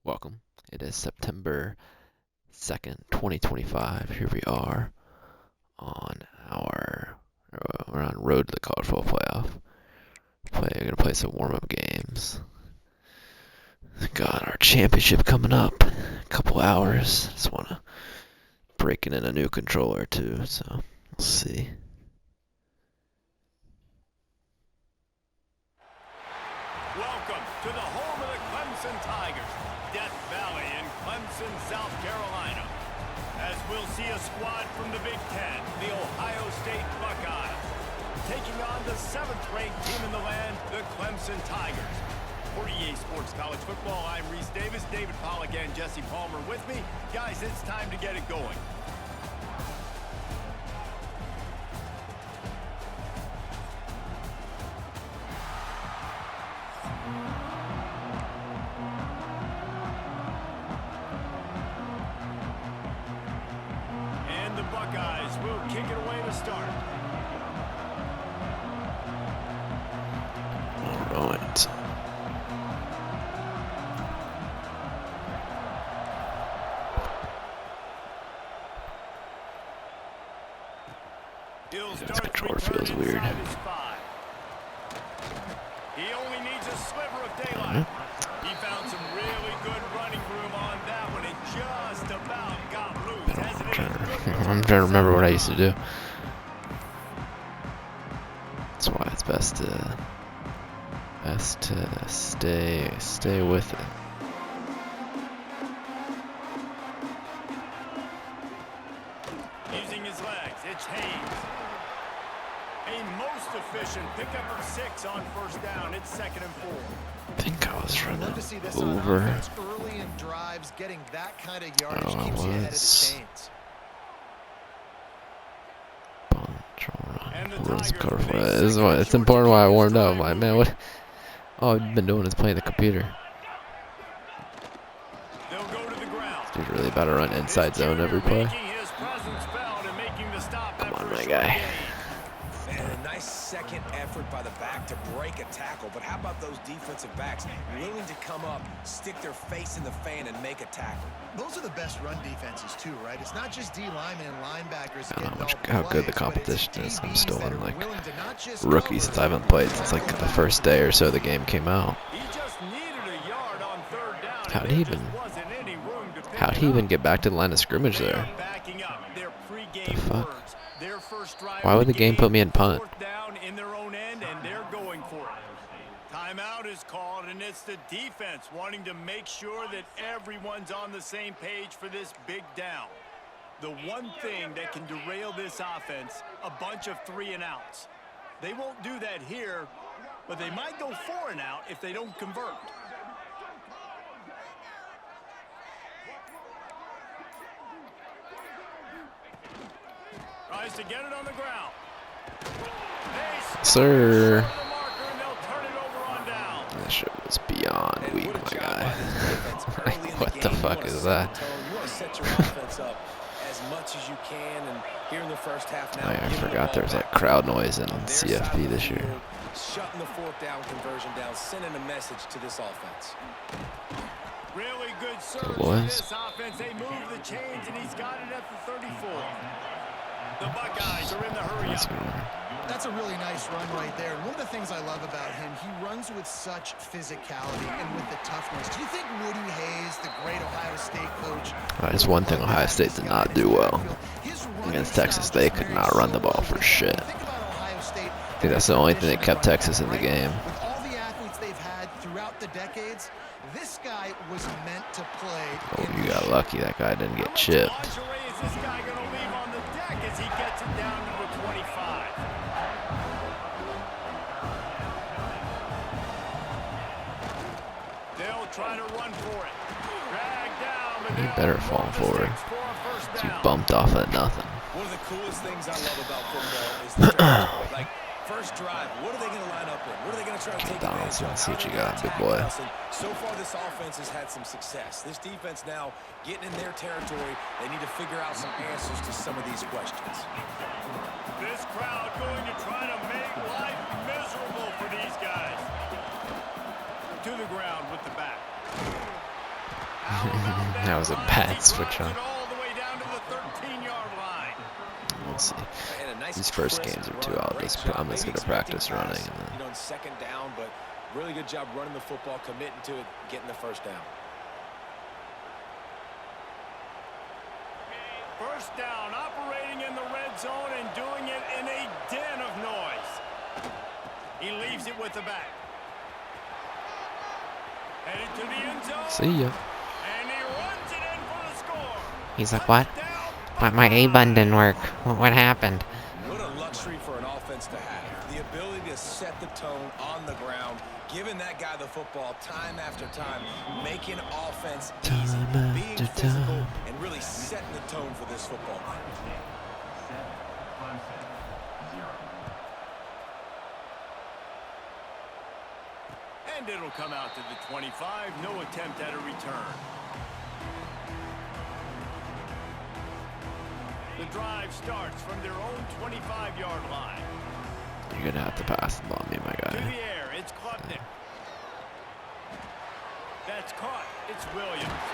Welcome. It is September 2nd, 2025. Here we are on we're on road to the college football playoff. We're gonna play some warm-up games. Got our championship coming up in a couple hours. Just wanna break in a new controller too, so we'll see. Welcome to the home of the Clemson Tigers, Death Valley in Clemson, South Carolina. As we'll see a squad from the Big Ten, the Ohio State Buckeyes, taking on the 7th-ranked team in the land, the Clemson Tigers. For EA Sports College Football, I'm Reese Davis, David Pollack, and Jesse Palmer with me. Guys, it's time to get it going. And the Buckeyes will kick it away to start. All right. This controller feels weird. He only needs a sliver of daylight. He found some really good running room on that one and just about got loose. I'm trying to remember what I used to do. That's why it's best to stay with it. Using his legs, it's Hayes. A most efficient pickup of 6 on first down. It's 2nd and 4. I think I was running Love to see this over. on offense early in drives, getting that kind of yardage Oh, keeps you ahead of the was. chains. Where's the cover for it? This is why it's important why I warmed up. I'm like, man, what all I've been doing is playing the computer. They'll go to the ground. He's really about to run inside zone every play. Making his presence felt and making the stop Come on, after a my short guy. gain. And a nice second effort by the back to break a tackle. But how about those defensive backs willing to come up, stick their face in the fan, and make a tackle? Those are the best run defenses too, right? It's not just D linemen and linebackers. I don't know getting how all good the plays, but it's competition is. I'm DBs still that on are like willing to not just rookie cover, since I haven't played since like the first day or so the game came out. He just needed a yard on 3rd down. How'd and he there even- just wasn't any room to pick How'd it he up. even get back to the line of scrimmage They there? are backing up their pregame The fuck? words. Their first drive Why of would the game put me in punt? 4th down in their own end, and they're going for it. Timeout is called, and it's the defense wanting to make sure that everyone's on the same page for this big down. The one thing that can derail this offense, a bunch of 3-and-outs. They won't do that here, but they might go 4-and-out if they don't convert. Tries to get it on the ground. Sir. That That shit was beyond And weak, what a my job guy. by this defense early in What the game. You fuck wanna is set that? the tone. You want to set your offense up as much as you can, and here in the first half now, I giving the forgot ball there was back like crowd noise in on their side CFP of the this year. field, shutting the 4th down conversion down, sending a message to this offense. really good surge for boys. this offense. They move the chains, and he's got it at the 34. The Buckeyes are in the hurry That's up. good. That's a really nice run right there. And one of the things I love about him, he runs with such physicality and with the toughness. Do you think Woody Hayes, the great Ohio State coach, That's one thing Ohio State did not do well. Against Texas, they could not run the ball for shit. I think that's the only thing that kept Texas in the game. With all the athletes they've had throughout the decades, this guy was meant to play. Oh, in you the got shit. lucky that guy didn't get chipped. Lingerie is this guy going to leave on the deck as he gets it down to the 25. They'll try to run for it. Drag down, but You they'll better run fall the forward. 6 for a first You down. bumped off at nothing. One of the coolest things I love about football is the turnover. Like, first drive, what are they going to line up in? What are they going to try to take advantage Donaldson, of? see what you How are got, they big gonna boy. attack us? And so far, this offense has had some success. This defense now getting in their territory. They need to figure out some answers to some of these questions. This crowd going to try to make life miserable for these guys. To the ground with the back. That was a bad switch on. All the way down to the 13-yard line. We'll see. And a nice These first crisp games are run. too. I'm Great just job. going Maybe to practice expecting running. pass, And then on second down, but really good job running the football, committing to it, getting the first down. First down, operating in the red zone and doing it in a den of noise. He leaves it with the back. Headed to the end zone. see ya. And he runs it in for the score. He's like, what? Touchdown, My A button Buckeyes. didn't work. What happened? What a luxury for an offense to have. The ability to set the tone on the ground, giving that guy the football time after time, making offense easy, Time being after physical, time. and really setting the tone for this football. And it'll come out to the 25. No attempt at a return. The drive starts from their own 25-yard line. You're going to have to pass the ball on me, my To guy. the air, it's Klubnik. That's caught. It's Williams.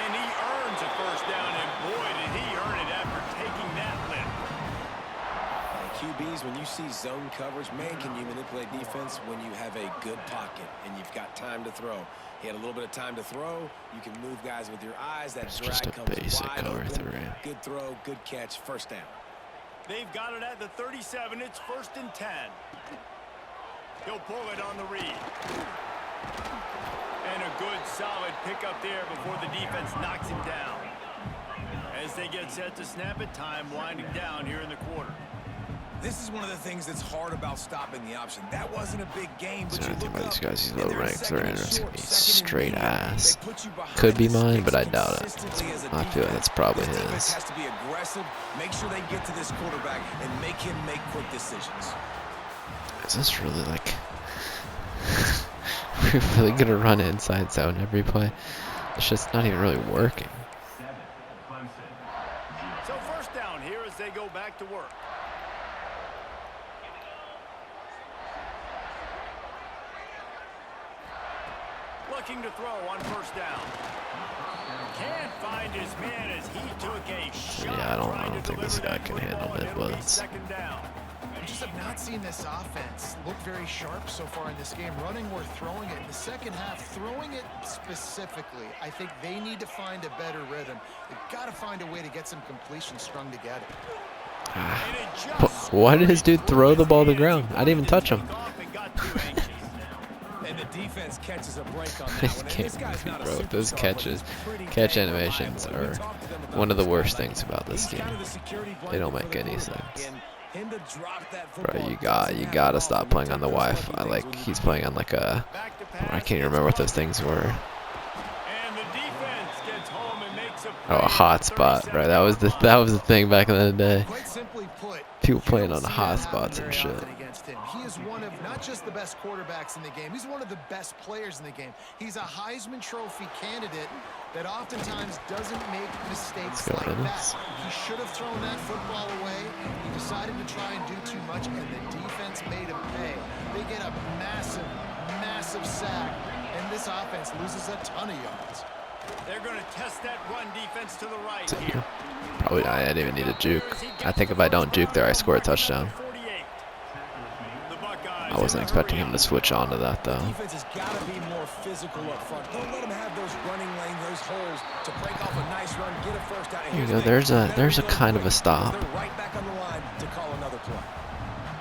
And he earns a first down, and boy, did he earn it after taking that lift. QBs, when you see zone coverage, man, can you manipulate defense when you have a good pocket and you've got time to throw. He had a little bit of time to throw. You can move guys with your eyes. That It's drag just a comes basic wide cover open. three. Good throw, good catch, first down. They've got it at the 37. It's 1st and 10. He'll pull it on the read. And a good, solid pickup there before the defense knocks him down. As they get set to snap it, time winding down here in the quarter. This is one of the things that's hard about stopping the option. That wasn't a big game, but So you I think look about up, these guys, these and low they're ranks, second they're and interesting. short, He's second and straight medium. ass. They put you behind Could be the mine, but I sticks doubt it. consistently as a I feel defense. that's probably This defense his. has to be aggressive, make sure they get to this quarterback, and make him make quick decisions. Is this really like... We're really going to run inside zone every play? It's just not even really working. So first down here as they go back to work. Looking to throw on first down. Can't find his man as he took a shot. Yeah, I don't trying to think this deliver guy that can football, handle and mid it'll be blitz. second down. I just have not seen this offense look very sharp so far in this game, running or throwing it. In the second half, throwing it specifically, I think they need to find a better rhythm. They've got to find a way to get some completion strung together. And it just Why did his dude throw the ball to the ground? I didn't even touch him. and got too anxious. And the defense catches a break on I that one. And can't this guy's believe, not a bro. Those superstar, but catches, he's pretty catch dang animations reliable. We are talked to them about one of the this worst all night. things about this He's game. kind of the security They don't blanket make for the any quarterback, sense. and him to drop that Bro, football you doesn't gotta happen stop often. playing You on the take those Wi-Fi. lucky Like things when he's you playing on like a, Back to I pass, can't even it's remember what those Klubnik. things were. And the defense gets home and makes a Oh, a play hot at the spot, bro. That was the 37-yard thing back in the day. Quite simply put, People you playing don't on the see hot that happen spots and very shit. often against him. He is one of not just the best quarterbacks in the game, he's one of the best players in the game. He's a Heisman Trophy candidate that oftentimes doesn't make mistakes Let's go, like Dennis. that. He should have thrown that football away. He decided to try and do too much, and the defense made him pay. They get a massive, massive sack, and this offense loses a ton of yards. They're going to test that run defense to the right So, here. probably I didn't even need a juke. I think if I don't juke there, I score a touchdown. I wasn't expecting him to switch onto that though. Defense has got to be more physical up front. Don't let him have those running lanes, those holes to break off a nice run, get a first down. And Here you here's go. the thing, There's a better kind of a reload stop. quick, because they're right back on the line to call another play.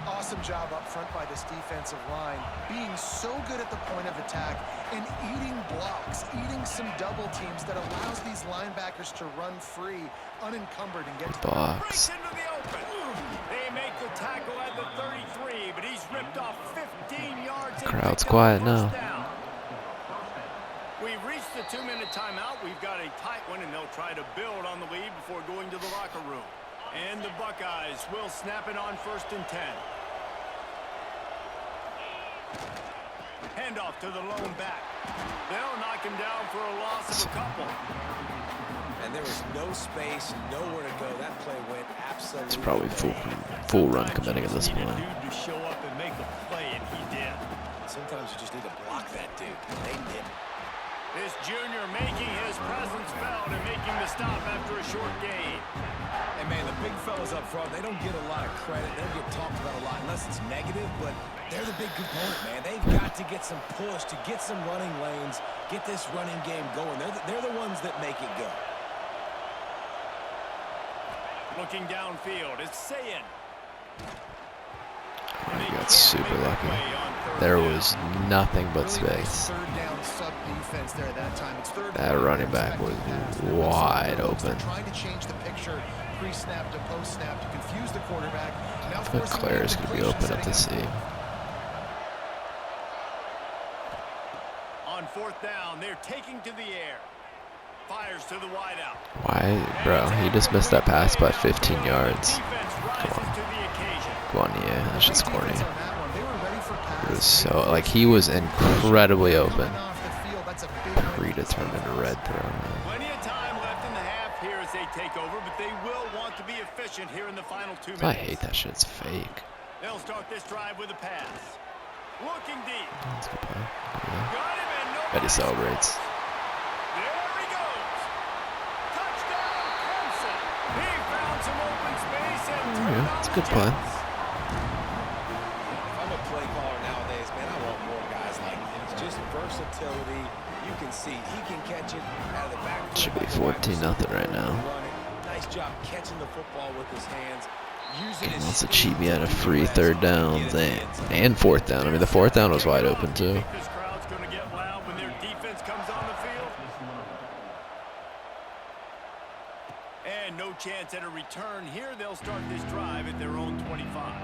Awesome job up front by this defensive line, being so good at the point of attack and eating blocks, eating some double teams that allows these linebackers to run free, unencumbered, and get to the Box. Breaks into the open. They make the tackle at the 33, but he's ripped off 15 yards. and Crowd's picked up quiet a now. first down. We've reached the 2-minute timeout. We've got a tight one, and they'll try to build on the lead before going to the locker room. And the Buckeyes will snap it on 1st and 10. Handoff to the lone back. They'll knock him down for a loss of a couple. And there was no space, nowhere to go. That play went absolutely. It's probably full run committing at this Need a point. dude to show up and make a play, and he did. Sometimes you just need to block that dude. And they did. This junior making his presence felt and making the stop after a short gain. And, man, the big fellas up front, they don't get a lot of credit. They don't get talked about a lot unless it's negative, but they're the big component, man. They've got to get some push to get some running lanes, get this running game going. They're the ones that make it go. Looking downfield, it's Sayin. He got super lucky. There was nothing but space. Third down sub defense there at that time. It's third That down. running back was wide They're open. trying to change the picture pre-snap to post-snap to confuse the quarterback. Now But Claire's going to be open at the seam. On fourth down, they're taking to the air. Fires to the wideout. Why, bro? He just missed that pass by 15 yards. Defense rises to the occasion. Come on, yeah, that's just corny. Defense on that one. They were ready for pass. It was so, like, he was incredibly open. Coming off the field, that's a big win. Predetermined red throw, man. Plenty of time left in the half here as they take over, but they will want to be efficient here in the final 2 minutes. I hate that shit. It's fake. They'll start this drive with a pass. Looking deep. That's a good play. Yeah. Got him and nobody Bet he celebrates. There he goes. Touchdown, Clemson. He found some open space and turned Yeah, on it's a the good play. Jets. If I'm a play caller nowadays, man, I want more guys like this. Just versatility. You can see he can catch it out of the back. Should be 14-0 right now. Nice job catching the football with his hands. Using He his wants to speed cheat me out of to free press, third get downs his hands. and fourth down. I mean, the fourth down was wide open too. Think this crowd's going to get loud when their defense comes on the field? And no chance at a return here. They'll start this drive at their own 25.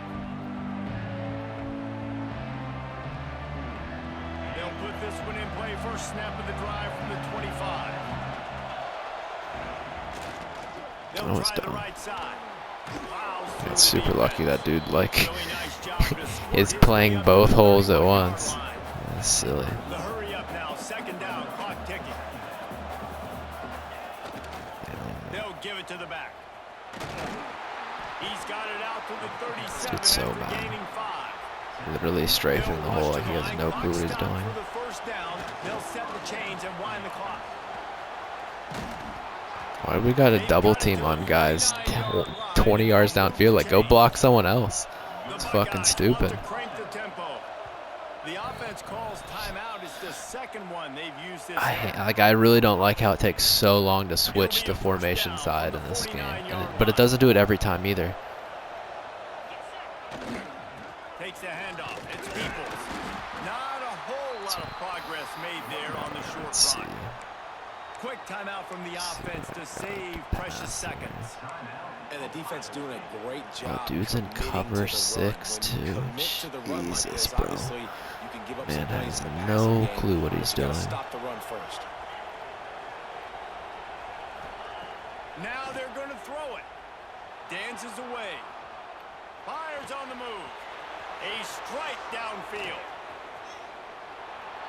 They'll put this one in play. First snap of the drive from the 25. They'll Oh, it's try the done. right side. It's super lucky that dude, like, Really nice job to score is here playing from the both upper holes at right once. line. That's silly. The hurry up now, second down, clock ticking. They'll give it to the back. He's got it out to the 37 dude's so after bad. gaining 5. Literally strafing the hole like he has no clue what he's Clock doing. stop for the first down. They'll set the chains and wind the clock. Why do we got a double team on guys 20 yards downfield? Like, go block someone else. It's fucking stupid. To crank the tempo. The offense calls timeout. It's the second one they've used this I really don't like how it takes so long to switch the formation side in this game. But it doesn't do it every time either. Takes the handoff. It's Peoples. Not a whole lot of progress made there on the short Let's see. run. Quick timeout from the offense to save precious seconds. And the defense doing a great job. dude's in committing cover to the run. 6 When you too. commit to the run like Jesus, this, bro. obviously, you can give up Man some plays has in the no passing game, clue what but he's you gotta doing. Stop the run first. Now they're going to throw it. Dances away. Fires on the move. A strike downfield.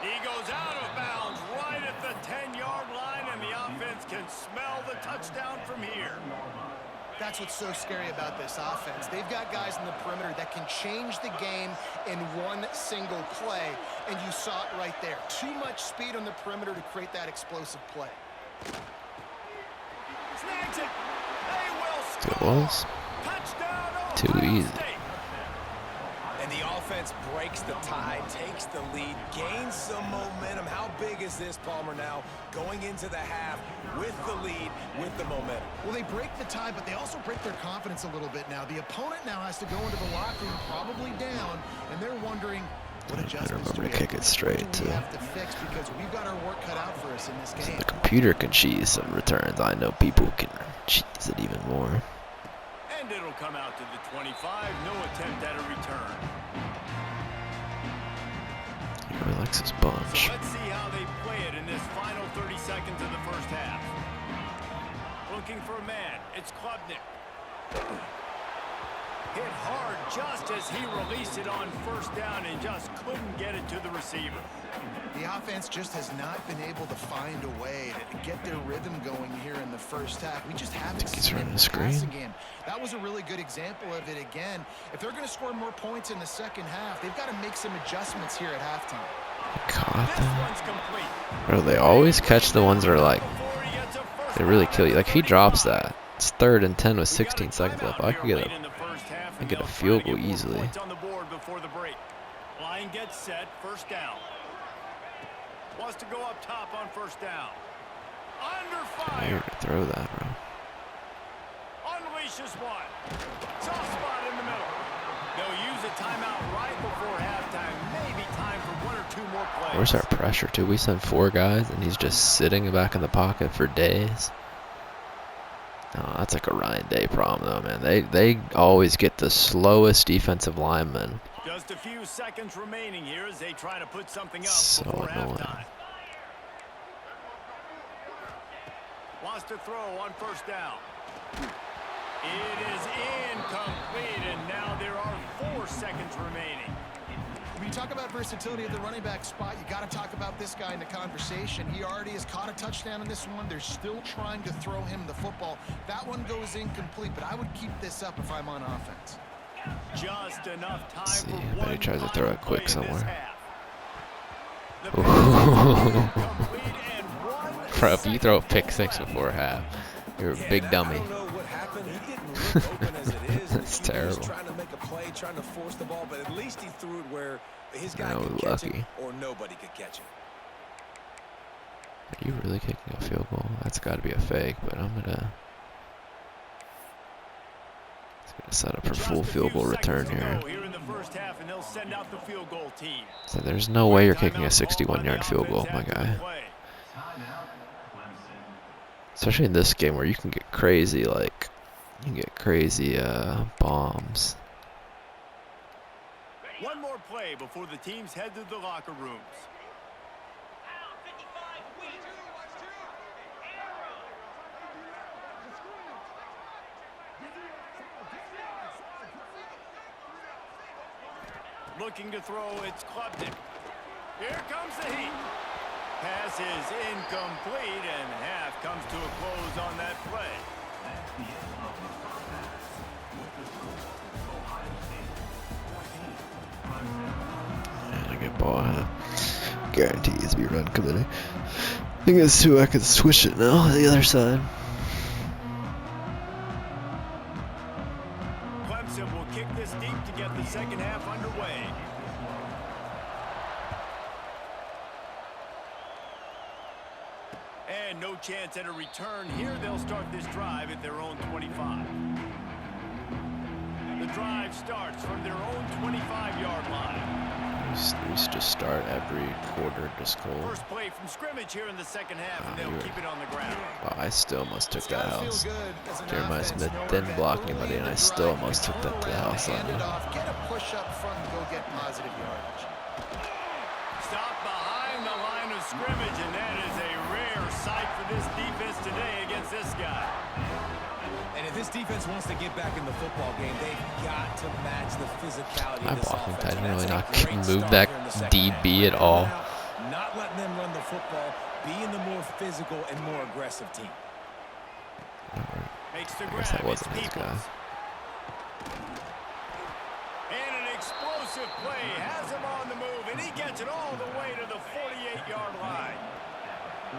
He goes out of bounds right at the 10-yard line, and the offense can smell the touchdown from here. That's what's so scary about this offense. They've got guys in the perimeter that can change the game in one single play, and you saw it right there. Too much speed on the perimeter to create that explosive play. Snags it. They will Good score. balls. Touchdown, Too Ohio easy. State. And the offense breaks the tie, takes the lead, gains some momentum. How big is this, Palmer, now going into the half with the lead, with the momentum? Well, they break the tie, but they also break their confidence a little bit now. The opponent now has to go into the locker room probably down, and they're wondering, what adjustments do we remember to kick have? it straight, What do we too. have to fix? Because we've got our work cut out for us in this So game. the computer can cheese some returns. I know people can cheese it even more. And it'll come out to the 25. No attempt at a return. He relaxes his So bunch. let's see how they play it in this final 30 seconds of the first half. Looking for a man. It's Klubnik. Hit hard just as he released it on first down and just couldn't get it to the receiver. The offense just has not been able to find a way to get their rhythm going here in the first half. We just haven't Think he's seen it running in the the screen. passing game. That was a really good example of it again. If they're going to score more points in the second half, they've got to make some adjustments here at halftime. Caught This them. one's complete. Bro, they always catch the ones that are like, Before he gets a first they really down kill you. at Like if he the drops 45. that, it's 3rd and 10 with We got a 16 seconds left. timeout I here could get late a in the first half, I and get a they'll field try to goal get more easily. points on the board before the break. Line gets set, first down. Wants to go up top on first down. Under I fire. to throw that, bro. Unleashes one. Soft spot in the middle. They'll use a timeout right before halftime. Maybe time for 1 or 2 more plays. Where's our pressure too? We sent 4 guys and he's just sitting back in the pocket for days. Oh, that's like a Ryan Day problem though, man. They always get the slowest defensive linemen. Just a few seconds remaining here as they try to put something up So before annoying. halftime. Wants to throw on first down. It is incomplete, and now there are 4 seconds remaining. When you talk about versatility at the running back spot, you got to talk about this guy in the conversation. He already has caught a touchdown in this one. They're still trying to throw him the football. That one goes incomplete, but I would keep this up if I'm on offense. Just enough time See, for I bet he one tries to throw final it quick play in this somewhere. half. The pass is incomplete, and one Bro, if you throw a pick second 6 left. before half, you're a Yeah, big I dummy. don't know what happened. He didn't look open as it is. That's He terrible. was trying to make a play, trying to force the ball, but at least he threw it where his guy That could was catch lucky. it or nobody could catch it. Are you really kicking a field goal? That's got to be a fake, but I'm gonna set up for Just full a field few goal return seconds to here. go here in the first half, and they'll send out the field goal team. So there's no way you're kicking a Timeout call on the 61-yard field goal, offense my after the guy. play. Especially in this game where you can get crazy, like, you can get crazy bombs. One more play before the teams head to the locker rooms. Looking to throw, it's Klubnik. Here comes the heat. Pass is incomplete, and half comes to a close on that play. And I get ball. Guarantees be run committee. I think it's 2. I could switch it now. The other side. Clemson will kick this deep to get the second half underway. And no chance at a return here. They'll start this drive at their own 25. The drive starts from their own 25-yard line. We used to start every quarter to score. First play from scrimmage here in the second half, and they'll you're- keep it on the ground. Wow, I still almost took It's that gotta feel house. good as an Jeremiah offense, Smith knowing didn't that block early anybody, in and the I still drive, almost you took turn that to the around, house hand line. it off, get a push up front and go get positive yardage. Stop behind the line of scrimmage, and that is a rare sight for this defense today against this guy. And if this defense wants to get back in the football game, they've got to match the physicality My of this blocking offense. tight end And really that's not a great move start that here in the second DB half. at all. Not letting them run the football, being the more physical and more aggressive team. Makes the I grab. guess that It's wasn't his Peoples. guy. And an explosive play has him on the move, and he gets it all the way to the 48-yard line.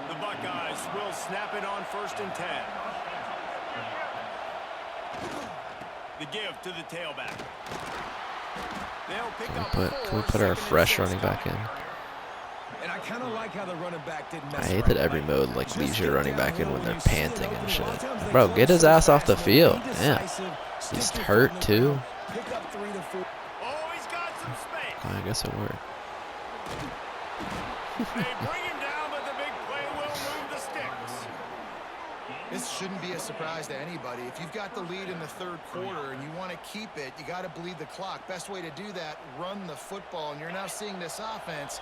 The Buckeyes will snap it on 1st and 10. The give to the tailback. They'll pick up Can we 4, put our 2nd and fresh 6 running back in? coming. And I kind of like how the running back didn't I mess hate around. that every mode like Just leaves get your running back in downhill when they're you see it panting open. and A shit. lot of times they Bro, close get his so ass off the fast, field. be Yeah. decisive, stick He's your hurt, foot in the too. ground, Pick up 3 to 4. Oh, he's got some space. I guess it worked. They bring him down, but the big play will move the sticks. This shouldn't be a surprise to anybody. If you've got the lead in the third quarter and you want to keep it, you got to bleed the clock. Best way to do that, run the football. And you're now seeing this offense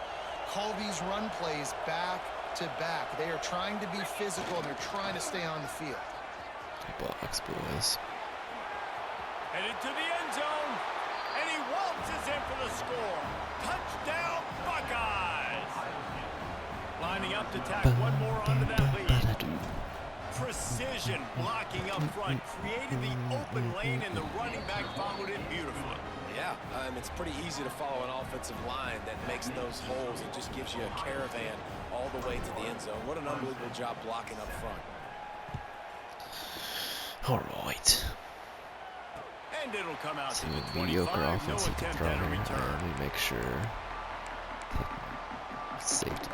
call these run plays back to back. They are trying to be physical, and they're trying to stay on the field. Blocks, boys. Headed to the end zone, and he waltzes in for the score. Touchdown, Buckeyes! Lining up to tack one more onto that lead. Precision blocking up front created the open lane, and the running back followed it beautifully. Yeah, it's pretty easy to follow an offensive line that makes those holes and just gives you a caravan all the way to the end zone. What an unbelievable job blocking up front. All right. And it'll come out See to the what 25. mediocre No offense he can attempt throw at a here. return. Let me make sure. Safety.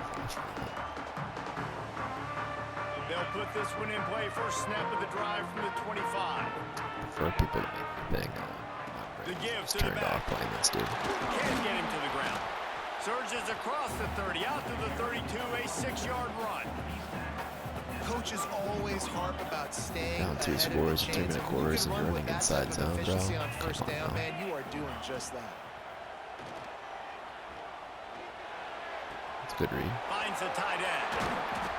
They'll put this one in play. First snap of the drive from the 25. For people to make me big. The give Just to the turned back. off playing this dude. Can't get him to the ground. Surges across the 30, out to the 32, a 6-yard run. Coaches always harp about staying Down 2 ahead of the scores, chains. 3-minute If you quarters, can and run running with that inside type of zone, bro. efficiency on first Come on down, now. man, you are doing just that. It's a good read. Finds the tight end.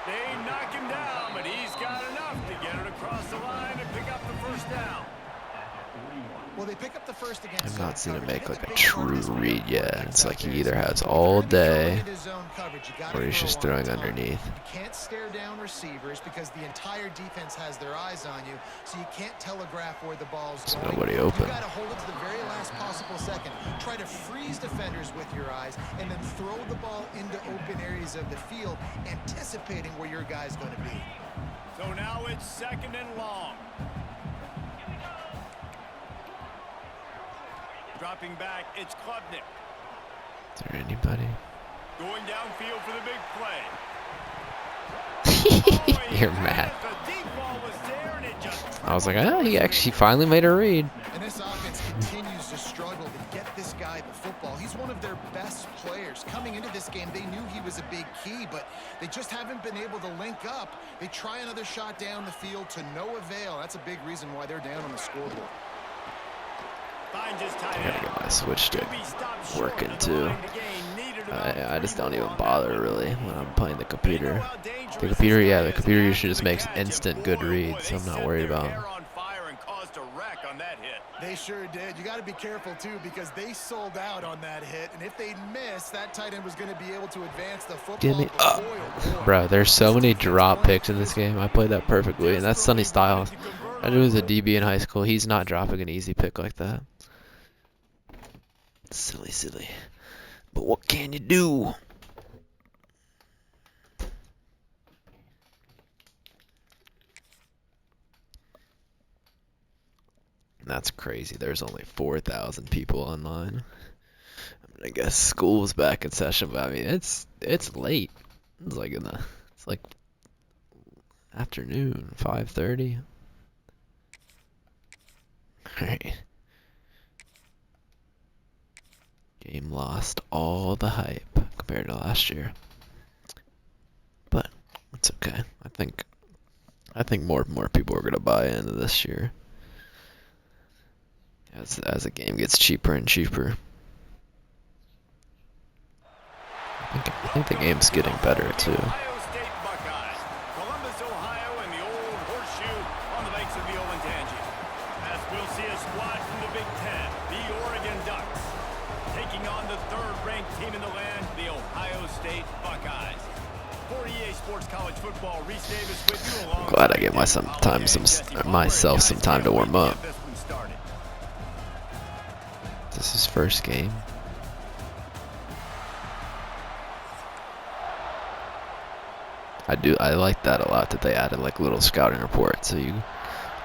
They knock him down, but he's got enough to get it across the line and pick up the first down. Well, they pick up the first against I've not zone seen him coverage. make I think like a the big part of true this read quarterback yet. It's out like he there is either has if you're all gonna be throwing day into zone coverage, you gotta or he's throw just on throwing time. underneath. You can't stare down receivers because the entire defense has their eyes on you, so you can't telegraph where the ball's There's going. nobody You open. gotta hold it to the very last possible second. Try to freeze defenders with your eyes and then throw the ball into open areas of the field, anticipating where your guy's going to be. So now it's 2nd and long. Dropping back, it's Klubnik. Is there anybody? Going downfield for the big play. You're mad. The deep ball was there, and it just I was like, oh, he actually finally made a read. And this offense continues to struggle to get this guy the football. He's one of their best players. Coming into this game, they knew he was a big key, but they just haven't been able to link up. They try another shot down the field to no avail. That's a big reason why they're down on the scoreboard. finds his tight I gotta end. get my switch stick Could be stopped short working of the too. line to gain. Needed about I just 3 don't more even on bother that one. really when I'm playing the computer. They know how dangerous The this computer, guy yeah, the is, computer and usually just after the makes catch, instant and good boy, reads, so they I'm not set worried their about hair them. on fire and caused a wreck on that hit. They sure did. You got to be careful, too, because they sold out on that hit. And if they'd missed, that tight end was going to be able to advance the football. Give me but up. boy, oh boy. Bro, there's so many drop picks in this game. I played that perfectly, and that's Sonny Styles. I knew he was a DB in high school. He's not dropping an easy pick like that. Silly, silly. But what can you do? That's crazy. There's only 4,000 people online. I guess school's back in session, but I mean it's late. It's like afternoon, 5:30. Alright. Game lost all the hype compared to last year. But it's okay. I think more people are gonna buy into this year. As the game gets cheaper and cheaper. I think the game's getting better too. Ohio State Buckeyes. Columbus, Ohio, and the old horseshoe on the banks of the Olentangy. As we'll see a squad from the Big Ten, the Oregon Ducks, taking on the third-ranked team in the land, the Ohio State Buckeyes. For EA Sports College Football, Reese Davis with you along. Glad I gave myself some time to warm up. This is his first game. I like that a lot that they added like little scouting reports so you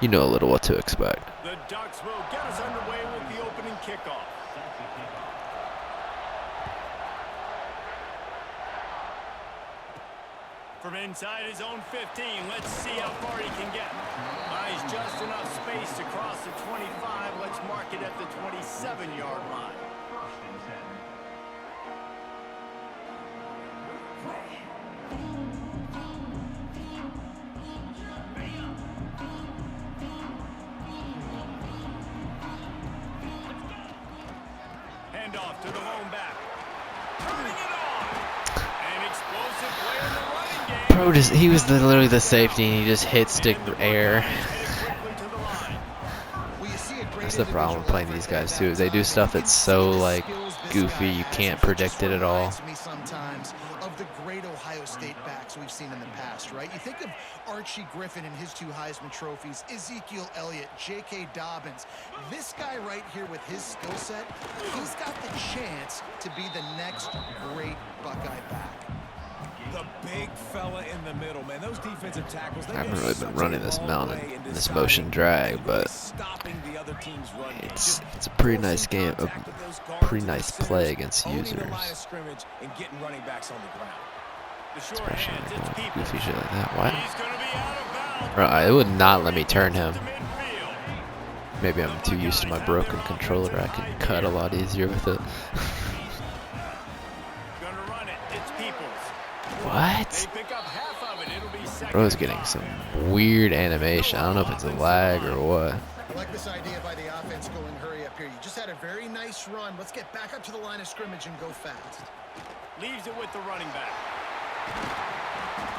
know a little what to expect. The Ducks will get us underway with the opening kickoff. From inside his own 15, let's see how far he can get. Buys just enough space to cross the 25. Let's mark it at the 27-yard line. Handoff to the lone back. Turning it on. An explosive play in the running game. Bro, he was literally the safety and he just hit stick air. That's the problem with playing these guys too, is they do stuff that's so like goofy you can't predict it at all. Sometimes of the great Ohio State backs. backs we've seen in the past, right? You think of Archie Griffin and his 2 Heisman trophies, Ezekiel Elliott, J.K. Dobbins. This guy right here with his skill set, he's got the chance to be the next great Buckeye back. The big fella in the middle, man. Those defensive tackles, I haven't really been running this motion drag, but it's a pretty nice game, a pretty nice play against users. Especially like goofy shit like that. Why? Bro, it would not let me turn him. Maybe I'm too used to my broken controller. I can cut a lot easier with it. What? Bro's getting some weird animation. I don't know if it's a lag or what. I like this idea by the offense going hurry up here. You just had a very nice run. Let's get back up to the line of scrimmage and go fast. Leaves it with the running back.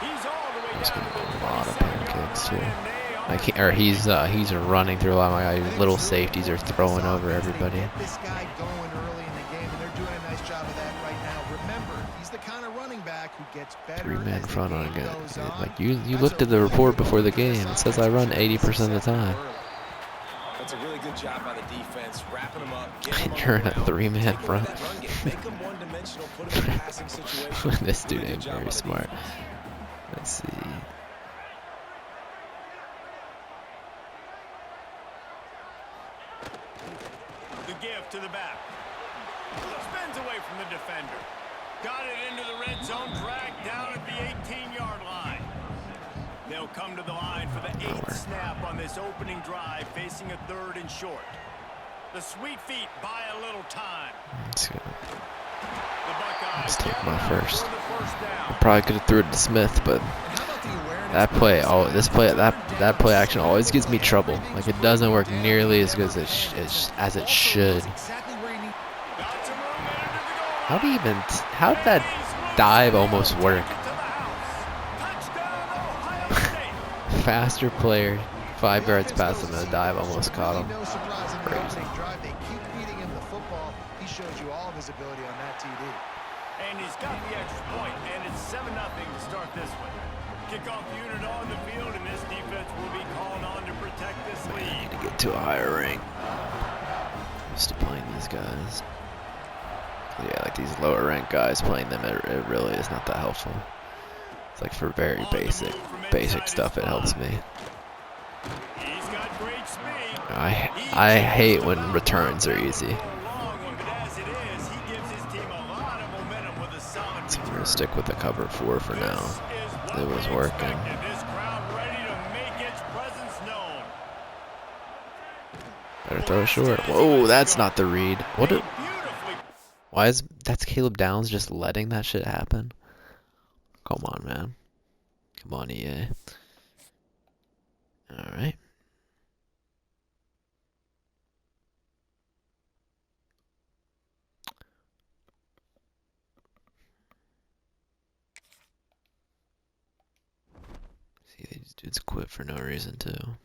He's all the way He's down got to the a lot of 27-yard pancakes too. line, and they are Like he's running through a lot of my little safeties are throwing over everybody. Get this guy going early in the game, and they're doing a nice job of that right now. Remember, he's the kind of running back who gets better. 3-man as the front on game again. goes on. Like you That's looked a at the really report good before the move for game. It says I run 80% of the time. That's a really good job by the defense, wrapping them up. And you're in a 3-man front. Make them one-dimensional, put them in passing situations. This dude Really ain't good job by very the smart. defense. Let's see. the give to the back. Spins away from the defender. Got it into the red zone, dragged down at the 18-yard line. They'll come to the line for the 8th snap on this opening drive, facing a 3rd and short. The Sweet Feet buy a little time. Let's go. The Buckeyes Let's take get my it out first. for the first down. Probably could have threw it to Smith, but that play, that play action always gives me trouble. Like it doesn't work nearly as good as it should. Got some room into the goal How do you line. how did that dive almost work? Faster player, 5 yards past him, and a dive almost caught him. No surprise in the Crazy. opening drive. They keep feeding him the football. He shows you all of his ability on that TD. And he's got the extra point, and it's 7-0 to start this one. Kickoff unit on the field, and this defense will be called on to protect this I lead. need to get to a higher rank. Used to playing these guys. Yeah, like these lower rank guys playing them, it really is not that helpful. It's like for very basic stuff, it helps me. He's got great speed. I hate when returns are easy. Long one, but as it is, he gives his team a lot of momentum with a solid So we're return. gonna stick with the cover 4 for now. This is what It was we working. expected. This crowd ready to make its presence known. Better throw it short. Whoa, that's not the read. What? Beautifully. Why is that's Caleb Downs just letting that shit happen? Come on, man. Come on, EA. All right. See, these dudes quit for no reason too.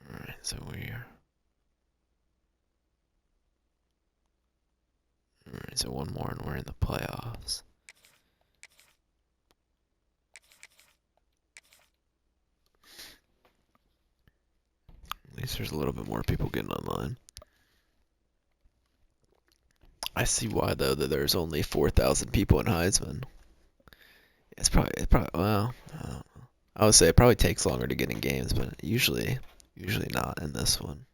All right, so we're. Alright, so one more and we're in the playoffs. At least there's a little bit more people getting online. I see why though that there's only 4,000 people in Heisman. It's probably well, I would say it probably takes longer to get in games, but usually not in this one.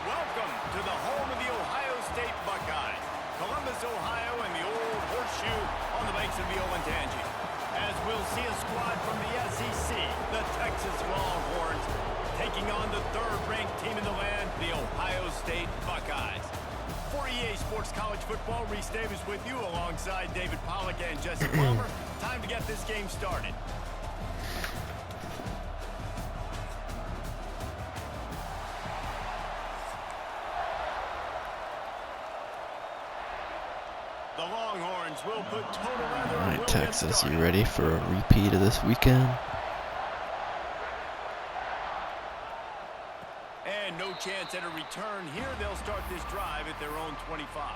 Welcome to the home of the Ohio State Buckeyes. Columbus, Ohio, and the old horseshoe on the banks of the Olentangy. As we'll see a squad from the SEC, the Texas Longhorns, taking on the 3rd-ranked team in the land, the Ohio State Buckeyes. For EA Sports College Football, Reese Davis with you alongside David Pollack and Jesse Palmer. Time to get this game started. The Longhorns will put total weather. All right, Texas, you ready for a repeat of this weekend? And no chance at a return here. They'll start this drive at their own 25.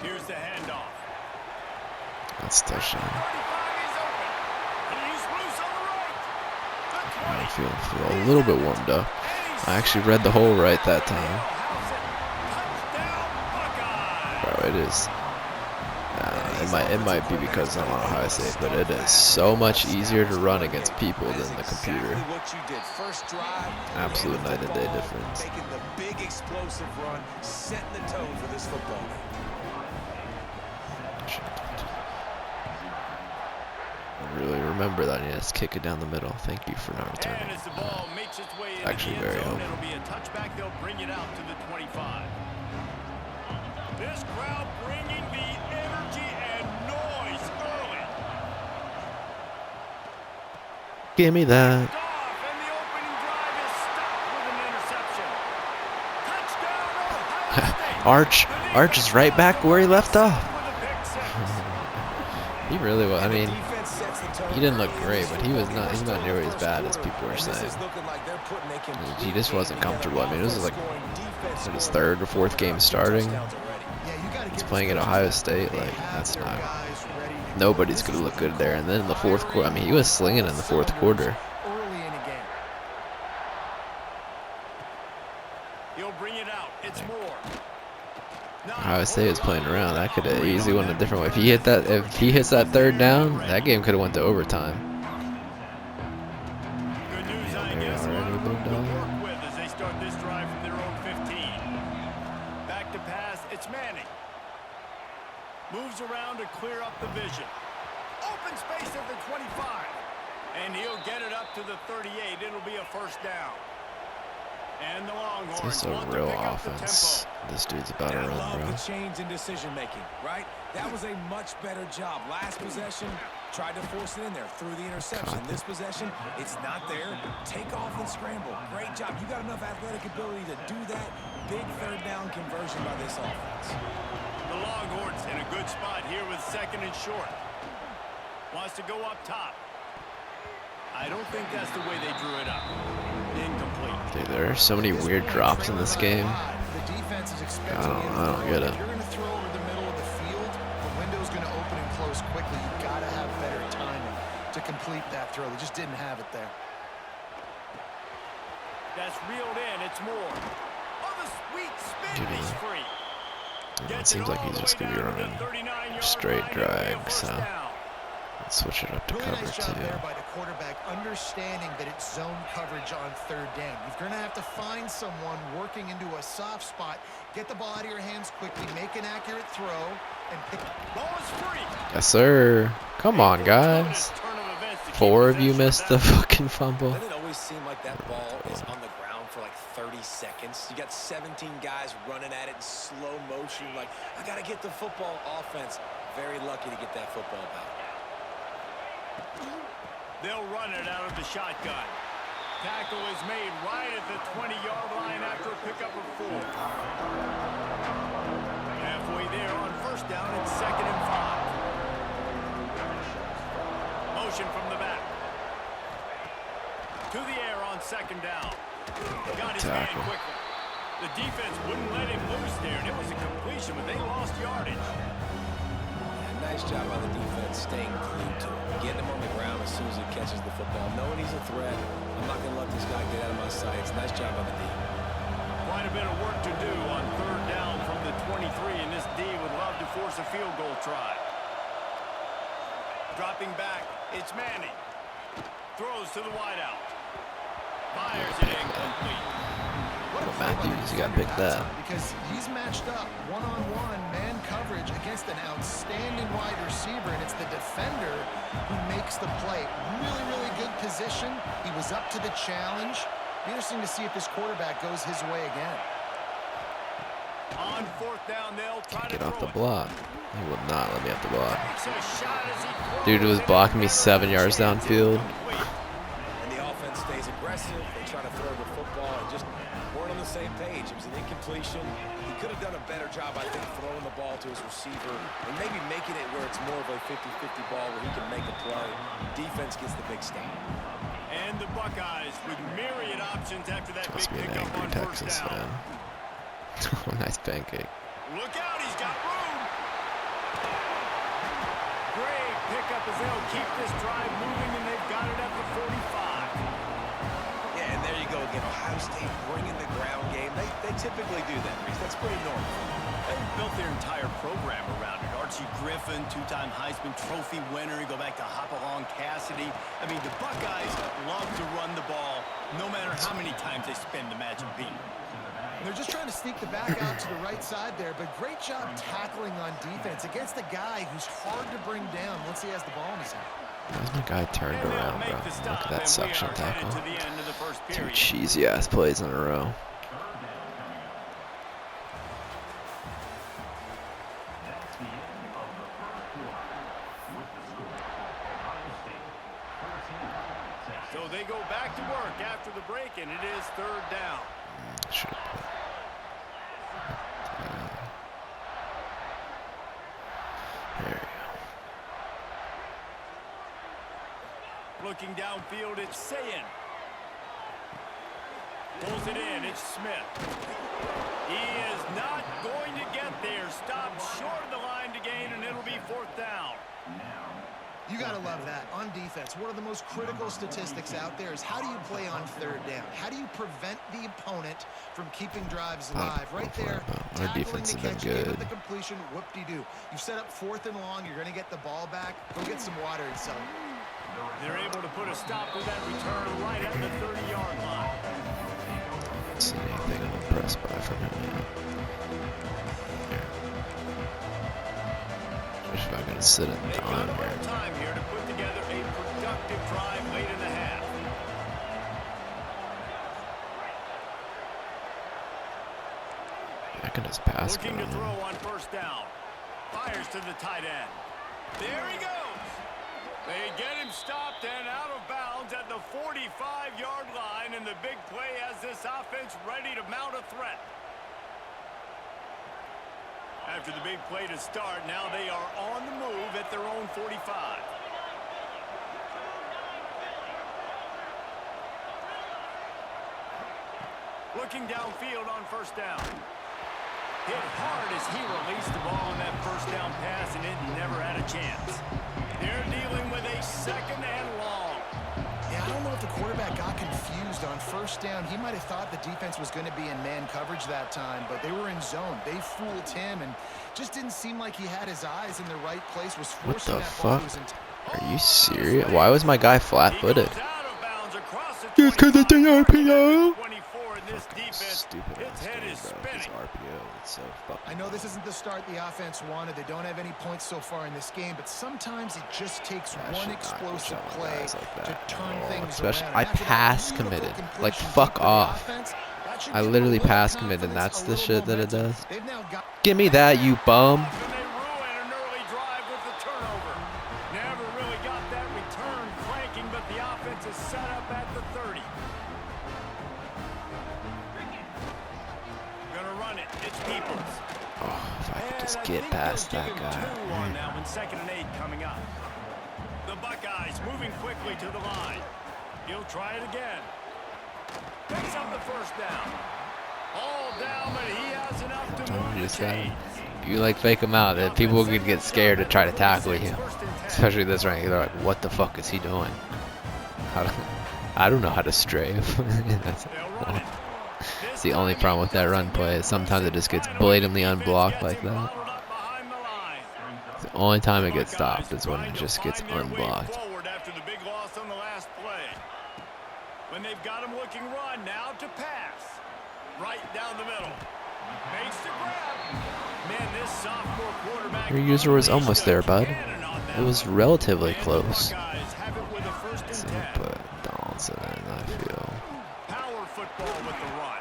Here's the handoff. That's touchdown. 35 is open. He's loose on the right. The 20. I feel a little bit warmed up. I actually read the whole right that time. Bro, it is. It might be because I'm on Ohio State, but it is so much easier to run against people than the computer. Absolute night and day difference. Making the big explosive run, setting the tone for this football game. Really remember that. Yes, kick it down the middle. Thank you for not returning. And as the ball makes its way into Actually, the end very zone, helpful. it'll be a touchback. They'll bring it out to the 25. This crowd bringing the energy and noise early. Give me that. Off, and the opening drive is stopped with an interception. Touchdown, Ohio State. Arch is right back where he left off. With a pick six. He really was. I mean, Defense sets the tone he didn't look early. great, but he's not nearly as bad as people were And this saying. is looking like they're putting a complete He just wasn't game together. comfortable. I mean, this is like Offense scoring, defense his scoring. third or fourth game starting. Touchdowns already. Yeah, you gotta He's give playing this at coach Ohio credit. State. They Like, have that's their not. guys ready to go. Nobody's This gonna is look the good there. And then in the fourth quarter, I mean, he firing was slinging in the fourth quarter. early in a game. He'll bring it out. It's more. Ohio State is playing around. That could have easily went a different way. If he hits that third down, that game could have went to overtime. Good news, I they're guess. A lot already of room moved to on. work with as they start this drive from their own 15. Back to pass. It's Manning. Moves around to clear up the vision. Open space at the 25. And he'll get it up to the 38. It'll be a first down. And the Longhorns It's a want to real pick up the offense. tempo. This dude's about to I run, love bro. the change in decision making, right? That was a much better job. Last possession, tried to force it in there through the interception. Caught it. This possession, it's not there. Take off and scramble. Great job. You got enough athletic ability to do that. Big third down conversion by this offense. The Longhorns in a good spot here with second and short. Wants to go up top. I don't think that's the way they drew it up. Incomplete. Dude, there are so many weird drops in this game. The defense is expecting I don't get it. If you're going to throw over the middle of the field, the window's going to open and close quickly. You got to have better timing to complete that throw. They just didn't have it there. That's reeled in. It's more. Oh, the sweet spin. Dude, He's free. It seems like he's just gonna be running straight drag, so let's switch it up to Really cover nice job there two. by the quarterback, understanding that it's zone coverage on third down. You're going to have to find someone working into a soft spot, get the ball out of your hands quickly, make an accurate throw, and pick. Ball is free. Yes, sir. Come on, guys. Turn of events to keep 4 of you possession missed of the that. fucking fumble. Doesn't it always seem like that ball is on the ground for like 30 seconds? You got 17 guys running at it in slow motion. Like, I got to get the football. Offense, very lucky to get that football back. They'll run it out of the shotgun. Tackle is made right at the 20-yard line after a pickup of 4. Halfway there on first down, it's 2nd and 5. Motion from the back. To the air on 2nd down. Got his man Tackle. quickly. The defense wouldn't let him loose there, and it was a completion, but they lost yardage. Yeah, nice job by the defense staying glued to him. Getting him on the ground as soon as he catches the football. Knowing he's a threat, I'm not going to let this guy get out of my sights. Nice job by the D. Quite a bit of work to do on third down from the 23, and this D would love to force a field goal try. Dropping back, it's Manning. Throws to the wideout. Fires it incomplete. Well, Matthews, you got to pick that. Because he's matched up one-on-one man coverage against an outstanding wide receiver, and it's the defender who makes the play. Really, really good position. He was up to the challenge. Be interesting to see if this quarterback goes his way again. On fourth down, they'll try to Get off throw the it. block. He will not let me off the block. Takes a shot as he throws Dude was it, blocking me and 7 yards chance downfield. incomplete. And the offense stays aggressive. They try to throw the football and just weren't on the same page. It was an incompletion. He could have done a better job, I think, throwing the ball to his receiver and maybe making it where it's more of a 50-50 ball where he can make a play. Defense gets the big stop. And the Buckeyes with myriad options after that Must big be an pickup angry on first Texas down. fan. Nice pancake. Look out, he's got room. Great pickup as they'll keep this drive moving, and they've got it at the 45. Yeah, and there you go again. Ohio State bringing the ground game. They typically do that, Reese. That's pretty normal. They've built their entire program around it. Archie Griffin, two-time Heisman Trophy winner. You go back to Hopalong Cassidy. I mean, the Buckeyes love to run the ball no matter how many times they spin the magic beat. They're just trying to sneak the back out to the right side there, but great job tackling on defense against a guy who's hard to bring down once he has the ball in his hand. Why's my guy turned And they'll around, make bro? the Look stop, at that and suction we are headed tackle. to the end of the first 2 period. cheesy ass plays in a row. So they go back to work after the break, and it is third down. Should have put. There we Looking downfield, it's Sayin. Pulls it in, it's Smith. He is not going to get there. Stopped short of the line to gain, and it'll be fourth down. You got to love that. On defense, one of the most critical statistics out there is how do you play on third down? How do you prevent the opponent from keeping drives alive? Right there, Our tackling defense the has been catch, you give good. up the completion, whoop-de-doo. You've set up fourth and long, you're going to get the ball back. Go get some water and sell it. They're able to put a stop to that return right at the 30-yard line. Haven't seen anything I'm impressed by from him yet. Wish I could sit in They've got time a here. little time here to put together a productive drive late in the half. I can just pass Looking it to on throw him. on first down. Fires to the tight end. There he goes. They get him stopped and out of bounds at the 45-yard line, and the big play has this offense ready to mount a threat. After the big play to start, now they are on the move at their own 45. Looking downfield on first down. Hit hard as he released the ball on that first down pass, and it never had a chance. They're dealing with a second and long. Yeah, I don't know if the quarterback got confused on first down. He might have thought the defense was going to be in man coverage that time, but they were in zone. They fooled him and just didn't seem like he had his eyes in the right place. Was What forcing the that ball to fuck? his Are you serious? Why was my guy flat-footed? He goes out of bounds across the Just 'cause it's an 25, RPO. 24, and this defense, Stupid its ass head game, is bro. This spinning. RPO, it's so fucking. I know this isn't the start the offense wanted. They don't have any points so far in this game, but sometimes it just takes I should one not be explosive showing play guys like to that turn at all, things especially- around. I After that pass beautiful committed. completion Like, deep fuck to the off. offense, that should I give them literally a little pass committed, and confidence, that's a the little shit that it momentum. does. They've now got Give me that, you bum. And they ruin an early drive with the turnover. Never really got that return cranking, but the offense is set up at the 30. Gonna run it. It's Peoples. Oh, if I could And just I get think past they'll that give him guy. two on that one, 2nd and 8 coming up. The Buckeyes moving quickly to the line. He'll try it again. Picks up the first down. All down, but he has enough to Told move you the just that. chains. If you like fake him out, then people could get scared to try to tackle you. Especially this rank, they're like, "What the fuck is he doing?" I don't know how to strafe. That's it's the only problem with that run play. Is sometimes it just gets blatantly unblocked like that. The only time it gets stopped is when it just gets unblocked. After the big loss on the last play. When they've got him looking run, now to pass. Right down the middle. Makes the grab. Man, this sophomore quarterback. Your user was almost there, bud. Cannon on that It was one. relatively And the close. Buckeyes have it with a first and So 10. put Donaldson in, I feel. Power football with the run.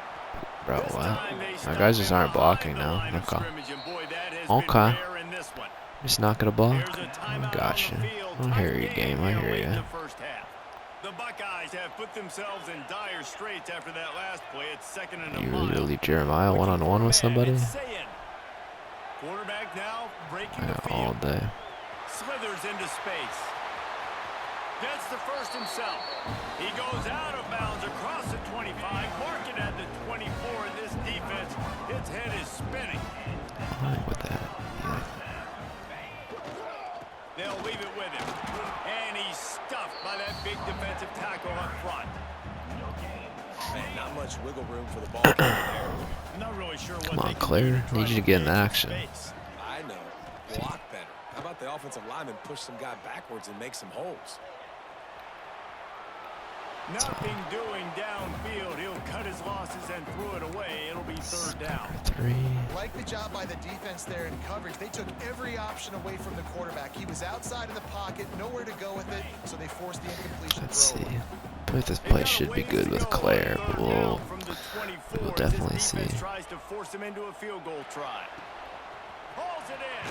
Bro, This what? time they My stop guys just him aren't behind blocking the now. line of Okay. scrimmage, and boy, that has Okay. been rare in this one. Just not gonna block. Here's a I timeout gotcha. on the field. I Tight hear you, game game. I here hear late in you. the first half. The Buckeyes have put themselves in dire straits after that last play. It's second and a You really mile. gonna leave Jeremiah Looking for one-on-one a with man. somebody? It's Sayin. Quarterback now breaking the Yeah, all field. day. Slithers into space. Gets the first himself. He goes out of bounds across the 25. Mark it at the 24. And this defense, its head is spinning. Fine with that. Yeah. They'll leave it with him. And he's stuffed by that big defensive tackle up front. Man, not much wiggle room for the ball carrier there. I'm not really sure what Come they on, can do Claire. to try Need you to to get in create some action. space. I know. Block better. How about the offensive lineman push some guy backwards and make some holes? Nothing doing downfield. He'll cut his losses and throw it away. It'll be third down. 3. Like the job by the defense there in coverage. They took every option away from the quarterback. He was outside of the pocket, nowhere to go with it, so they forced the incompletion Let's throw. see. I think this play should be good with Claire, but we'll definitely see. Tries to force him into a field goal try. Hauls it in.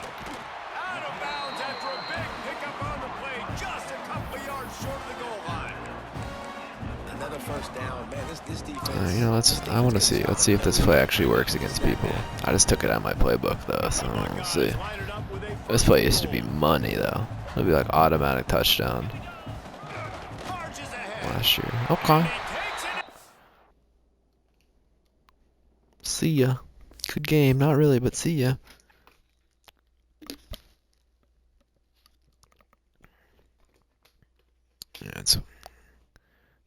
Out of bounds after a big pickup on the play, just a couple of yards short of the goal line. Another first down. Man, this defense. You know, I want to see. Let's see if this play actually works against people. I just took it out of my playbook though, so we'll see. This play used to be money though. It'll be like automatic touchdown last year. Okay. See ya. Good game. Not really, but see ya. Yeah,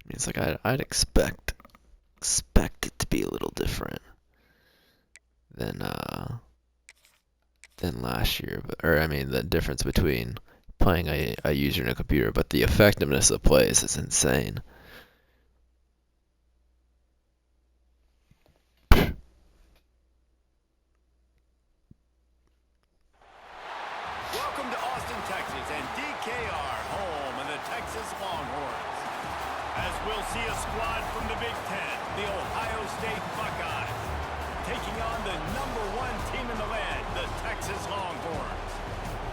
it's like I'd expect it to be a little different than last year, or I mean the difference between playing a user and a computer, but the effectiveness of plays is insane. Welcome to Austin, Texas, and DKR, home of the Texas Longhorns. As we'll see a squad from the Big Ten, the Ohio State Buckeyes, taking on the #1 team in the land, the Texas Longhorns.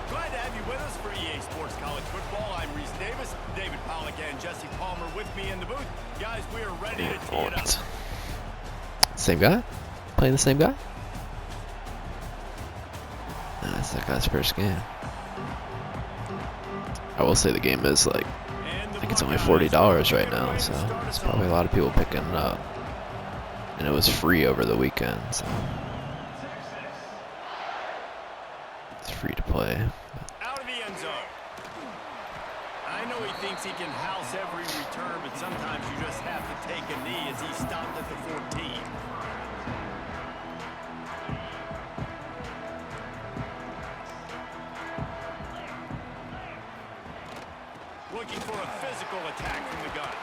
Glad to have you with us for EA Sports College Football. I'm Reese Davis, David Pollack, and Jesse Palmer with me in the booth. Guys, we are ready to tee it up. Same guy? Playing the same guy? Nah, that's that guy's first game. I will say the game is like, I think it's only $40 right now, so it's probably a lot of people picking it up. And it was free over the weekend, so it's free to play. Out of the end zone. I know he thinks he can house every return, but sometimes you just have to take a knee as he stopped at the 14. Looking for a physical attack from the gun.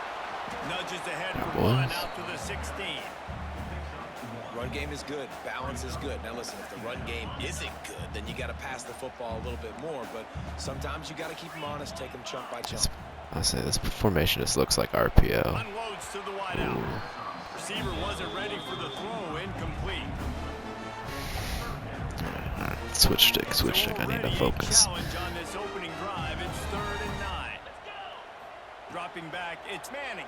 Nudges ahead for one out to the 16. Run game is good. Balance is good. Now listen, if the run game isn't good, then you got to pass the football a little bit more. But sometimes you got to keep them honest, take them chunk by chunk. I'll say this formation just looks like RPO. Unloads to the wide out. Receiver wasn't ready for the throw. Incomplete. Alright, switch stick. I need to focus. Challenge on this opening drive. It's 3rd and 9. Dropping back, it's Manning.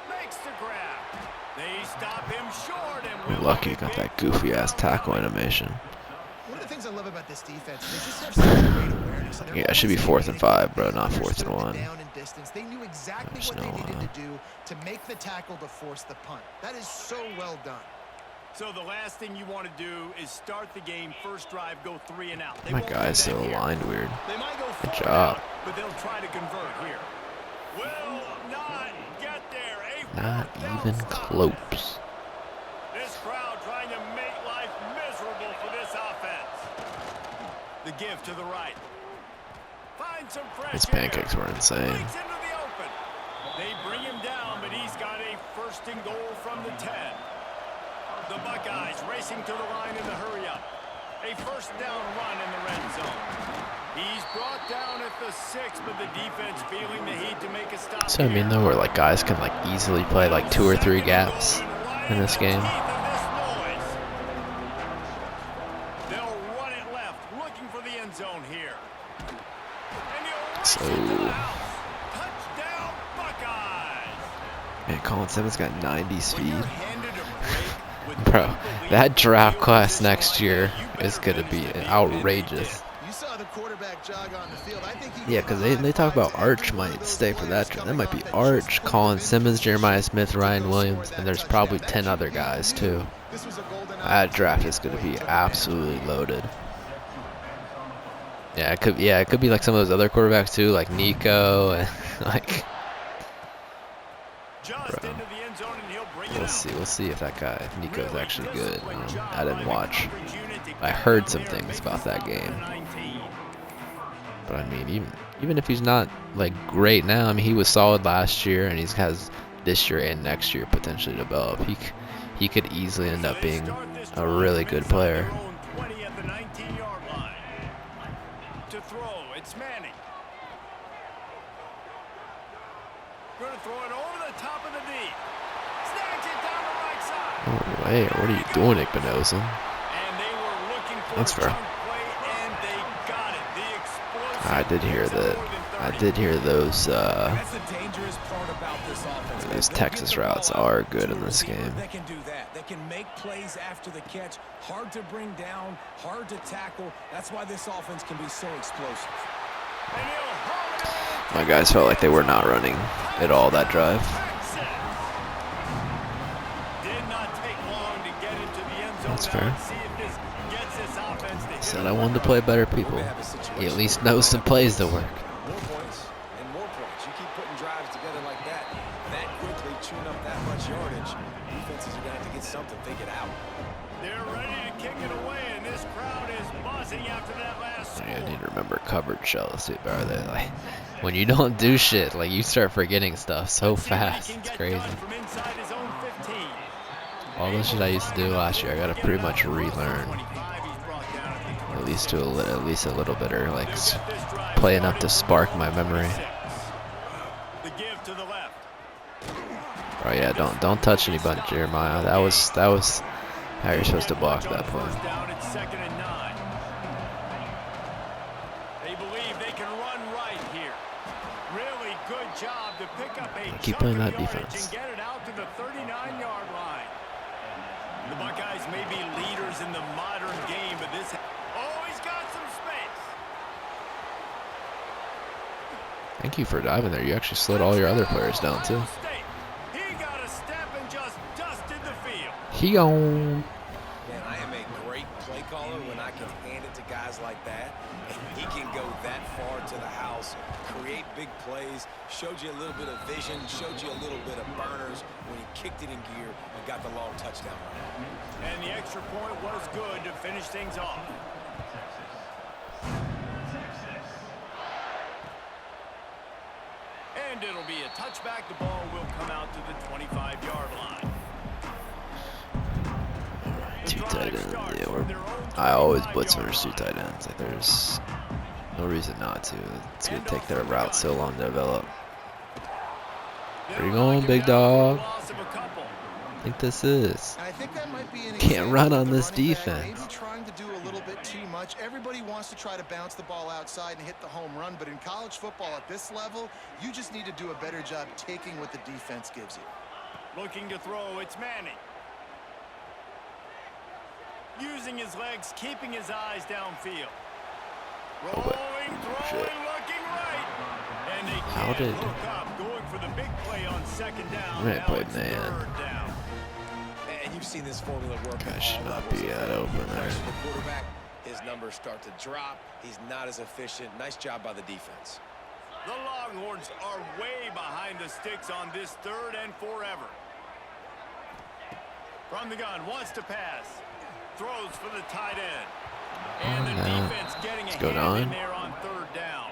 Makes the grab. They stop him short, and Lucky got that goofy ass tackle animation. One of the things I love about this defense, they just have such great awareness. And they're Yeah, it should be always 4th and able to 5, bro, not 4th and 1. Down in distance. They knew exactly There's what they no, needed to do to make the tackle to force the punt. That is so well done. So the last thing you want to do is start the game, first drive, go 3 and out. They My won't do guy's that still here. aligned weird. They might go Good 4 job. out, but they'll try to convert here. Will not get there. Not fourth down even stop. close. This crowd trying to make life miserable for this offense. The give to the right. Find some fresh His pancakes air. were insane. Breaks into the open. They bring him down, but he's got a 1st and goal from the 10. The Buckeyes racing to the line in the hurry-up. A 1st down run in the red zone. He's brought down at the 6, but the defense feeling the heat to make a stop. So I mean though, where like guys can like easily play like 2 or 3 gaps. in this game. They'll run it left, looking for the end zone here. So, Touchdown, Buckeyes! man, Colin Simmons got 90 speed. Bro, that draft class next year is going to be outrageous. You saw the quarterback jog on the field. I think Yeah, because they talk about Arch might stay for that draft. That might be Arch, Colin Simmons, Jeremiah Smith, Ryan Williams, and there's probably 10 other guys too. That draft is going to be absolutely loaded. Yeah, it could be like some of those other quarterbacks too, like Nico and like. Bro. We'll see if that guy Nico's actually good. I didn't watch. I heard some things about that game. But I mean, even if he's not like great now, I mean he was solid last year, and he has this year and next year potentially to develop. He could easily end up being a really good player. To throw, it's Manning. Going to throw it over the top of the D. Snags it down the right side. No way. What are you doing, Igbenozin? And they were looking for That's a fair. chunk play, and they got it. The explosive I did hear that. I did hear those That's the dangerous part about this offense. man. those They'll Texas get the ball routes out are to good a in this receiver game. They can do that. They can make plays after the catch. Hard to bring down, hard to tackle. That's why this offense can be so explosive. And he'll haul it over. My guys felt like they were not running at all that drive. Did not take long to get into the end zone. That's now fair. and see if this gets this offense to hit Said a I wanted to play better people. He at least knows some plays to work. More points and more points. You keep putting drives together like that quickly, chewing up that much yardage. Defenses are going to have to get something figured out. They're ready to kick it away, and this crowd is buzzing after that last score. I need to remember coverage shells too, bro. They like when you don't do shit, like you start forgetting stuff so See what he fast. can It's get crazy. done from inside his own 15. All the shit I used to do last year, I gotta pretty much relearn, 25 he's brought down at the at least a little bit, or like They'll get this drive play enough to started spark on my memory. 6. The give to the left. Oh yeah, don't touch anybody, Jeremiah. That was how you're supposed to block that play. First down, it's 2nd and 9. They believe they can run right here. Really good job to pick up a Keep chunk playing of that yardage defense. and get it out to the 39-yard line. The Buckeyes may be leaders in the modern game, but this... Oh, he's got some space. Thank you for diving there. You actually slowed all your other players down too. Ohio State. He got a step and just dusted the field. He gone. Man, I am a great play caller when I can hand it to guys like that. And he can go that far to the house, create big plays, showed you a little bit of vision, showed you a little bit of burners when he kicked it in gear and got the long touchdown run. And the extra point was good to finish things off. And it'll be a touchback. The ball will come out to the 25-yard line. Two tight ends. Yeah, I always blitz when there's two tight ends. Like there's no reason not to. It's gonna take their route so long to develop. Where you going, big dog? I think this is. And I think that might be an Can't example run of on the this running back defense. Maybe trying to do a little bit too much. Everybody wants to try to bounce the ball outside and hit the home run, but in college football at this level, you just need to do a better job taking what the defense gives you. Looking to throw, it's Manning. Using his legs, keeping his eyes downfield. Rolling, throwing, looking right. And they How can't did- hook up, going for the big play on 2nd down. Right, Now play it's man. 3rd down. And you've seen this formula work. Guy at should all not levels. be If that you open pressure there. the quarterback, his numbers start to drop. He's not as efficient. Nice job by the defense. The Longhorns are way behind the sticks on this 3rd and forever. From the gun, wants to pass. Throws for the tight end. And the now. defense getting a Let's go hand in down. there on 3rd down.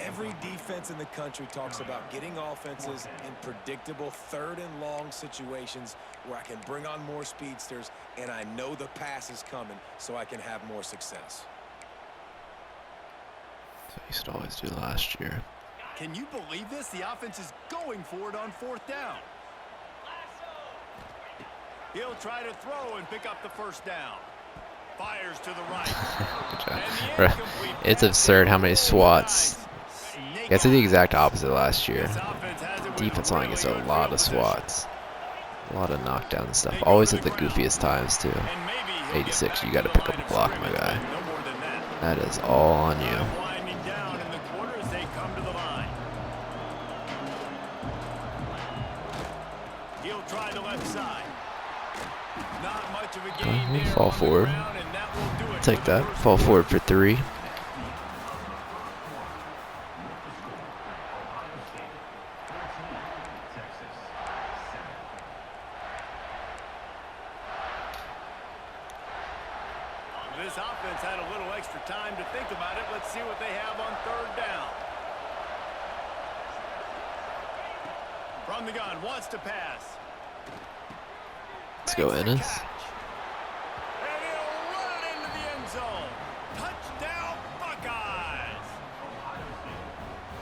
Every defense in the country talks about getting offenses in predictable 3rd and long situations where I can bring on more speedsters and I know the pass is coming so I can have more success. So I used to always do last year. Can you believe this? The offense is going for it on 4th down. He'll try to throw and pick up the first down. Fires to the right. Bruh, it's absurd how many swats. It's the exact opposite last year. Defense line gets a lot of swats. A lot of knockdown stuff. Always at the goofiest times, too. 86, you got to pick up a block, my guy. That is all on you. Winding down in the quarter as they come to the line. He'll try the left side. Not much of a gain there. Fall forward. Take that. Fall forward for 3. This offense had a little extra time to think about it. Let's see what they have on third down. From the gun, wants to pass. Let's go, Ennis. And he'll run it into the end zone. Touchdown, Buckeyes.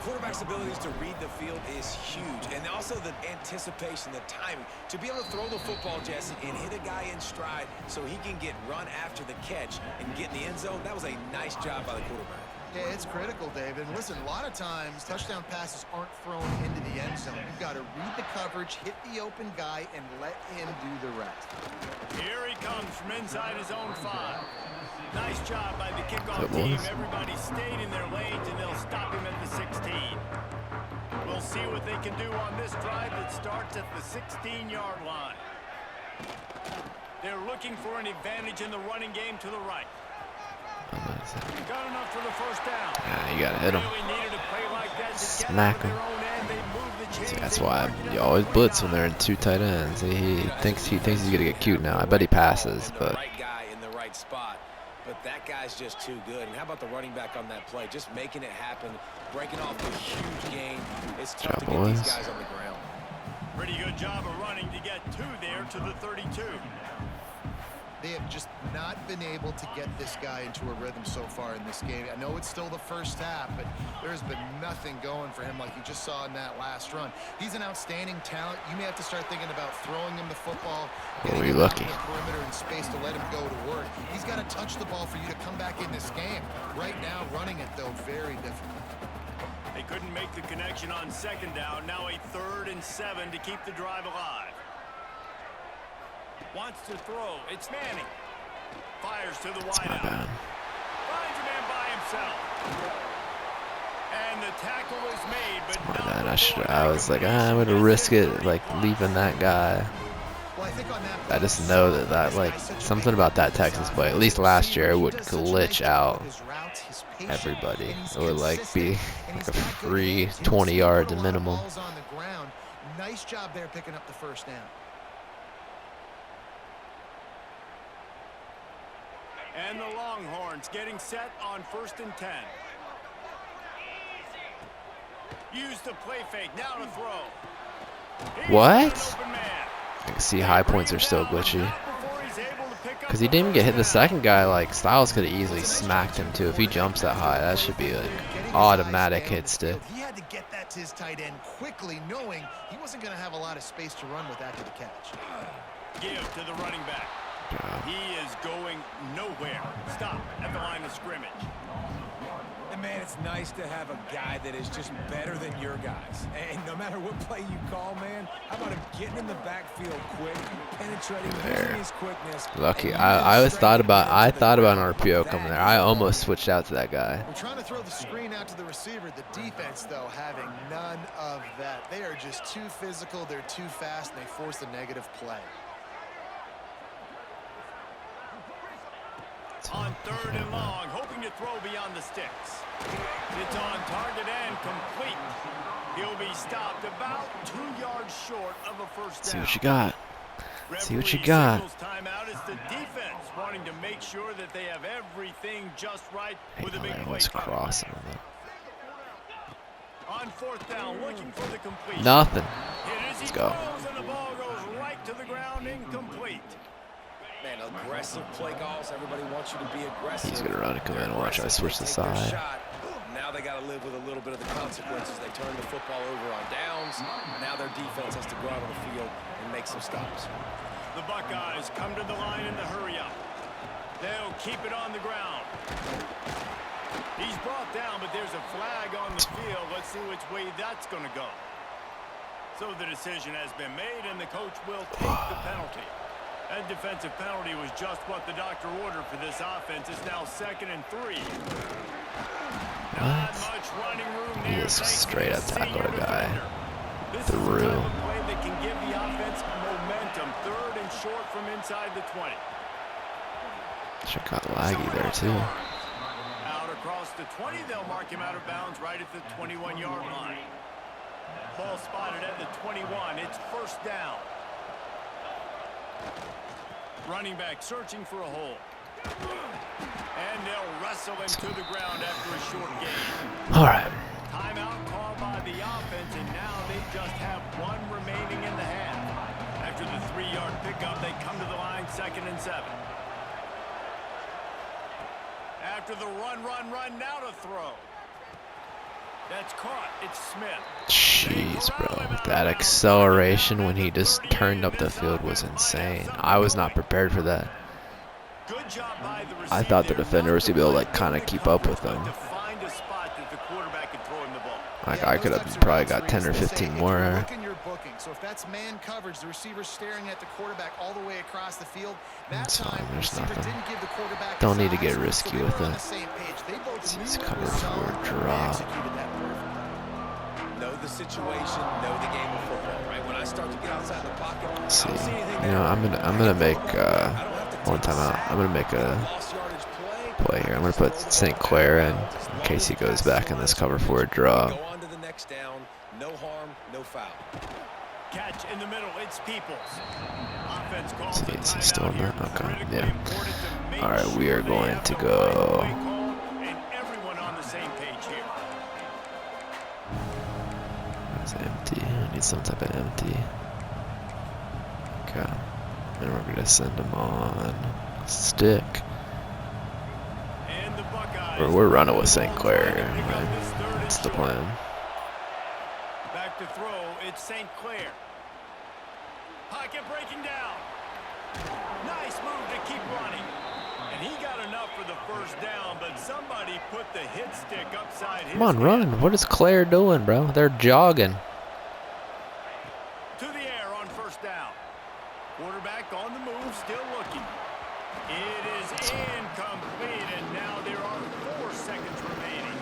Quarterback's abilities to read the field is huge, and also the anticipation, the timing. To be able to throw the football, Jesse, and hit a guy in stride so he can get run after the catch and get in the end zone, that was a nice job by the quarterback. Yeah, it's critical, David. And listen, a lot of times touchdown passes aren't thrown into the end zone. You've got to read the coverage, hit the open guy, and let him do the rest. Here he comes from inside his own 5. Nice job by the kickoff team. Everybody stayed in their lanes, and they'll stop him at the 16. We'll see what they can do on this drive that starts at the 16-yard line. They're looking for an advantage in the running game to the right. Got enough for the first down. Yeah, you gotta hit him. Really needed a play like that to Smack get him. out of their own end. They moved the chains. See, that's why you always blitz when they're in 2 tight ends. He thinks he's gonna get cute now. I bet he passes, And but the right guy in the right spot. But that guy's just too good. And how about the running back on that play? Just making it happen, breaking off the huge gain. It's tough to get these guys on the ground. Pretty good job of running to get 2 there to the 32. They have just not been able to get this guy into a rhythm so far in this game. I know it's still the first half, but there's been nothing going for him like you just saw in that last run. He's an outstanding talent. You may have to start thinking about throwing him the football. Oh, you're lucky. The perimeter and space to let him go to work. He's got to touch the ball for you to come back in this game. Right now, running it, though, very difficult. They couldn't make the connection on second down. Now a 3rd and 7 to keep the drive alive. Wants to throw. It's Manning. Fires to the wideout. Finds a man by himself. And the tackle is made, but not man, I was like, I'm gonna risk it, like leaving that guy. Well, I think on that I just know that like something about that Texas play, at least last year, it would glitch out everybody. It would like be like a free 20 yards a minimum. Nice job there picking up the first down. And the Longhorns getting set on 1st and 10. Use the play fake. Now to throw. What? I can see high points are still glitchy. Because he didn't even get hit. The second guy, like, Styles could have easily smacked him too. If he jumps that high, that should be like automatic hit stick. He had to get that to his tight end quickly, knowing he wasn't going to have a lot of space to run with after the catch. Give to the running back. He is going nowhere. Stop at the line of scrimmage. And man, it's nice to have a guy that is just better than your guys. And no matter what play you call, man, how about him getting in the backfield quick, penetrating, using his quickness. Lucky. I thought about an RPO coming there. I almost switched out to that guy. We're trying to throw the screen out to the receiver. The defense, though, having none of that. They are just too physical. They're too fast, and they force a negative play. On 3rd and long, hoping to throw beyond the sticks. It's on target and complete. He'll be stopped about 2 yards short of a first down. See what you got. See what you Referee got. signals timeout. It's the defense wanting to make sure that they have everything just right with a big play. What's crossing them? On 4th down, looking for the completion. Nothing. Let's go. And the ball goes right to the ground, incomplete. Man, aggressive play calls. Everybody wants you to be aggressive. He's gonna run it, come in, watch. I switch the side. Now they got to live with a little bit of the consequences. They turn the football over on downs. Now their defense has to go out on the field and make some stops. The Buckeyes come to the line in the hurry-up. They'll keep it on the ground. He's brought down, but there's a flag on the field. Let's see which way that's going to go. So the decision has been made, and the coach will take the penalty. That defensive penalty was just what the doctor ordered for this offense. It's now 2nd and 3. Not much running room He there. just straight up tackled a guy This through. is the type of play that can give the offense momentum. 3rd and short from inside the 20. Sure got laggy there too. Out across the 20, they'll mark him out of bounds right at the 21-yard line. Ball spotted at the 21. It's 1st down. Running back searching for a hole. And they'll wrestle him to the ground after a short gain. All right. Timeout called by the offense, and now they just have 1 remaining in the half. After the 3-yard pickup, they come to the line 2nd and 7. After the run, now to throw. That's caught. It's Smith. Jeez, bro. That acceleration when he just turned up the field was insane. I was not prepared for that. Good job by the I thought the receiver. defender was going to be able to, like, kind of keep up with him. To find a spot that the quarterback can throw him the ball. Like, Yeah, I those could have types of probably routes got are 10 or easy to say. 15 If more. you're booking, you're booking. So if that's man coverage, the receiver's staring at the quarterback all the way across the field. That That's fine, time, the there's receiver nothing. didn't give the quarterback Don't his need to get eyes, risky so they with were on it. the same page. They both knew It's what cover was for zone, a and they drop. executed that perfectly. Know the situation, know the game of football, right? When I start to get outside the pocket, I See, don't see anything you know, there. I'm gonna make I don't have to one take time out. I'm gonna make a lost yardage play here. I'm gonna put St. Clair in case he goes back in this cover for a draw. Go on to the next down. No harm, no foul. Catch in the middle. It's Peoples. Offense calls See, the is he still timeout in here. that? Okay, Critically yeah. important to make All right, we sure are they going have to the go. right play call and everyone on the same page here. It's empty. I need some type of empty. Okay. And we're gonna send him on stick. And the Buckeyes. We're running with St. Clair, Trying to pick up right? this 3rd and That's the short. plan. Back to throw. It's St. Clair. Pocket breaking down. Nice move to keep running. And he got enough for the 1st down, but somebody put the hit stick upside his Come on, head. run. What is Claire doing, bro? They're jogging. To the air on 1st down. Quarterback on the move, still looking. It is incomplete, and now there are 4 seconds remaining.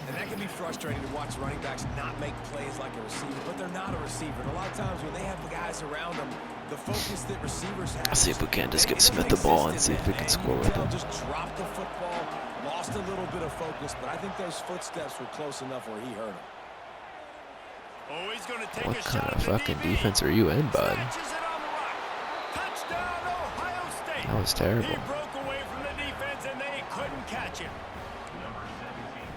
And that can be frustrating to watch running backs not make plays like a receiver, but they're not a receiver. And a lot of times when they have the guys around them, the focus that receivers have. Let's see if we can just they get don't Smith the ball and exist see in if we that, can man. score You with can him. tell just dropped the football, lost a little bit of focus, but I think those footsteps were close enough where he hurt him. Oh, he's going to take What a kind shot of at the fucking DB. defense are you in, bud? Snatches it on the rock. Touchdown, Ohio State. That was He terrible. broke away from the defense, and they couldn't catch him.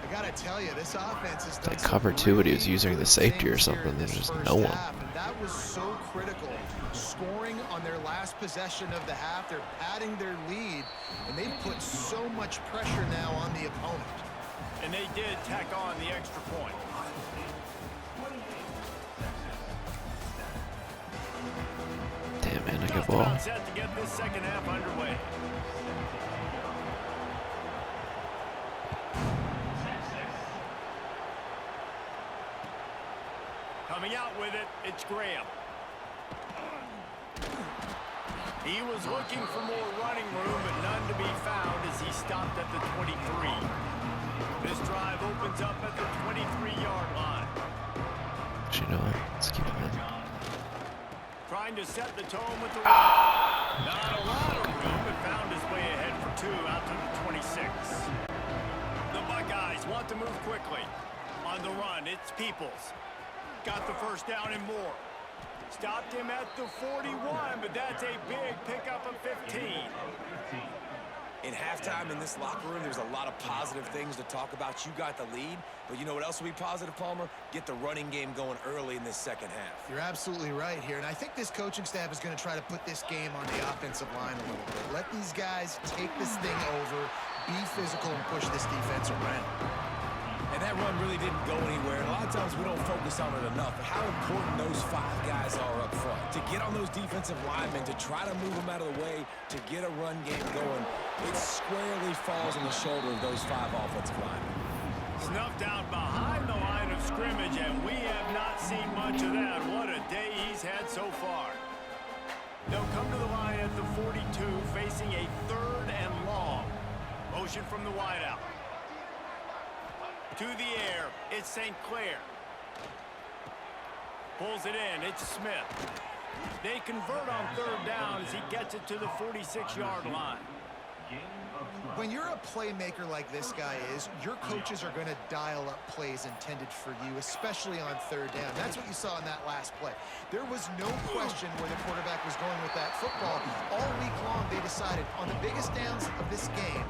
I gotta tell you, this offense is They covered too, but he was using the safety or something. There's just no one. And that was so critical. Scoring on their last possession of the half, they're padding their lead, and they put so much pressure now on the opponent. And they did tack on the extra point. Damn, man, I Just get ball. about set to get this 2nd half underway. Coming out with it, it's Graham. He was looking for more running room, but none to be found as he stopped at the 23. This drive opens up at the 23-yard line. Actually, you know what? Let's keep him in. Trying to set the tone with the run. Not a lot of room, but found his way ahead for 2 out to the 26. The Buckeyes want to move quickly. On the run, it's Peoples. Got the 1st down and more. Stopped him at the 41, but that's a big pickup of 15. In halftime in this locker room, there's a lot of positive things to talk about. You got the lead, but you know what else will be positive, Palmer? Get the running game going early in this 2nd half. You're absolutely right here, and I think this coaching staff is going to try to put this game on the offensive line a little bit. Let these guys take this thing over, be physical, and push this defense around. And that run really didn't go anywhere. And a lot of times we don't focus on it enough. But how important those 5 guys are up front. To get on those defensive linemen, to try to move them out of the way, to get a run game going, it squarely falls on the shoulder of those 5 offensive linemen. Snuffed out behind the line of scrimmage, and we have not seen much of that. What a day he's had so far. They'll come to the line at the 42, facing a 3rd and long. Motion from the wideout. To the air, it's St. Clair. Pulls it in, it's Smith. They convert on 3rd down as he gets it to the 46-yard line. When you're a playmaker like this guy is, your coaches are going to dial up plays intended for you, especially on 3rd down. That's what you saw in that last play. There was no question where the quarterback was going with that football. All week long, they decided on the biggest downs of this game,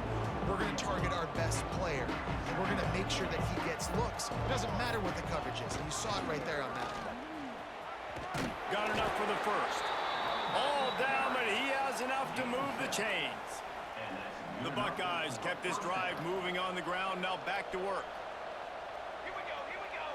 we're going to target our best player, and we're going to make sure that he gets looks. It doesn't matter what the coverage is, and you saw it right there on that play. Got enough for the first. All down, but he has enough to move the chains. The Buckeyes kept this drive moving on the ground, now back to work. Here we go, here we go.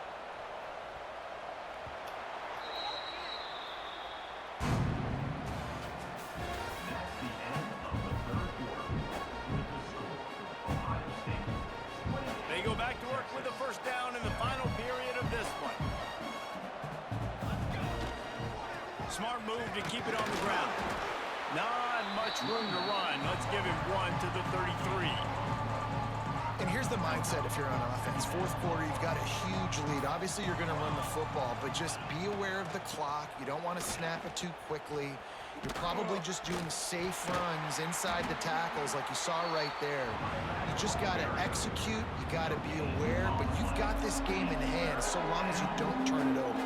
They go back to work with the first down in the final period of this one. Smart move to keep it on the ground. Not much room to run. Let's give him 1 to the 33. And here's the mindset if you're on offense. 4th quarter, you've got a huge lead. Obviously, you're going to run the football, but just be aware of the clock. You don't want to snap it too quickly. You're probably just doing safe runs inside the tackles like you saw right there. You just got to execute. You got to be aware, but you've got this game in hand so long as you don't turn it over.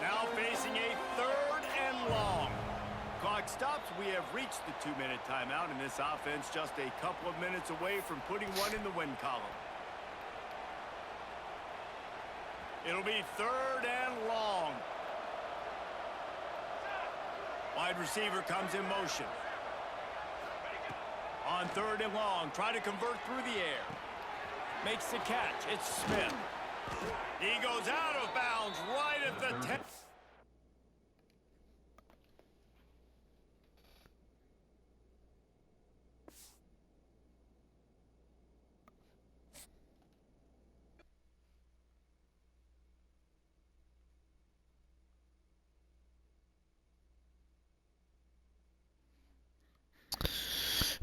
Now facing a 3rd and long. Clock stops. We have reached the 2-minute timeout, and this offense just a couple of minutes away from putting one in the win column. It'll be 3rd and long. Wide receiver comes in motion. On 3rd and long, try to convert through the air. Makes the catch. It's Smith. He goes out of bounds right at the 10.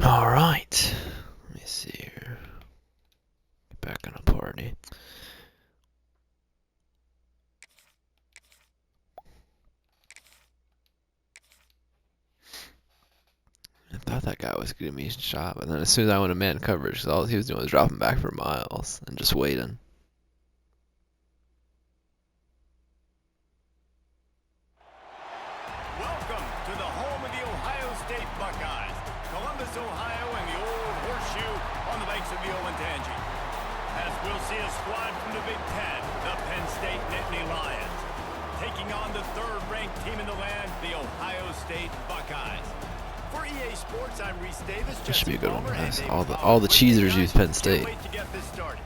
All right. Let me see here. Get back on a party. I thought that guy was giving me a shot, but then as soon as I went to man coverage, all he was doing was dropping back for miles and just waiting. Welcome to the home of the Ohio State Buckeyes. Columbus, Ohio, and the old horseshoe on the banks of the Olentangy. As we'll see a squad from the Big Ten, the Penn State Nittany Lions, taking on the 3rd-ranked team in the land, the Ohio State Buckeyes. For EA Sports, I'm Reese Davis. This should be a good one. Palmer, and Nice. David All Palmer the with you cheesers guys. use Penn Can't State. wait to get this started.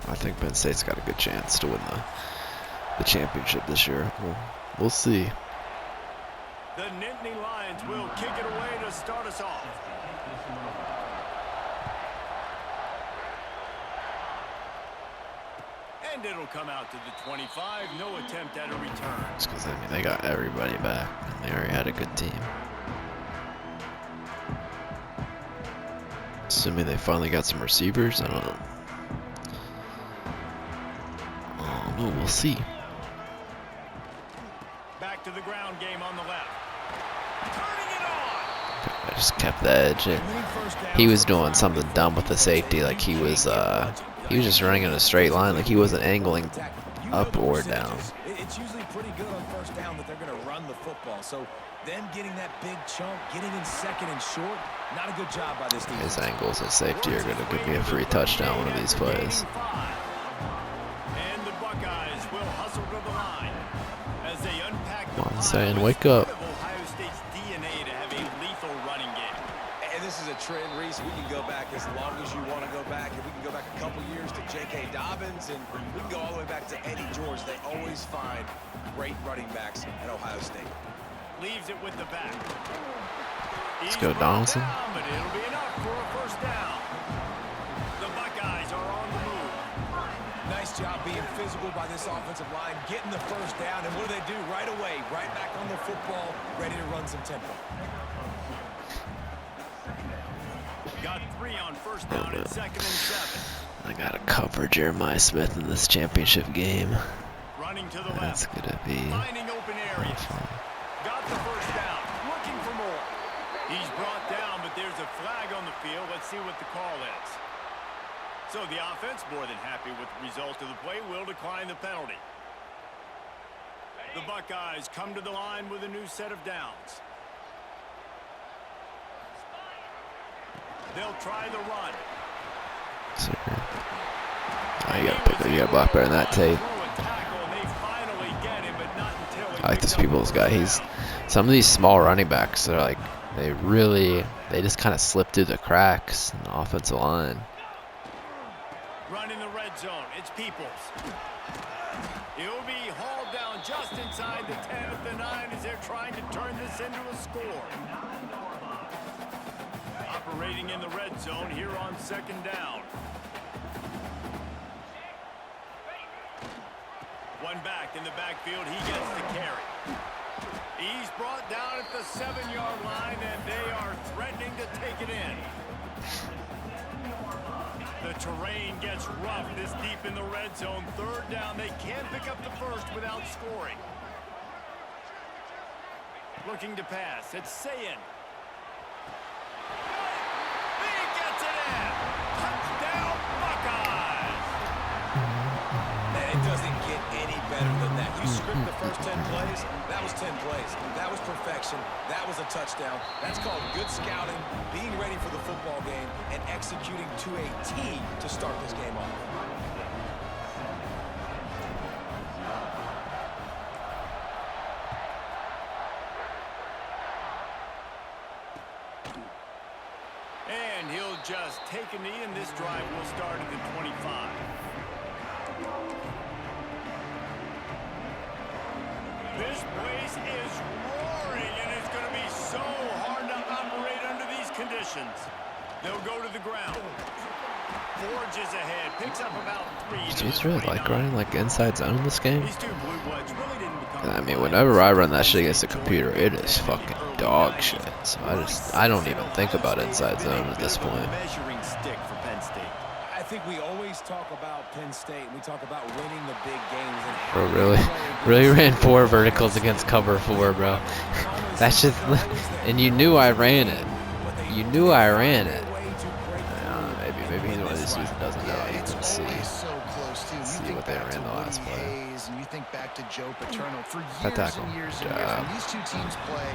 I think Penn State's got a good chance to win the championship this year. We'll see. The Nittany Lions will kick it away to start us off. And it'll come out to the 25. No attempt at a return. It's because they got everybody back and they already had a good team. Assuming they finally got some receivers, I don't know. Oh, we'll see. Back to the ground game on the left. Turning it on. I just kept the edge. He was doing something dumb with the safety, like he was just running in a straight line, like he wasn't angling up or down. It's usually pretty good on 1st down that they're going to run the football. So them getting that big chunk, getting in 2nd and short, not a good job by this team. His angles at safety are going to give me a free touchdown one of these plays. And the Buckeyes will hustle to the line as they unpack the Come on, Stan, wake up. Ohio State's DNA to have a lethal running game. And And this is a trend, Reese. We can go back as long as you want to go back. And we can go back a couple years to J.K. Dobbins, and we can go all the way back to Eddie George. They always find great running backs at Ohio State. Leaves it with the back. Let's go, Donaldson. Down, but it'll be enough for a first down. The Buckeyes are on the move. Nice job being physical by this offensive line, getting the first down. And what do? Right away, right back on the football, ready to run some tempo. Got 3 on first down and 2nd and 7. I gotta cover Jeremiah Smith in this championship game. Running to the That's left. gonna be Finding open areas. Got the first down. Looking for more. He's brought down, but there's a flag on the field. Let's see what the call is. So the offense, more than happy with the result of the play, will decline the penalty. The Buckeyes come to the line with a new set of downs. They'll try the run. Oh, you got block better than that tape. I like this Peoples guy. Some of these small running backs are like they just kind of slip through the cracks in the offensive line. Run in the red zone. It's Peoples. He'll be hauled down just inside the 10 at the 9 as they're trying to turn this into a score. Operating in the red zone here on 2nd down. One back in the backfield. He gets the carry. He's brought down at the 7-yard line, and they are threatening to take it in. The terrain gets rough this deep in the red zone. 3rd down. They can't pick up the first without scoring. Looking to pass. It's Sayin. He gets it in. Touchdown, Buckeyes. Man, it doesn't get any better than that. You script the first 10 plays, that was 10 plays. That was perfection. That was a touchdown. That's called good scouting, being ready for the football game, and executing to a T to start this game off. And he'll just take a knee, and this drive will start at the 25. This place is roaring, and it's going to be so hard to operate under these conditions. They'll go to the ground. Forges ahead, picks up about 3. Do you really like running like inside zone in this game? These 2 blue bloods really didn't become. I mean, whenever I run that shit against the computer, it is fucking dog shit. So I don't even think about inside zone at this point. Measuring stick for Penn State. I think we always talk about Penn State, and we talk about winning the big games. And Bro, really ran 4 verticals against cover 4, bro. That's just, and you knew I ran it. You knew I ran it. Maybe he's one of these dudes that doesn't know. You It's can see. always so close too. You see think what they back ran to the last Woody play. Hayes, and you think back to Joe Paterno. For That years tackle. and years and Good years, job. when these 2 teams play,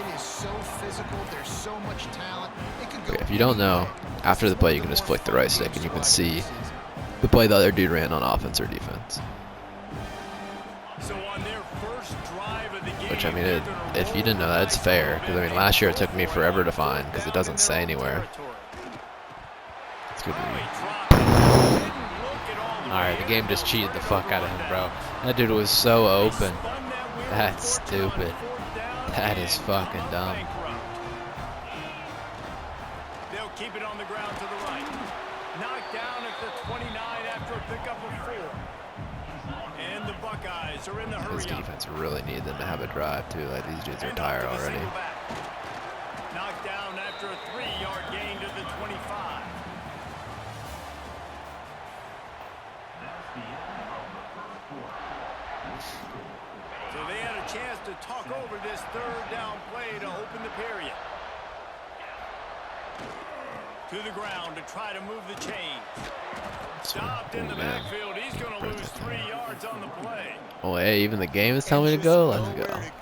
it is so physical. There's so much talent. It could go Okay, if you don't know, after the play you can just flick the right stick and you can see the play the other dude ran on offense or defense. So on their first drive of the game, Which, I mean, if you didn't know that, it's fair. Because, I mean, last year it took me forever to find because it doesn't say anywhere. It's good to read. Alright, the game just cheated the fuck out of him, bro. That dude was so open. That's stupid. That is fucking dumb. They'll keep it on the ground to the right. Knocked down at the 29 after a pickup of 4. And the Buckeyes are in the hurry This up. defense really needed them to have a drive, too. Like, these dudes are tired already. Knocked down after a 3-yard gain to the 25. So they had a chance to talk over this 3rd down play to open the period. To the ground to try to move the chains. Stopped in the backfield. He's going to lose 3 yards on the play. Oh, hey, even the game is telling me to go? Let's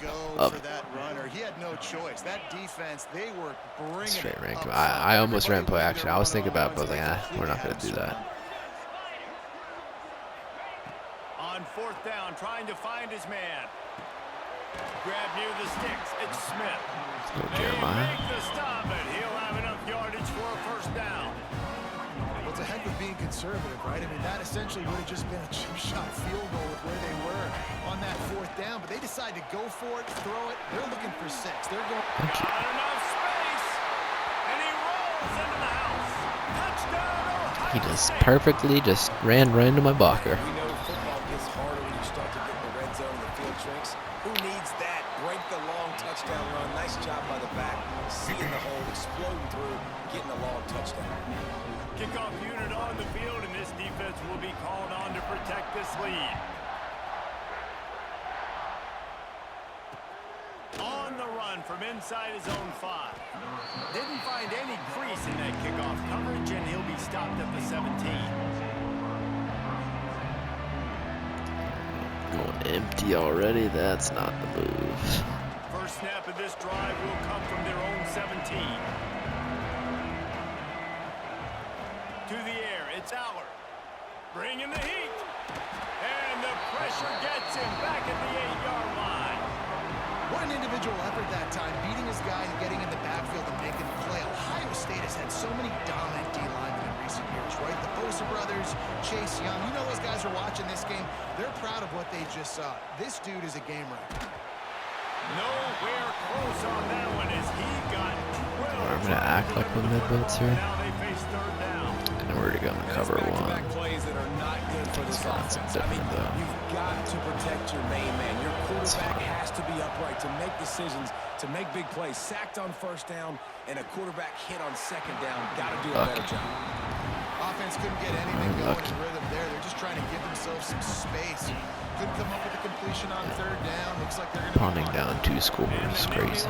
go. Love For it. that runner. He had no choice. That defense, they were bringing Straight it rank. up I almost ran front. play action. I was thinking about it, but I was like, we're not going to do that. On 4th down, trying to find his man. Grab near the sticks. It's Smith. Let's go, They Jeremiah. make the stop, and he'll have enough with being conservative, right? I mean, that essentially would have just been a chip shot field goal with where they were on that 4th down, but they decide to go for it, throw it. They're looking for 6. They're going. Thank you. Not enough space, and he rolls into the house. Touchdown, Ohio He just State. perfectly just ran right into my blocker. We know football gets harder when you start to get in the red zone and the field shrinks. Who needs that? Break the long touchdown run. Nice job by the back. Seeing the hole, exploding through, getting a long touchdown. Kickoff unit on the field, and this defense will be called on to protect this lead. On the run from inside his own 5. Didn't find any crease in that kickoff coverage, and he'll be stopped at the 17. Going empty already. That's not the move. First snap of this drive will come from their own 17. To the air, it's Aller. Bringing the heat. And the pressure gets him back at the 8-yard line. What an individual effort that time, beating his guy and getting in the backfield and making the play. Ohio State has had so many dominant D-linemen in recent years, right? The Bosa brothers, Chase Young. You know those guys are watching this game. They're proud of what they just saw. This dude is a game wrecker. Nowhere close on that one as he got 12. I'm gonna act like we're mid-blitz here. Now they face 3rd down. And we're already going to cover That's 1. back-to-back plays that are not good for this It's offense. I mean, different, though. you've got to protect your main man. Your quarterback fine. has to be upright to make decisions, to make big plays. Sacked on 1st down, and a quarterback hit on 2nd down. Got to do a better job. Offense couldn't get anything going in rhythm there. They're just trying to give themselves some space. Couldn't come up with a completion on 3rd down. Looks like they're going to Punting down 2 scores. Crazy.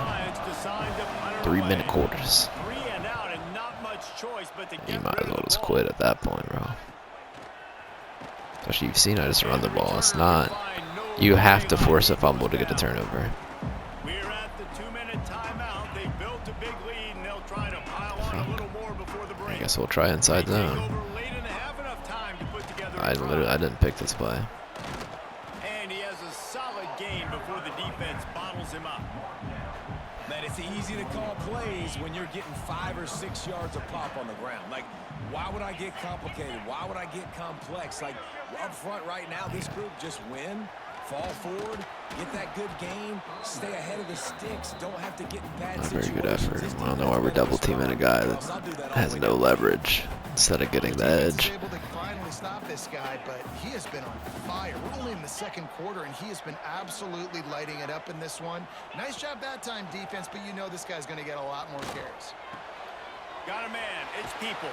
3-minute quarters. 3 and out, and not much choice but to You get might rid as of well the just ball. quit at that point, bro. Especially you've seen I just run the ball. It's not. You have to force a fumble to get a turnover. We're at the 2-minute timeout. They built a big lead, and they'll try to pile on a little more before the break. I guess we'll try inside They take zone. over late and have enough time to put together a I drive. didn't pick this play. And he has a solid gain before the defense bottles him up. Man, it's easy to call plays when you're getting 5 or 6 yards of pop on the ground. Like, why would I get complicated? Why would I get complex? Like, up front right now, this group just win, fall forward, get that good gain, stay ahead of the sticks, don't have to get in bad Not very situations. good effort. This I don't know why we're defense double teaming a guy that has no leverage instead of getting the Defense edge. is able to finally stop this guy, but he has been on fire. We're only in the 2nd quarter, and he has been absolutely lighting it up in this one. Nice job that time, defense, but you know this guy's going to get a lot more carries. Got a man. It's Peoples.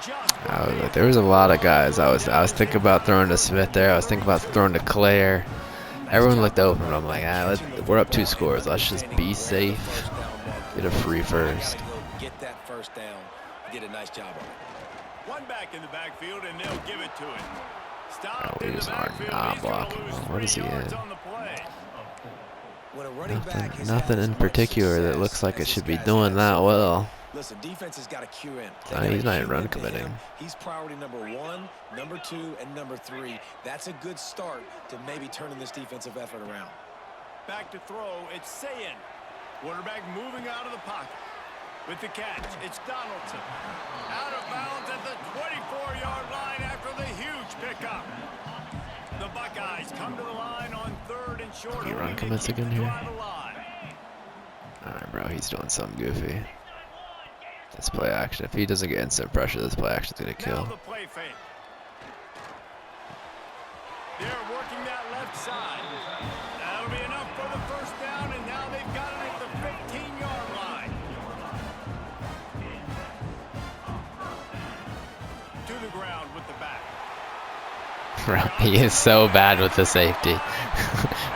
Just There was a lot of guys. I was thinking about throwing to Smith there. I was thinking about throwing to Claire. Everyone looked open. But I'm like, we're up 2 scores. Let's just be safe. Get a free first. Get that 1st down. Did a nice job of it. one back in the backfield, and they'll give it to him. Stop Oh, in he the was hard backfield. not He's gonna blocking. lose What is 3 he yards in? on the play. When a running back has Nothing had as in much particular that success looks like as it this should be guy's doing had that so well. far, listen, defense has got to cue in. They No, gotta he's not cue in run into him. committing. He's priority number 1, number 2, and number 3. That's a good start to maybe turning this defensive effort around. Back to throw. It's Sayin. Quarterback moving out of the pocket. With the catch, it's Donaldson. Out of bounds at the 24-yard line after the huge pickup. The Buckeyes come to the line on 3rd and short. He run hoping to commits keep again the here? drive alive. Alright, bro, he's doing something goofy. This play action. If he doesn't get instant pressure, this play action's gonna Now kill. the play fake. They're working that left side. That'll be enough for the 1st down, and now they've got it at the 15-yard line. To the ground with the back. Bro, he is so bad with the safety.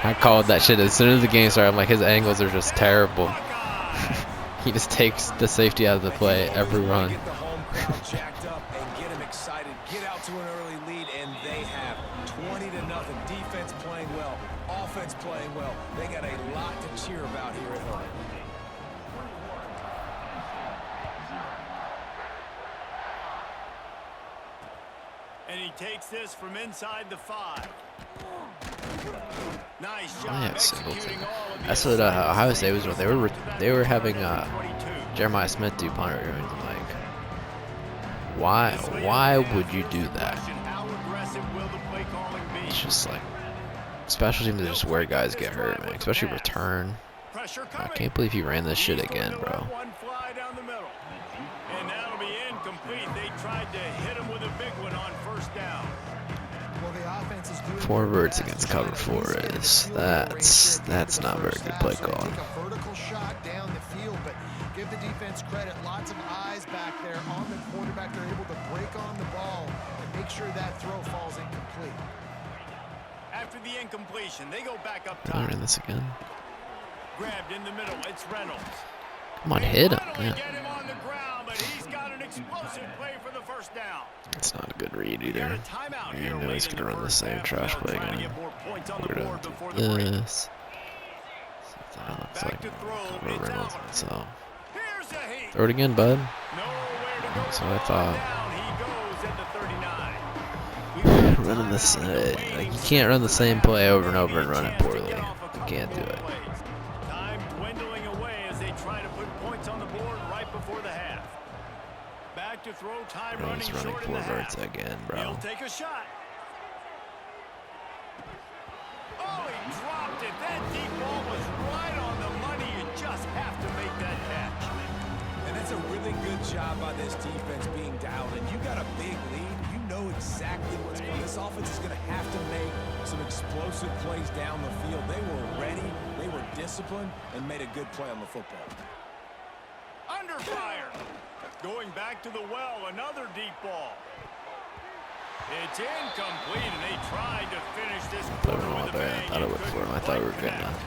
I called that shit as soon as the game started. I'm like, his angles are just terrible. Buckeyes. He just takes the safety out of the play every run. Get the home crowd jacked up and get them excited. Get out to an early lead, and they have 20-0. Defense playing well, offense playing well. They got a lot to cheer about here at home. And he takes this from inside the 5. Nice job Yeah, executing Singleton. all of the That's what Ohio State was doing. They were having 22. Jeremiah Smith do punt returns. I'm like, Why would you do that? How aggressive will the play calling be? It's just like special teams is just where guys get hurt, man. Especially return. Pressure I coming. can't believe he ran this shit He's going again, to bro. let one fly down the middle. And that'll be incomplete. They tried to hit him with a big one on first down. Well, the offense is doing Four their birds best against to try cover to four at least get in the is field goal range here at the end that's of the not very first good half. play So they calling. take a vertical shot down the field, but give the defense credit. Lots of eyes back there on the quarterback. They're able to break on the ball and make sure that throw falls incomplete. After the incompletion, they go back up I top. ran this again. Grabbed in the middle. It's Reynolds. Come on, hit him. Finally Yeah, get him on the ground, but he's got an explosive play for the first down. it's not a good read We got either. a timeout You here know he's late in gonna the run the first same half. trash They'll play try to again. get more points on the We're gonna board do before the break. this. So that looks Back like to throw. cover It's Reynolds. Allen. So Here's a heat. throw it again, bud. Nowhere to go. That's what I On thought. down he goes at the 39. We've got a Running the timeout in the like you waning can't run the seconds of same the play half. over and over Maybe and a run it chance to poorly. get off a You couple can't do more it. plays. Time dwindling away as they try to put points on the board right before the half. Back to throw. Time Bro, running he's running short in four the verts half. again, He'll bro. take a shot. Oh, he dropped it. That deep ball was right on the money. You just have to make that catch. And that's a really good job by this defense being dialed in. You got a big lead. You know exactly what's going on. This offense is going to have to make some explosive plays down the field. They were ready, they were disciplined, and made a good play on the football. Under fire. Going back to the well. Another deep ball. It's incomplete, and they tried to finish this I quarter don't know with about a it. I bang. thought it and would for him. I couldn't thought we were quite getting connect.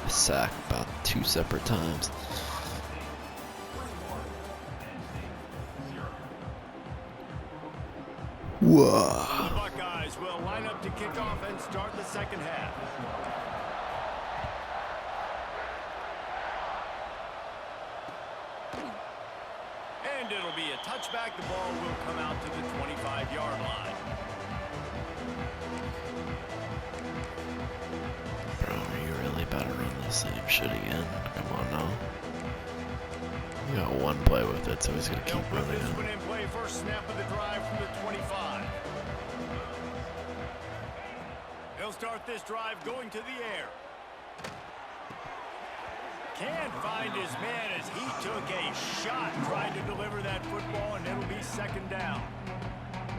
a sack about 2 separate times. Whoa. The Buckeyes will line up to kick off and start the second half. And it'll be a touchback. The ball will come out to the 25-yard line. Bro, are you really about to run the same shit again? Come on now. You got one play with it, so he's gonna They'll keep put running this it. one in play. First snap of the drive from the 25. They'll start this drive going to the air. Can't find his man as he took a shot trying to deliver that football, and it'll be second down.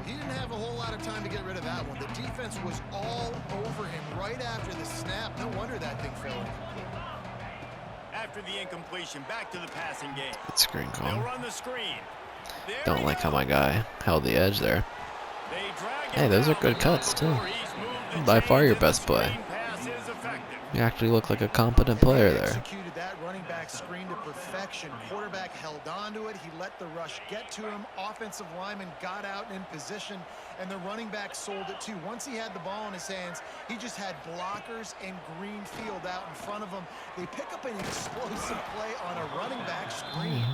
He didn't have a whole lot of time to get rid of that one. The defense was all over him right after the snap. No wonder that thing fell incomplete. After the incompletion, back to the passing game. Good screen They'll call. run the screen. There Don't he like how goes. my guy held the edge there. They drag Hey, him those are down good the cuts, too. before he's moved the By far chains, your and the best play. screen pass is effective. You actually look like a competent player there. Executed that running back screen to perfection. Quarterback held on to it. He let the rush get to him. Offensive lineman got out and in position, and the running back sold it too. Once he had the ball in his hands, he just had blockers and green field out in front of him. They pick up an explosive play on a running back screen.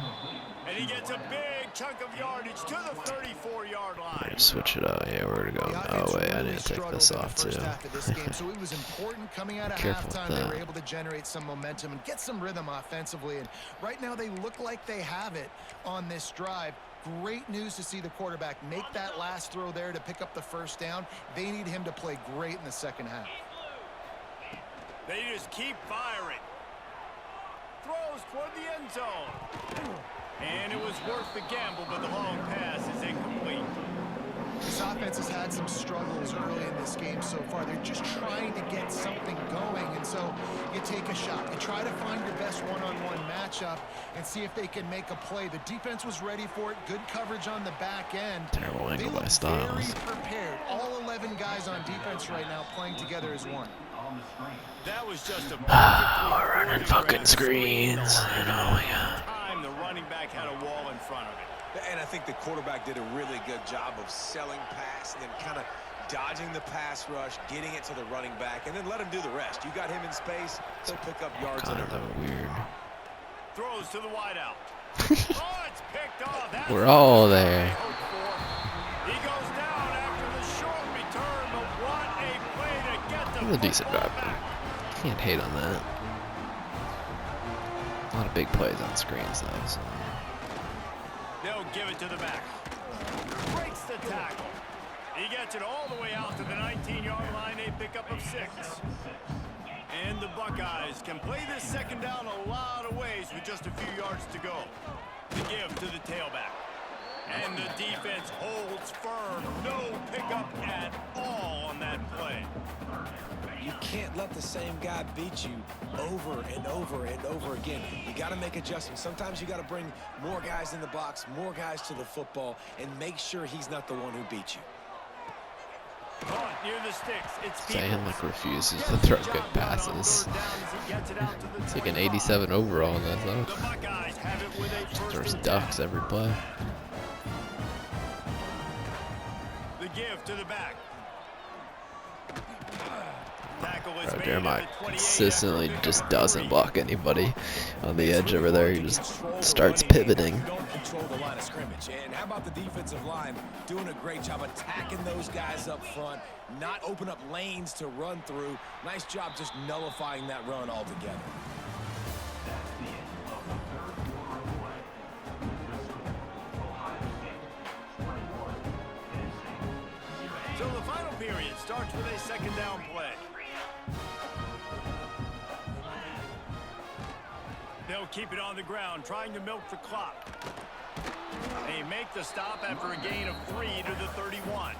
And he gets a big chunk of yardage to the 34-yard line. Switch it out. Yeah, we're gonna go. The Oh offense wait, I really need to take struggled this in the off too. first half of this game, so it was important coming out of Careful with halftime. They that. were able to generate some momentum and get some rhythm offensively. And right now they look like they have it on this drive. Great news to see the quarterback make that last throw there to pick up the first down. They need him to play great in the second half. They just keep firing. Throws toward the end zone. And it was worth the gamble, but the long pass is incomplete. This offense has had some struggles early in this game so far. They're just trying to get something going, and so you take a shot. You try to find your best one-on-one matchup and see if they can make a play. The defense was ready for it. Good coverage on the back end. Terrible They angle by look Styles. very prepared. All 11 guys on defense right now playing together as one. That was just a We're running fucking screens. You know, yeah. time the running back had a wall in front of it. And I think the quarterback did a really good job of selling pass and then kind of dodging the pass rush, getting it to the running back, and then let him do the rest. You got him in space, he'll pick up yards on Kind it. of weird. Throws to the wideout. Oh, it's picked off. That's We're all what I there. hoped for. He goes down after the short return, but what a play to get the It was a decent football drive. back. Can't hate on that. A lot of big plays on screens though. So. They'll give it to the back. Breaks the tackle. He gets it all the way out to the 19-yard line, a pickup of 6. And the Buckeyes can play this second down a lot of ways with just a few yards to go. The give to the tailback. And the defense holds firm. No pickup at all on that play. You can't let the same guy beat you over and over and over again. You got to make adjustments. Sometimes you got to bring more guys in the box, more guys to the football, and make sure he's not the one who beat you. Caught near the sticks. It's Sandlick refuses to throw good passes. It's like an 87 overall, The though. Buckeyes have it with a first Throws and ducks 10. every play. The give to the back. Tackle is Bro, made Jeremiah at the 28 consistently after a just pickup of doesn't 3. block anybody on the edge over there. He just Control the starts running game. pivoting. You don't control the line of scrimmage. And how about the defensive line doing a great job attacking those guys up front, not open up lanes to run through. Nice job just nullifying that run altogether. So the final period starts with a second down play. They'll keep it on the ground, trying to milk the clock. They make the stop after a gain of 3 to the 31.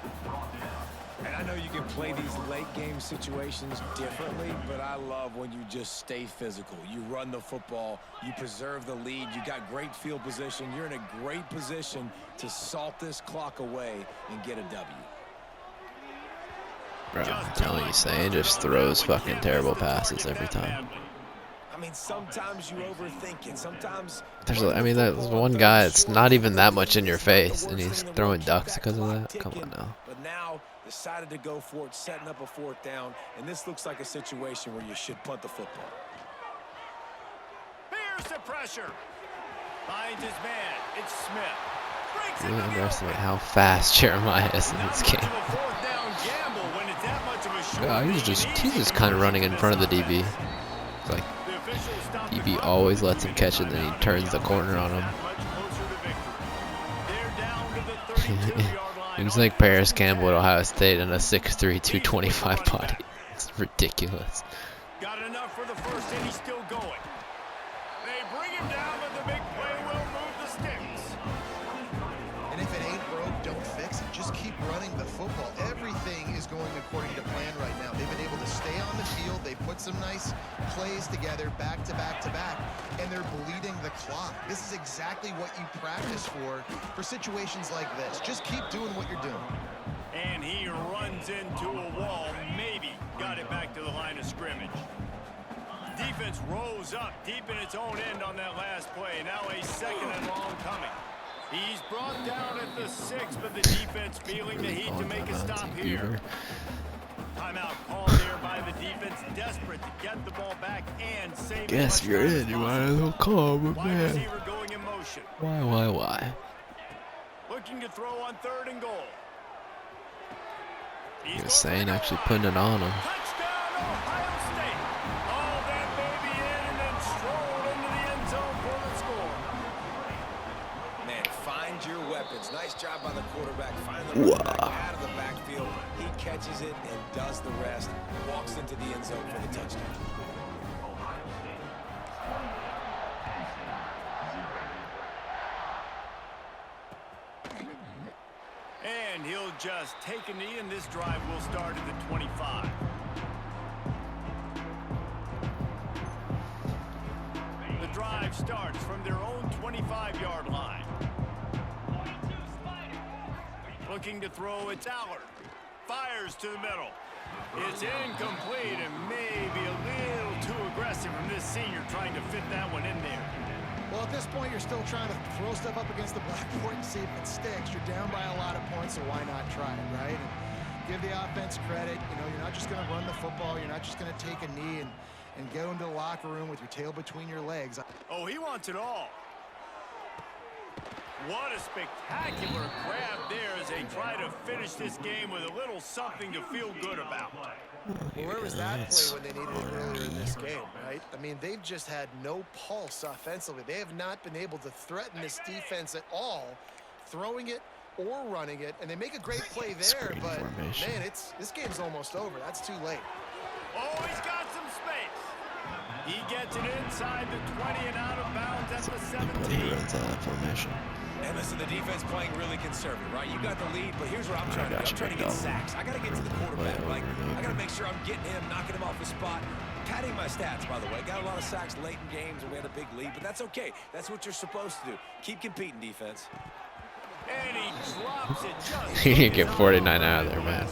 And I know you can play these late game situations differently, but I love when you just stay physical. You run the football, you preserve the lead, you got great field position, you're in a great position to salt this clock away and get a W. Bro, I'm telling you, Sane just throws fucking terrible passes every time. I mean, sometimes you overthink it. Sometimes There's, I mean, that one guy that's not even that much in your face, and he's throwing ducks because of that. Come on now. But now decided to go for it, setting up a 4th down, and this looks like a situation where you should punt the football. Here's the pressure. Finds his man. It's Smith. Breaks You it to the underestimate open. how fast Jeremiah is in Not this much game. of a 4th down gamble when it's that much of a short Yeah, he's lead and just easy kind of running in conversion front of the to DB. this It's like The officials stop the DB clock. always lets him catch it, then he turns the corner on him. That much closer to victory. They're down to the 32-yard line. He's like Paris Campbell at Ohio State in a 6'3", 225 body. It's ridiculous. Got enough for the first, and he's still going. They bring him down, but the big play will move the sticks. And if it ain't broke, don't fix it. Just keep running the football. Everything is going according to plan right now. They've been able to stay on the field. They put some nice plays together back to back to back, and they're bleeding the clock. This is exactly what you practice for situations like this. Just keep doing what you're doing. And he runs into a wall. Maybe got it back to the line of scrimmage. Defense rose up deep in its own end on that last play. Now a second and long coming. He's brought down at the 6, but the defense feeling the heat to make a stop here. Timeout called there by the defense, desperate to get the ball back and save Guess as you're much time in. as You might as possible. well call, but Wide man. receiver going in motion. Why? Looking to throw on 3rd and goal. He's Just going saying, for the actually goal putting it on him. Touchdown, Ohio State. Oh, that baby in and then stroll into the end zone for the score. Man, find your weapons. Nice job by the quarterback. Find the running back out of the backfield. He catches it and does the rest. Walks into the end zone for the touchdown. And he'll just take a knee, and this drive will start at the 25. The drive starts from their own 25-yard line. Looking to throw, it's Allard. Fires to the middle. It's incomplete and maybe a little too aggressive from this senior trying to fit that one in there. Well, at this point, you're still trying to throw stuff up against the blackboard and see if it sticks. You're down by a lot of points, so why not try it, right? And give the offense credit. You know, you're not just going to run the football. You're not just going to take a knee and go into the locker room with your tail between your legs. Oh, he wants it all. What a spectacular grab there as they try to finish this game with a little something to feel good about. Well, where was that play when they needed it earlier in this game, right? I mean, they've just had no pulse offensively. They have not been able to threaten this defense at all. Throwing it, or running it, and they make a great play there, Screen but formation. man, this game's almost over. That's too late. Oh, he's got some space. He gets it inside the 20 and out of bounds at the But he 17. runs out of that formation. And listen, the defense playing really conservative, right? You got the lead, but here's what I'm trying to do. got I'm you, trying to big get dog. sacks. I got to get to the quarterback. Way Like, over and I got to over. make sure I'm getting him, knocking him off his spot. Padding my stats, by the way. Got a lot of sacks late in games, and we had a big lead, but that's okay. That's what you're supposed to do. Keep competing, defense. And he drops it just. You can get 49 out of there, man.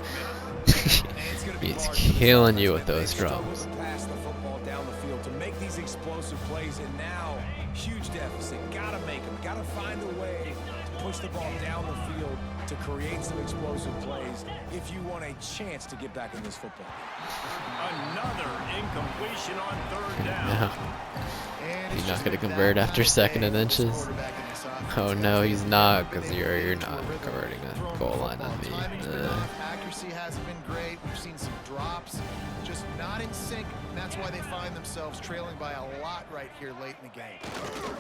He's killing you with those drums. Pass the football down the field to make these explosive plays, and now huge deficit. Gotta make them. Gotta find a way to push the ball down the field to create some explosive plays if you want a chance to get back in this football game. Another incompletion on third down. No. And He's it's not just going to been convert that after kind of second day and for this inches. quarterback in this offense. Oh no, Guys he's have not, been because able to you're get into not a rhythm converting throwing a the goal line football. on me. Timing's been off, accuracy hasn't been great. We've seen some drops, just not in sync, and that's why they find themselves trailing by a lot right here late in the game.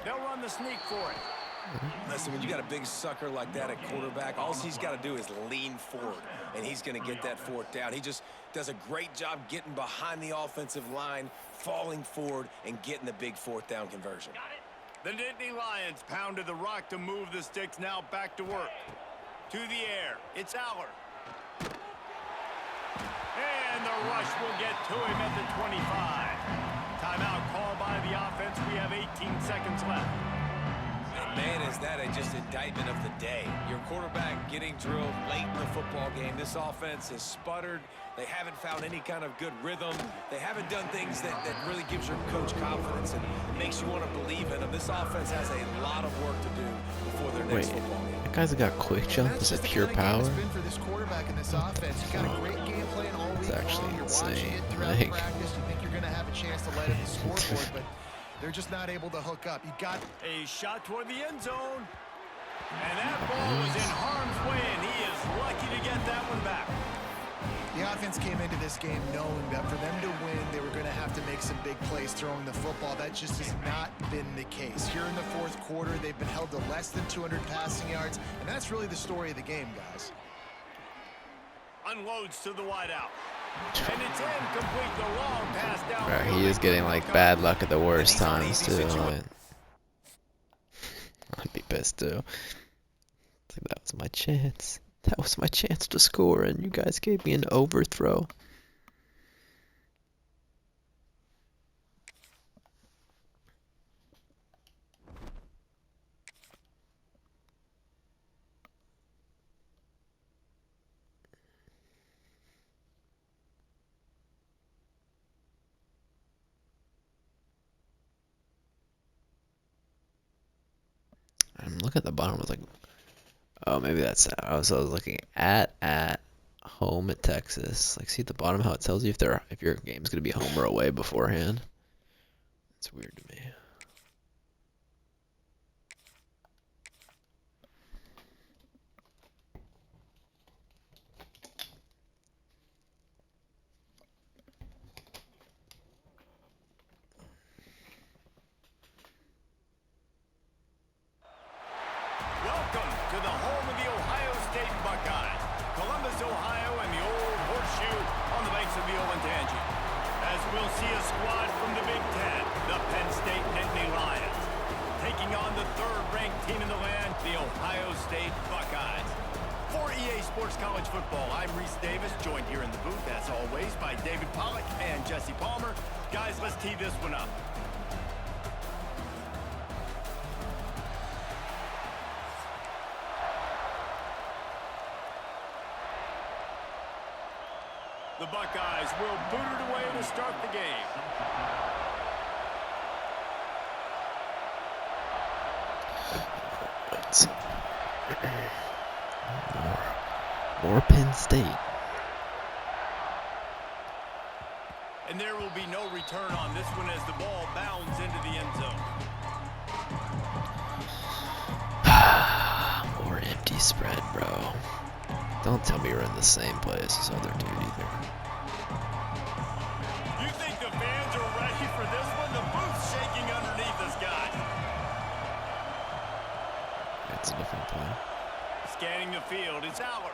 They'll run the sneak for it. Listen, when you got a big sucker like that at quarterback, all he's got to do is lean forward, and he's going to get that fourth down. He just does a great job getting behind the offensive line, falling forward, and getting the big fourth down conversion. The Nittany Lions pounded the rock to move the sticks, now back to work. To the air, it's Aller. And the rush will get to him at the 25. Timeout called by the offense. We have 18 seconds left. And man, is that just indictment of the day. Your quarterback getting drilled late in the football game. This offense has sputtered. They haven't found any kind of good rhythm. They haven't done things that really gives your coach confidence and makes you want to believe in them. This offense has a lot of work to do before their next Wait, football game. that guy's got quick jump. That's Is it just the pure kind of game power? it's been for this quarterback in this offense. You got a great game plan all week actually long. You're watching insane. it throughout Like- practice. You think you're going to have a chance to let it the scoreboard, but they're just not able to hook up. You got A shot toward the end zone. And that ball was in harm's way, and he is lucky to get that one back. the offense came into this game knowing that for them to win, they were going to have to make some big plays throwing the football. That just has not been the case. Here in the fourth quarter, they've been held to less than 200 passing yards, and that's really the story of the game, guys. Unloads to the wideout. And it's incomplete. The long pass down. Bro, he is getting like bad luck at the worst times too. Like, I'd be pissed too. It's like, that was my chance. That was my chance to score, and you guys gave me an overthrow. And look at the bottom. I was like, oh, maybe that's I was looking at home at Texas. Like, see at the bottom how it tells you if your game's gonna be home or away beforehand. It's weird to me. Welcome to the home of the Ohio State Buckeyes. Columbus, Ohio, and the old horseshoe on the banks of the Olentangy. As we'll see a squad from the Big Ten, the Penn State Nittany Lions, taking on the third-ranked team in the land, the Ohio State Buckeyes. For EA Sports College Football, I'm Reese Davis, joined here in the booth, as always, by David Pollack and Jesse Palmer. Guys, let's tee this one up. The Buckeyes will boot it away to start the game. Let's see. More Penn State. And there will be no return on this one as the ball bounds into the end zone. More empty spread, bro. Don't tell me you're in the same place as other dude either. You think the fans are ready for this one? The booth's shaking underneath us, guys. It's a different play. Scanning the field, it's Aller.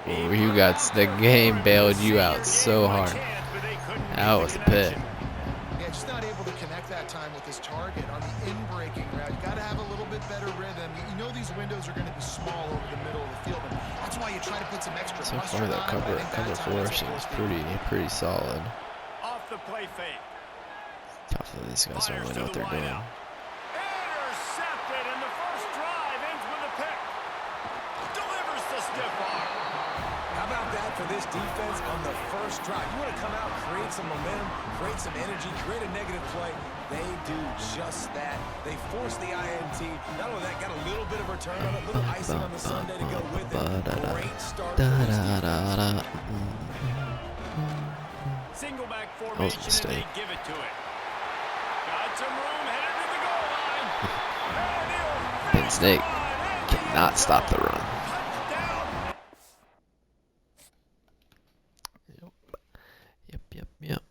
Ooh, you got the game bailed you out so hard. That was a pick. Yeah, just not able to connect that time with his target on the in-breaking route. You got to have a little bit better rhythm. You know these windows are going to be small over the middle of the field, and that's why you try to put some extra So mustard far, that on it. cover four seems pretty solid. Off the play fake. Tough that these guys don't really know what they're doing. Intercepted, and the first drive ends with a pick. Delivers the stiff arm. How about that for this defense on the first drive? You want to come out, create some momentum, create some energy, create a negative play. They do just that. They force the INT. Not only that, got a little bit of return on it, a little icing on the sundae to go with it. Great start for this defense. Single back That was a formation, and mistake. they give it to it. Got some room, headed to the goal line. And he'll Penn finish State the run, and cannot stop the run. touchdown. Yep.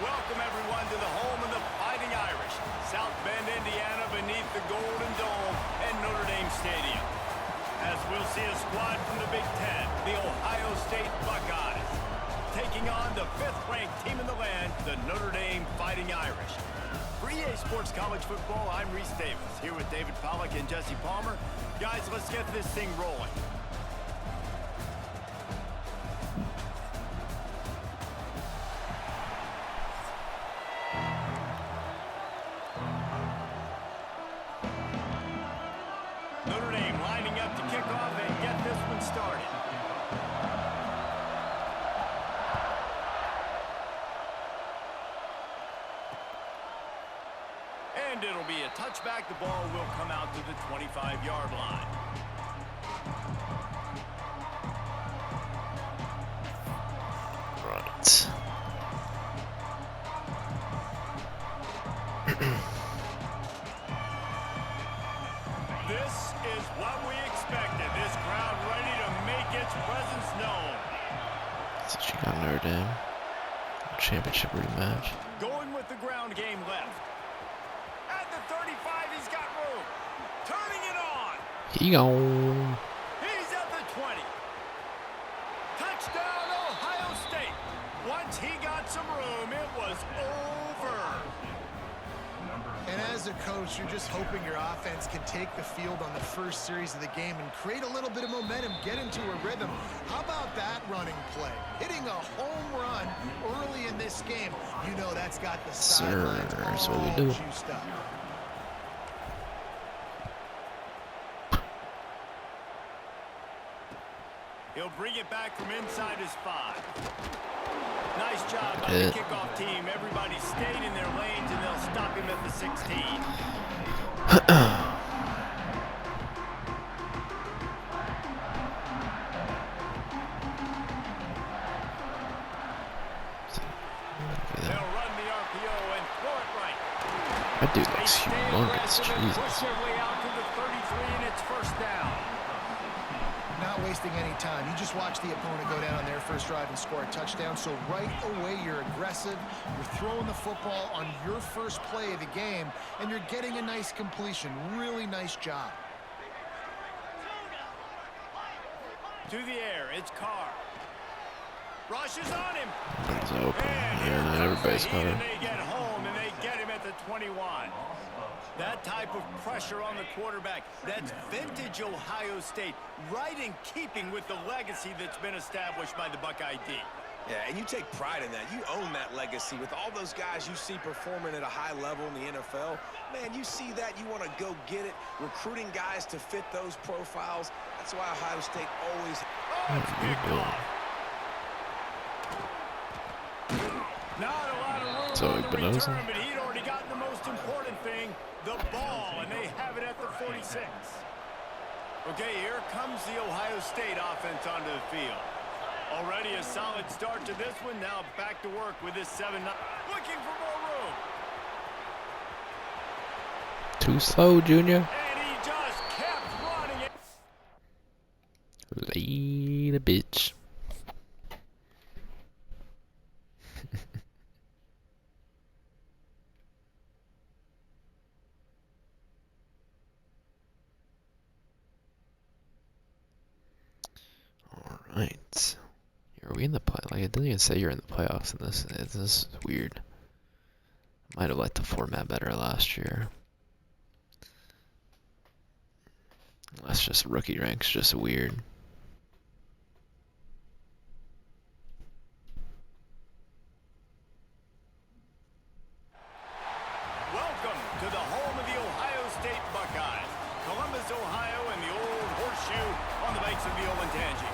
Welcome, everyone, to the home of the Fighting Irish, South Bend, Indiana, beneath the Golden Dome and Notre Dame Stadium. As we'll see a squad from the Big Ten, the Ohio State Buckeyes, taking on the 5th-ranked team in the land, the Notre Dame Fighting Irish. For EA Sports College Football, I'm Reese Davis, here with David Pollack and Jesse Palmer. Guys, let's get this thing rolling. Notre Dame lining up to kick off and get this one started. And it'll be a touchback. The ball will come out to the 25-yard line. Right. This is what we expected. This crowd ready to make its presence known. So she got Notre Dame. Championship rematch. Going with the ground game left. At the 35, he's got room. Turning it on. He gone. He's at the 20. Touchdown, Ohio State. Once he got some room, it was over. And as a coach, you're just hoping your offense can take the field on the first series of the game and create a little bit of momentum, get into a rhythm. How about that running play? Hitting a home run early in this game. You know that's got the sidelines That's what all we do. juiced up. He'll bring it back from inside his 5. Nice job by Good. the kickoff team. Everybody stayed in their lanes, and they'll stop him at the 16. looks humongous. Push Jesus. their way out to the 33, and it's first down. Not wasting any time. You just watch the opponent go down on their first drive and score a touchdown. So right away, you're aggressive. You're throwing the football on your first play of the game, and you're getting a nice completion. Really nice job. To the air, it's Carr. Rushes on him. It's open. And Yeah, here everybody's comes the heat, covered. and they get home, and they get him at the 21. That type of pressure on the quarterback, that's vintage Ohio State, right in keeping with the legacy that's been established by the Buckeye D. Yeah, and you take pride in that. You own that legacy with all those guys you see performing at a high level in the NFL. Man, you see that, you want to go get it. Recruiting guys to fit those profiles. That's why Ohio State always... Oh, it's picked off. Not a lot of room So, on the Espinosa? return, but he'd already gotten the most important thing, the ball, and they have it at the 46. Okay, here comes the Ohio State offense onto the field. Already a solid start to this one. Now back to work with this 7-9. Looking for more room. Too slow, Junior. And he just kept running it. Later, bitch. All right. Are we in the play? Like, it didn't even say you're in the playoffs in this. This is weird. Might have liked the format better last year. That's just rookie ranks, just weird. Welcome to the home of the Ohio State Buckeyes. Columbus, Ohio, and the old horseshoe on the banks of the Olentangy.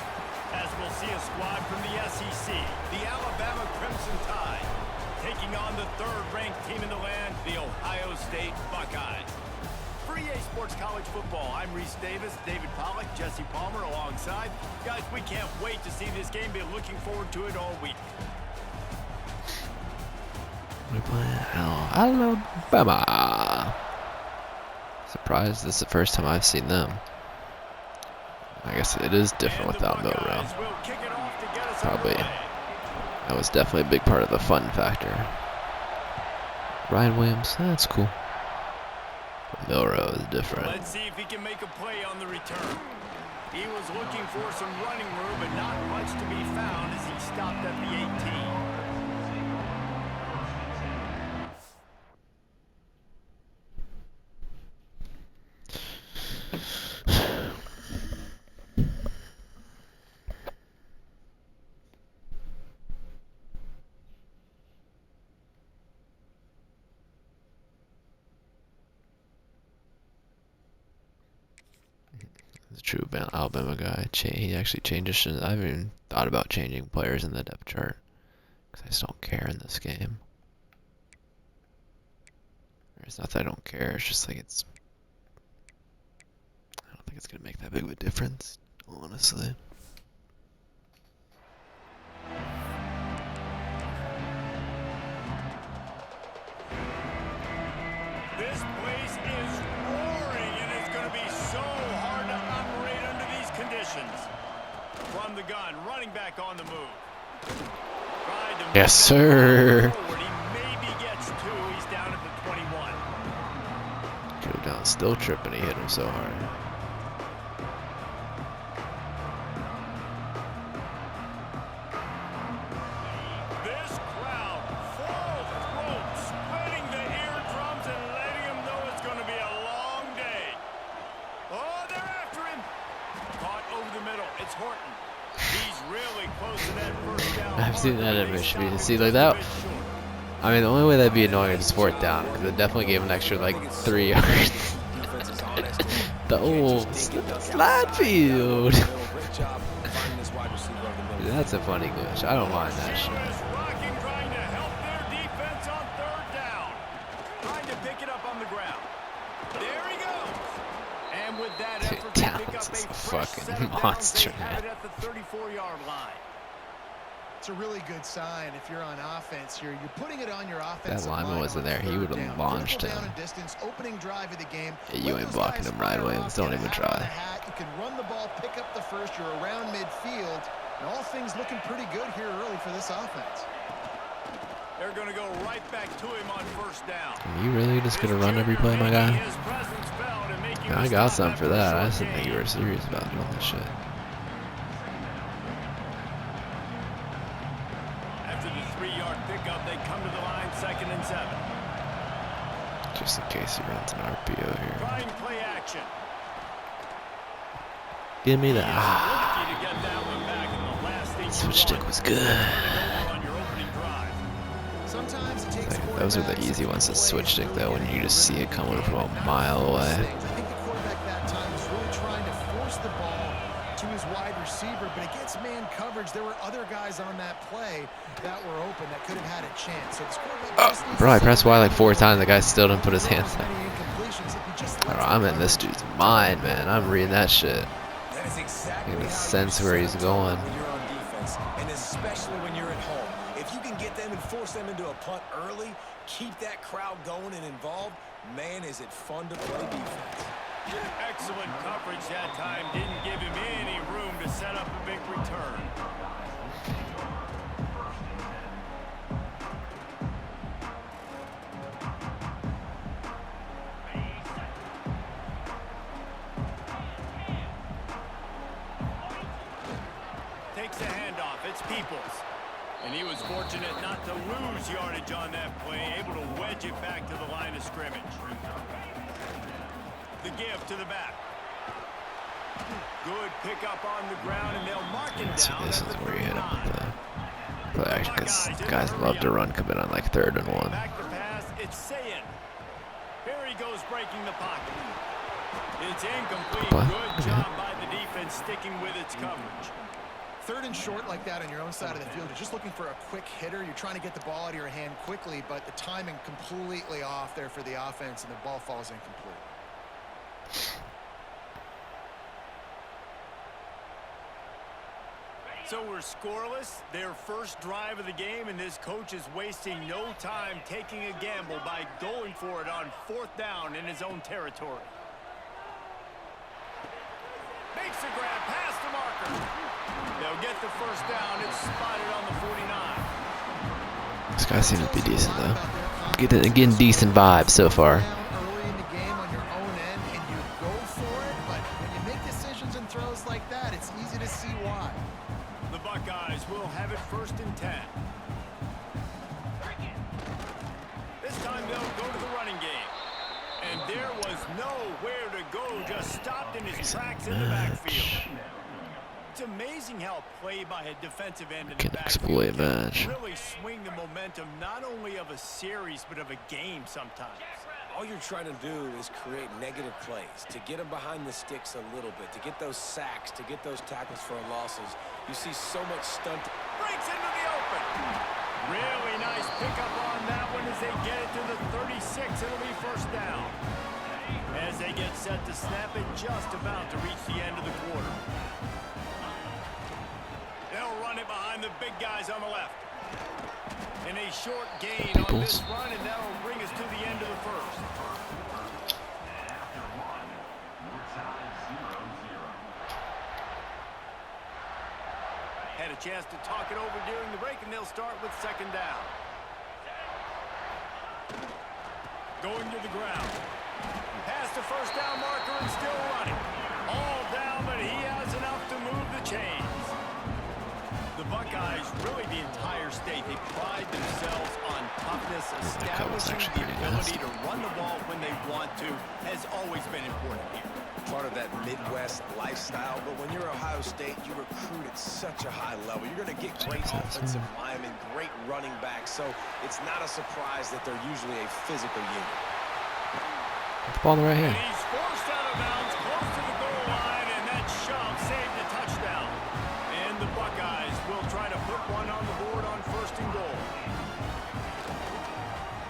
As we'll see a squad from the SEC, the Alabama Crimson Tide, taking on the third-ranked team in the land, the Ohio State Buckeyes. For EA Sports College Football, I'm Reese Davis, David Pollack, Jesse Palmer alongside. Guys, we can't wait to see this game. Be looking forward to it all week. We play Alabama. Surprised this is the first time I've seen them. I guess it is different And the without Milrow. Buckeyes will kick it off to get us Probably. underway. That was definitely a big part of the fun factor. Ryan Williams, that's cool. But Milrow is different. Let's see if he can make a play on the return. He was looking for some running room, but not much to be found as he stopped at the 18. The true Alabama guy. He actually changes. I haven't even thought about changing players in the depth chart because I just don't care in this game. It's not that I don't care. It's just like I don't think it's gonna make that big of a difference, honestly. This place is roaring, and it's going to be so hard to operate under these conditions. From the gun, running back on the move. Tried to Yes, move sir. forward. He maybe gets two. He's down at the 21. Joe Down still tripping. He hit him so hard. This crowd, full throat, splitting the eardrums and letting him know it's going to be a long day. Oh, they're after him. Caught over the middle. It's Horton. He's really close to that first down. I've seen marker, that but in they Michigan. stop him See, just like a that. bit short. I mean, the only way that'd be annoying is fourth down because it definitely gave him an extra like 3 yards. Defense is honest. The old slide field. Great job finding this wide receiver over the middle. That's a funny glitch. I don't mind that shit. Is rocking, trying to help their defense on third down. Trying to pick it up on the ground. There he goes. And with that Dude, effort, they pick Towns up is a a fresh fucking set of downs. monster, They have man. it at the 34-yard line. It's a really good sign if you're on offense here. You're putting it on your offense. That lineman wasn't there. He would have launched him. Distance, opening drive of the game. Yeah, you ain't blocking him right away. Don't even try. You can run the ball, pick up the first. You're around midfield. And all things looking pretty good here early for this offense. They're going to go right back to him on first down. Are you really just going to run every play, my guy? Yeah, I got something for that. I just didn't think you were serious about doing this shit. After the 3-yard pickup, they come to the line, 2nd and 7. Just in case he runs an RPO here. Trying play action. Give me that. Lucky to get that one back in the last 8 Switch stick was good. on your opening drive. Sometimes it takes Like, those are the easy ones to switch stick though, when you just see it coming from a mile away. I think the quarterback that time was really trying to force the ball to his wide receiver, but against man coverage, there were other guys on that play that were open that could have had a chance. So this quarterback just needs Bro, I to pressed see Y like 4 times. The guy still didn't put his hands many up. incompletions if he just Bro, lets I'm the in this ball dude's mind, man. I'm reading that shit. That is exactly Getting a how sense you where set he's a tone going. when you're on defense, and especially when you're at home. If you can get them and force them into a punt early, keep that crowd going and involved, man, is it fun to play defense. Excellent coverage that time. Didn't give him any room to set up a big return. Takes a handoff. It's Peoples. And he was fortunate not to lose yardage on that play, able to wedge it back to the line of scrimmage. The give to the back. Good pickup on the ground, and they'll mark him So down this at is the where you hit him 39. with the play action, because guys love to run, come in on like 3rd and 1. Back to pass, it's Sayin. Here he goes breaking the pocket. It's incomplete. What? Good job by the defense sticking with its coverage. 3rd and short like that on your own side of the field. You're just looking for a quick hitter. You're trying to get the ball out of your hand quickly, but the timing completely off there for the offense, and the ball falls incomplete. So we're scoreless. Their first drive of the game, and this coach is wasting no time taking a gamble by going for it on 4th down in his own territory. Makes the grab past the marker. They'll get the first down. It's spotted on the 49. This guy seems to be decent though. Getting decent vibes so far. Early in the game on your own end, and you go for it, but when you make decisions and throws like that, it's easy to see why. The Buckeyes will have it 1st and 10. This time they'll go to the running game. And there was nowhere to go, just stopped in his tracks in the backfield. It's amazing how play by a defensive end in the Can backfield exploit match. really swing the momentum not only of a series but of a game sometimes. All you're trying to do is create negative plays, to get them behind the sticks a little bit, to get those sacks, to get those tackles for losses. You see so much stunt. Breaks into the open. Really nice pickup on that one as they get it to the 36. It'll be 1st down. As they get set to snap it, just about to reach the end of the quarter. They'll run it behind the big guys on the left. And a short gain on this run, and that'll bring us to the end of the 1st. Had a chance to talk it over during the break, and they'll start with 2nd down. Going to the ground. Past the 1st down marker and still running. All down, but he has enough to move the chains. The Buckeyes, really the entire state, they pride themselves on toughness. Establishing the ability to run the ball when they want to has always been important here. Part of that Midwest lifestyle, but when you're Ohio State, you recruit at such a high level. You're going to get great offensive linemen, great running backs, so it's not a surprise that they're usually a physical unit. Put the ball in the right And hand. he's forced out of bounds close to the goal line, and that shove saved a touchdown. And the Buckeyes will try to put one on the board on 1st and goal.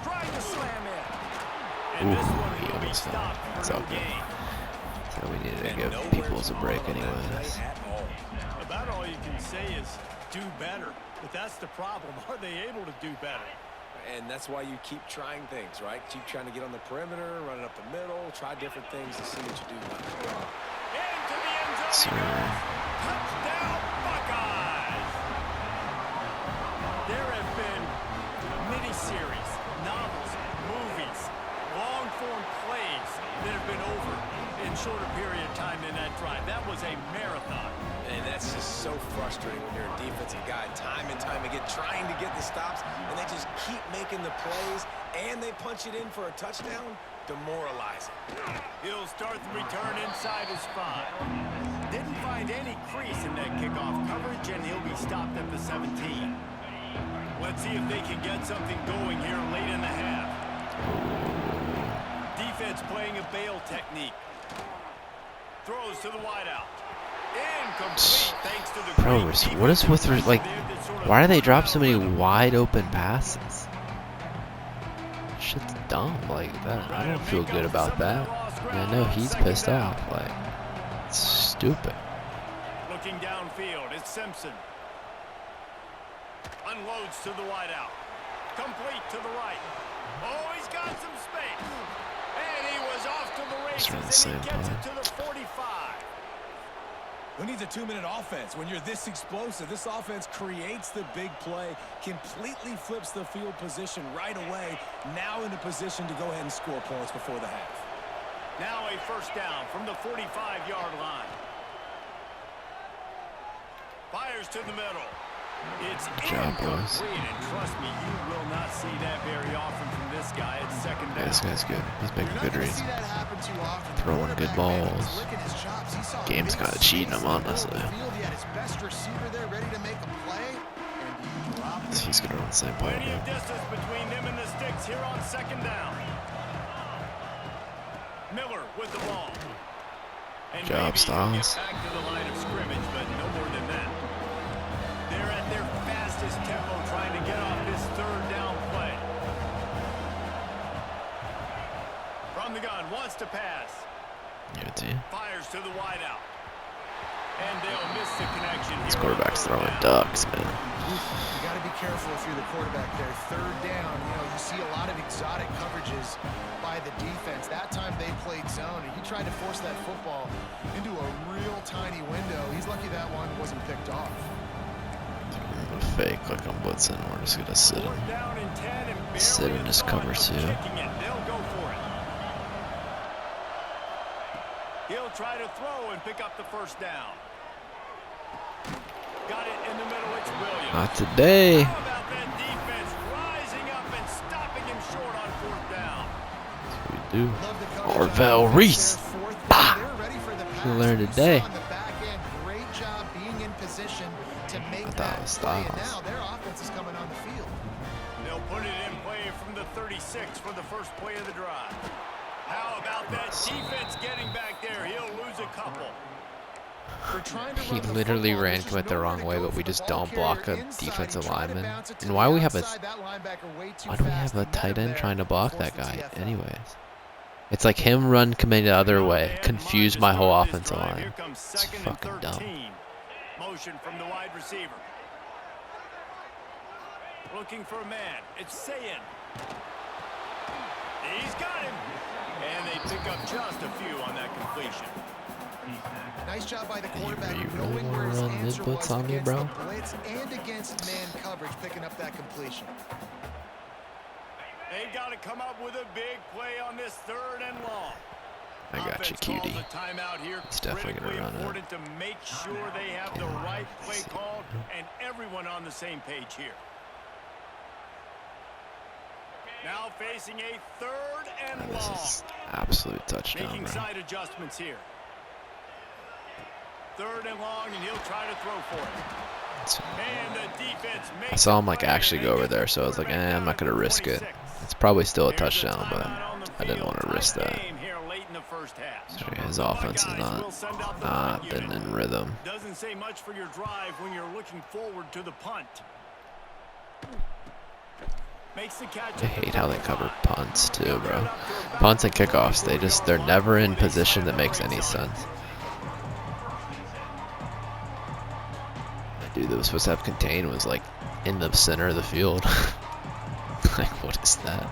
Trying to slam in. And this one he will be almost fell. stopped It's for no okay. gain. So we need to And give Peoples a break nowhere to run on that anyways. play at all. About all you can say is do better. But that's the problem. Are they able to do better? And that's why you keep trying things, right? Keep trying to get on the perimeter, run it up the middle, try different things to see what you do. Into the end zone. Sir. Touchdown, Buckeyes! There have been miniseries, novels, movies, long-form plays that have been over in shorter period of time than that drive. That was a marathon. And that's just so frustrating when you're a defensive guy, time and time again, trying to get the stops, and they just keep making the plays, and they punch it in for a touchdown. Demoralizing. He'll start the return inside his 5. Didn't find any crease in that kickoff coverage, and he'll be stopped at the 17. Let's see if they can get something going here late in the half. Defense playing a bail technique. Throws to the wideout. Incomplete thanks to the Bro, great what is with defense like? there that sort of Why do they drop cut so out many the rhythm. wide open passes? Shit's dumb. Like that. I don't feel good about that. And I know he's pissed off. Like it's stupid. Looking downfield, it's Simpson. Unloads to the wideout. Complete to the right. Oh, he's got some space. And he was off to the Just run the races, and same he gets play. it to the 45. Who needs a 2-minute offense? When you're this explosive, this offense creates the big play, completely flips the field position right away, now in a position to go ahead and score points before the half. Now a first down from the 45-yard line. Fires to the middle. It's Good job, boys. incomplete, and trust me, you will not see that very often from this guy at second Yeah, down. this guy's good. He's making You're not good gonna reads. see that happen too often. The Throwing good quarterback, man, balls. was licking his chops. He saw a Game's big kinda cheating space him, in the middle of honestly. the field. He had his best receiver there ready to make a play, and he dropped it. He's gonna run the same play Plenty of again. distance between them and the sticks here on second down. Miller with the ball. And Job, maybe he can get Styles. back to the line of scrimmage, but no more than that. They're at their fastest tempo trying to get off this third down play. From the gun, wants to pass. Give it to you. Fires to the wideout. And they'll miss the connection This here. quarterback's on third throwing down. ducks, man. You got to be careful if you're the quarterback there. Third down, you see a lot of exotic coverages by the defense. That time they played zone, and he tried to force that football into a real tiny window. He's lucky that one wasn't picked off. I'm gonna fake like I'm blitzing. We're just gonna sit him. Fourth down and 10 and barely Sit in a his thought cover of two. kicking it. They'll go for it. He'll try to throw and pick up the first down. Got it in the middle. It's Williams. Not today. How about that defense rising up and stopping him short on fourth down? We do. Love the coverage Orville on defense Reese. there. Fourth down. Bah! They're ready for the pass. You learned We today. saw on the back end, great job being in position to make I thought that it was play. And Styles. now their offense is coming on the field. They'll put it in play from the 36 for the first play of the drive. How about that defense getting back there? He'll lose a couple. They're trying to He run the literally football. ran There's commit just the nowhere wrong to way, go but for we the just ball don't block carrier a inside. defensive He tried to lineman. bounce it to And the why we have a outside. That linebacker way too why do we fast. have a He met tight him end there, trying to block forced that the guy TFL. anyways? It's like him run committing the other way. Confuse my whole offensive line. Here comes It's second and fucking dumb. 13. Motion from the wide receiver. Looking for a man. It's Sayin. He's got him. And they pick up just a few on that completion. Nice job by the quarterback, you really knowing wanna where his run answer mid-blitz was on me, against bro? the blitz and against man coverage, picking up that completion. They've got to come up with a big play on this third and long. I got you, Offense calls cutie. a timeout here. It's definitely gonna Critically run it. important to make sure they have the Okay, right play let's see. called and everyone on the same page here. Now facing a third and Man, long. this is absolute touchdown, Making bro. side adjustments here. Third and long, and he'll try to throw for it. And the defense makes I saw him like the play, actually and go they over get the there, so I was like, quarterback I'm not down gonna at the risk it. 26. It's probably still a Here's touchdown, but timeout on the I didn't field. want to Tie risk the that. game here late in the first half. So his offense is Buckeyes will send out the not punt been unit. in rhythm. Doesn't say much for your drive when you're looking forward to the punt. Makes the catch. I hate how they cover punts too, bro. Punts and kickoffs, they're never in position that makes any sense. That dude that was supposed to have contain was like in the center of the field. Like, what is that?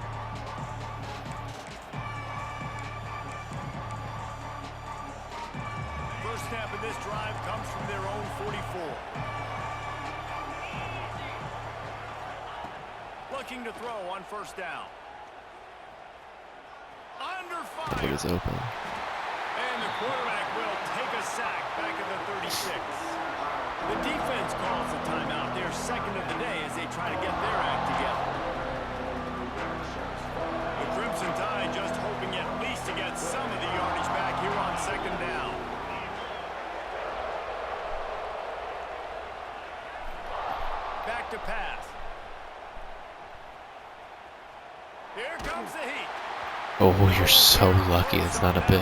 First snap of this drive comes from their own 44. Looking to throw on first down. Under fire. It is open. And the quarterback will take a sack back at the 36. The defense calls the timeout. Their second of the day as they try to get their act together. The Crimson Tide just hoping at least to get some of the yardage back here on second down. Back to pass. Here comes the heat. Oh, you're so lucky it's not a pick.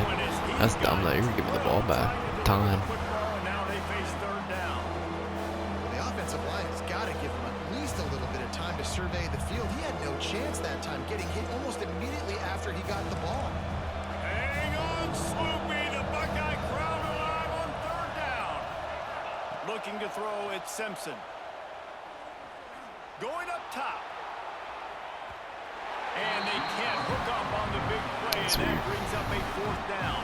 That's dumb though. You're gonna give me the ball back. Time. Now they face third down. The offensive line has got to give him at least a little bit of time to survey the field. He had no chance that time, getting hit almost immediately after he got the ball. Hang on, Sloopy. The Buckeye crowd alive on third down. Looking to throw, it's Simpson. Going up top. And they can't hook up on the big play, and that brings up a fourth down.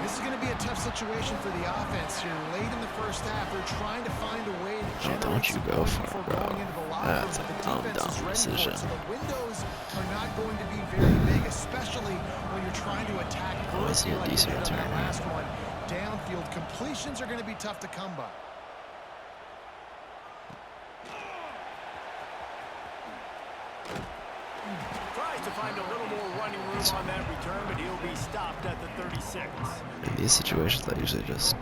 This is going to be a tough situation for the offense here. Late in the first half, they're trying to find a way to generate Don't you some go points for it, before bro. going into the locker room, That's but a the dumb defense is ready for decision. it. So the windows are not going to be very big, especially when you're trying to attack Oh, I see a like you decent did on that return. last one. Downfield completions are going to be tough to come by. Tries to find a little more running room on that return, but he'll be stopped at the 36. In these situations, I usually just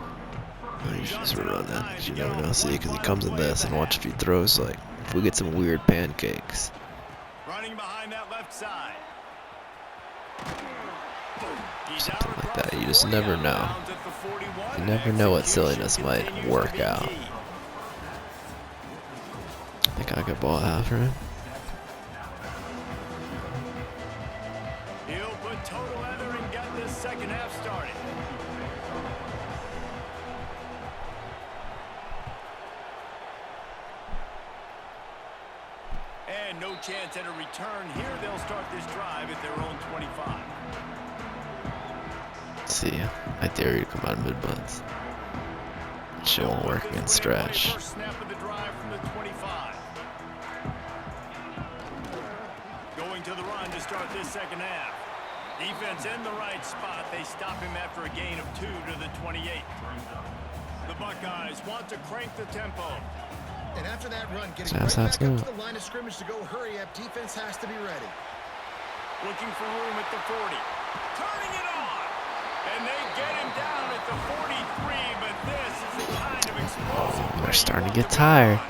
run that. 'Cause you never know. See, because he comes in this and watch if he throws. Like, if we get some weird pancakes. Running behind that left side. Something like that. You just never know. You never know what silliness might work out. I think I could ball after him. He'll put total leather and get this second half started. And no chance at a return here. They'll start this drive at their own 25. See, I dare you to come out of mid-butts. Shit won't work against stretch. First snap of the drive from the 25. Going to the run to start this second half. Defense in the right spot. They stop him after a gain of 2 to the 28. The Buckeyes want to crank the tempo. And after that run, getting Sounds right back up good. to the line of scrimmage to go hurry up, defense has to be ready. Looking for room at the 40. Turning it on. And they get him down at the 43, but this is the kind of explosive Oh, play they're starting to you get want tired.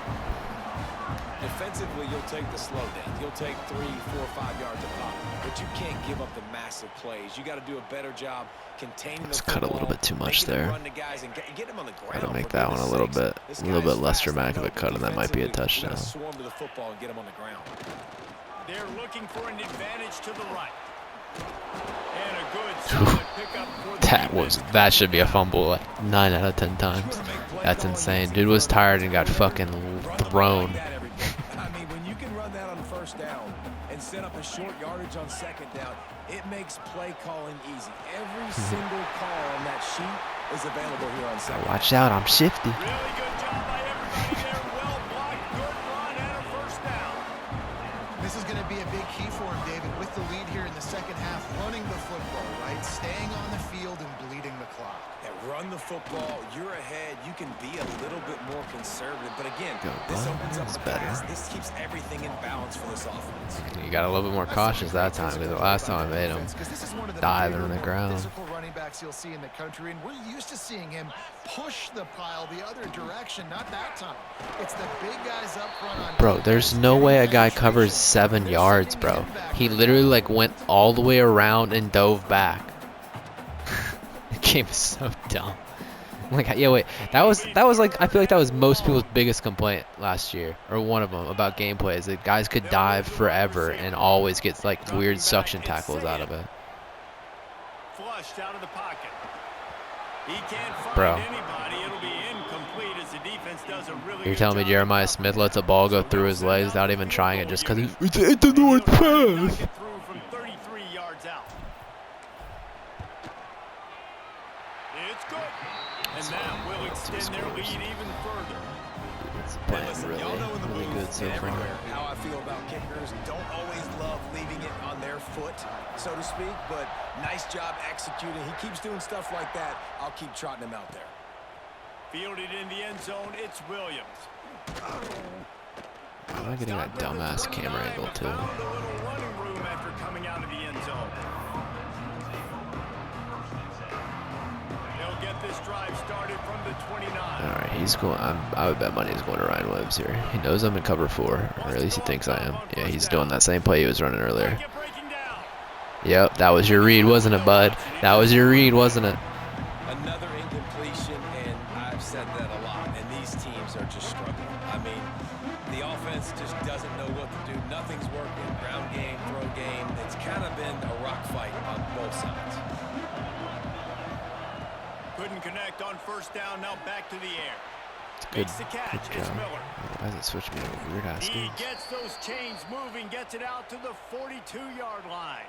Defensively, you'll take the slow down. You'll take 3, 4, 5 yards a pop, but you can't give up the massive plays. You got to do a better job containing Let's the cut a football, little bit too much making them there. run the guys and get them on the ground. Gotta make for that one a goodness little sakes. bit, This a little guy's bit less fast. dramatic of a I know, cut, and that might be a defensively, we gotta touchdown. swarm to the football and get them on the ground. They're looking for an advantage to the right. And a good solid pickup for the That should be a fumble like 9 out of 10 times. That's insane. Dude was tired and got fucking thrown. I mean, when you can run that on first down and set up a short yardage on second down, it makes play calling easy. Every single call on that sheet is available here on second. Watch out, I'm shifty. Really good job by everybody there. Well blocked, good run, and a first down. This is going to be a big key for him, David, with the lead here in the second half, running the football, right? Staying on the field and bleeding the clock. Yeah, run the football. You're ahead. You can be a little bit more conservative. But again, Go, this bud. opens up That's the better. pass. This keeps everything in balance for this offense. You got a little bit more cautious that time, because the last time I made him Because this is one of the dive bigger, on the more ground. physical running backs you'll see in the country, and we're used to seeing him push the pile the other direction. Not that time. It's the big guys up front on Bro, there's no way a guy covers 7 yards, bro. He literally like went all the way around and dove back. The game is so dumb. Like, yeah, wait, that was like, I feel like that was most people's biggest complaint last year, or one of them, about gameplay, is that guys could dive forever and always get like weird suction tackles out of it. Flushed out of the pocket. He can't find Bro. anybody. It'll be incomplete as the defense does a really You're good telling me job. Jeremiah Smith lets a ball go through his legs without even trying it just because Unit. it's the North He'll try to knock Pass. it through from 33 yards out. It's good. And that will extend their lead even further. It's Hey, playing listen, really, y'all know in the really booth good so and far. everywhere how I feel about kickers. Don't always love leaving it on their foot, so to speak, but nice job executing. He keeps doing stuff like that. I'll keep trotting him out there. Fielded in the end zone, it's Williams. Am I getting that dumbass camera angle too? Found a little running room after coming out of the end zone. They'll get this drive started from the 29. All right, he's going. I would bet money he's going to Ryan Williams here. He knows I'm in cover 4, or at least he thinks I am. Yeah, he's doing that same play he was running earlier. Pocket breaking down. Yep, that was your read, wasn't it, bud? That was your read, wasn't it? Another incompletion, and I've said that a lot, and these teams are just struggling. I mean, the offense just doesn't know what to do. Nothing's working. Ground game, throw game. It's kind of been a rock fight on both sides. Couldn't connect on first down. Now back to the air. Good, Makes the catch. good It's job. Miller. Why is it switching me to weird ass He schemes? gets those chains moving, gets it out to the 42-yard line.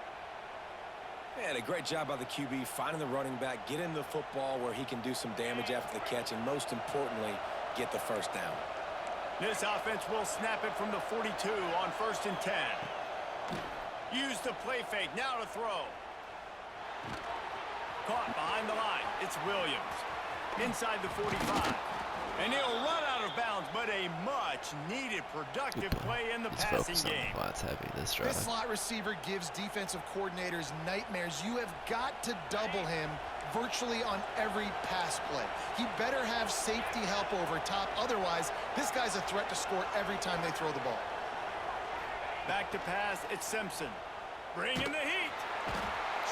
Man, a great job by the QB, finding the running back, get him the football where he can do some damage after the catch, and most importantly, get the first down. This offense will snap it from the 42 on 1st and 10. Use the play fake. Now to throw. Caught behind the line. It's Williams. Inside the 45. And he'll run out of bounds, but a much-needed productive play in the He's passing focused on game. the flats heavy this This drive. slot receiver gives defensive coordinators nightmares. You have got to double him virtually on every pass play. He better have safety help over top. Otherwise, this guy's a threat to score every time they throw the ball. Back to pass, it's Simpson. Bringing the heat.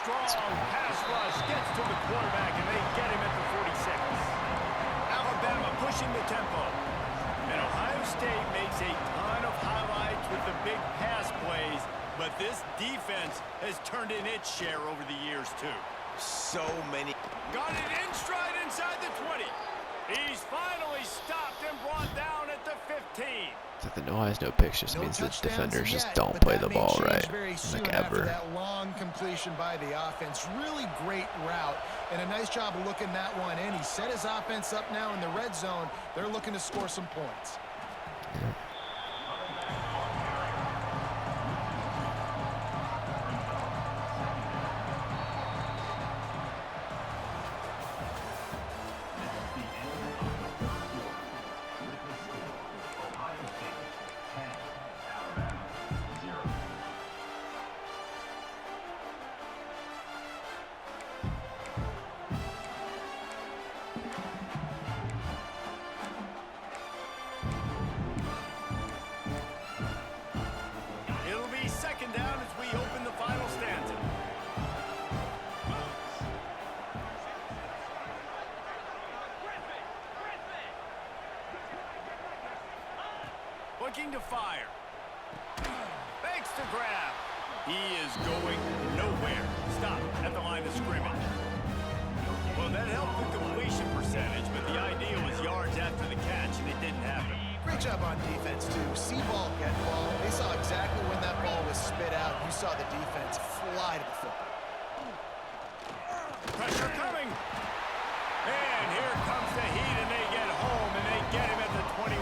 Strong pass rush gets to the quarterback, and they get him at the 46. Alabama pushing the tempo. And Ohio State makes a ton of highlights with the big pass plays, but this defense has turned in its share over the years, too. So many. Got it in stride inside the 20. He's finally stopped and brought down at the 15. It's like the no eyes, no picks just No means the touchdowns defenders just yet, don't but play that the may ball change right, very soon like after ever. that long completion by the offense. Really great route, and a nice job of looking that one in. He set his offense up now in the red zone. They're looking to score some points. It'll be second down as we open the final stanza. Looking to fire. Makes the grab. He is going nowhere. Stop at the line of scrimmage. Well, that helped the completion percentage, but the idea was yards after the catch, and it didn't happen. Great job on defense, too. See ball, get ball. They saw exactly when that ball was spit out. You saw the defense fly to the football. Pressure coming. And here comes the heat, and they get home, and they get him at the 21.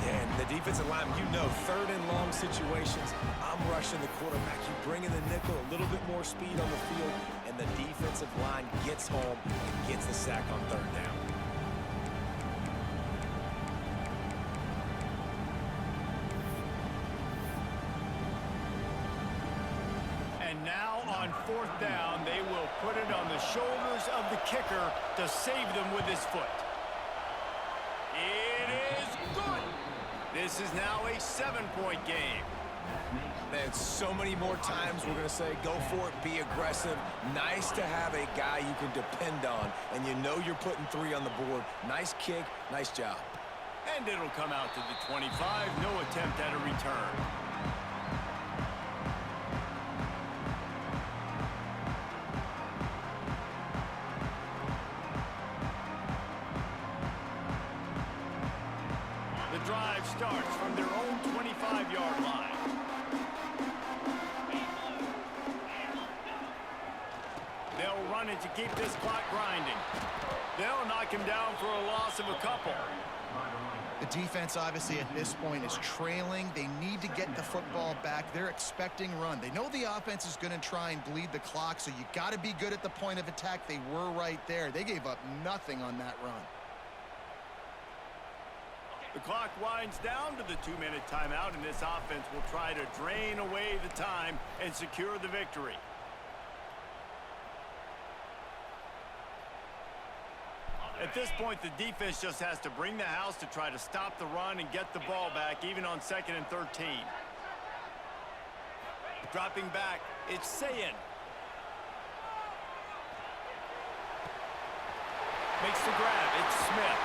And the defensive line, you know, third and long situations, I'm rushing the quarterback. You bring in the nickel, a little bit more speed on the field, and the defensive line gets home and gets the sack on third down. And now on fourth down, they will put it on the shoulders of the kicker to save them with his foot. It is good. This is now a 7-point game. Man, so many more times we're going to say, go for it, be aggressive. Nice to have a guy you can depend on, and you know you're putting 3 on the board. Nice kick, nice job. And it'll come out to the 25. No attempt at a return. drive starts from their own 25-yard line. They'll run it to keep this clock grinding. They'll knock him down for a loss of a couple. The defense, obviously, at this point is trailing. They need to get the football back. They're expecting run. They know the offense is going to try and bleed the clock, so you got to be good at the point of attack. They were right there. They gave up nothing on that run. The clock winds down to the 2-minute timeout, and this offense will try to drain away the time and secure the victory. At this point, the defense just has to bring the house to try to stop the run and get the ball back, even on 2nd and 13. Dropping back, it's Sayin. Makes the grab, it's Smith.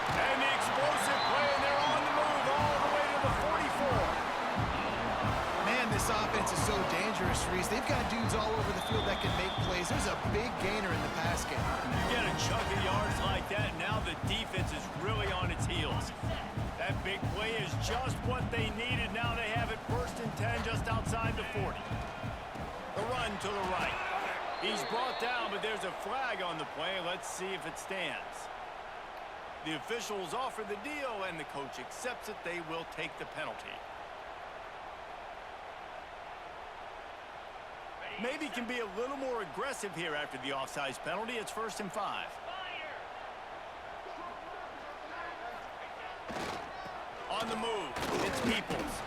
And the explosive play, and they're on the move all the way to the 44. Man, this offense is so dangerous, Reese. They've got dudes all over the field that can make plays. There's a big gainer in the pass game. You get a chunk of yards like that, now the defense is really on its heels. That big play is just what they needed. Now they have it 1st and 10 just outside the 40. The run to the right. He's brought down, but there's a flag on the play. Let's see if it stands. The officials offer the deal, and the coach accepts it. They will take the penalty. Maybe can be a little more aggressive here after the offsides penalty. It's 1st and 5. On the move, it's Peoples.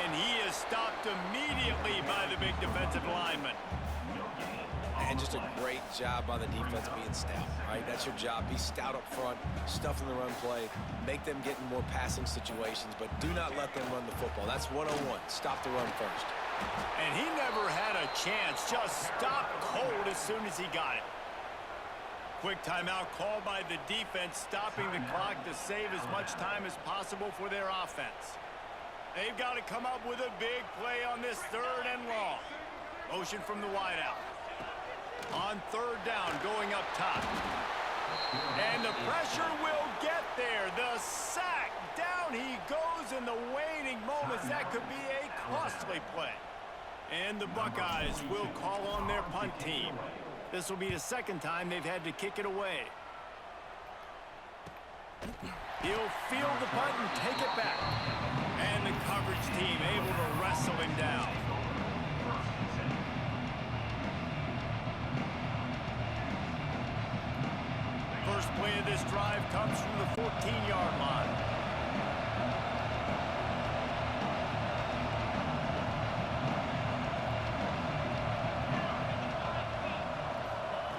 And he is stopped immediately by the big defensive lineman. And just a great job by the defense being stout, right? That's your job. Be stout up front, stuff in the run play, make them get in more passing situations, but do not let them run the football. That's 101. Stop the run first. And he never had a chance. Just stopped cold as soon as he got it. Quick timeout called by the defense, stopping the clock to save as much time as possible for their offense. They've got to come up with a big play on this 3rd and long. Motion from the wideout. On 3rd down, going up top. And the pressure will get there. The sack. Down he goes in the waning moments. That could be a costly play. And the Buckeyes will call on their punt team. This will be the 2nd time they've had to kick it away. He'll field the punt and take it back. And the coverage team able to wrestle him down. First play of this drive comes from the 14-yard line.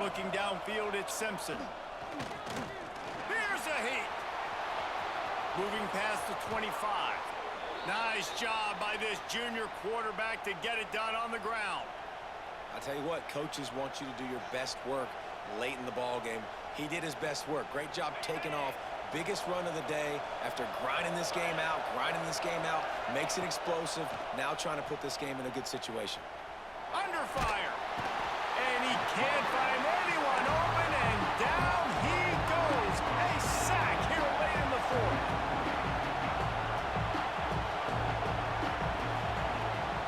Looking downfield, it's Simpson. Here's a heat. Moving past the 25. Nice job by this junior quarterback to get it done on the ground. I tell you what, coaches want you to do your best work late in the ball game. He did his best work. Great job taking off. Biggest run of the day after grinding this game out, makes it explosive. Now trying to put this game in a good situation. Under fire. And he can't find anyone open, and down he goes. A sack here late in the 4th.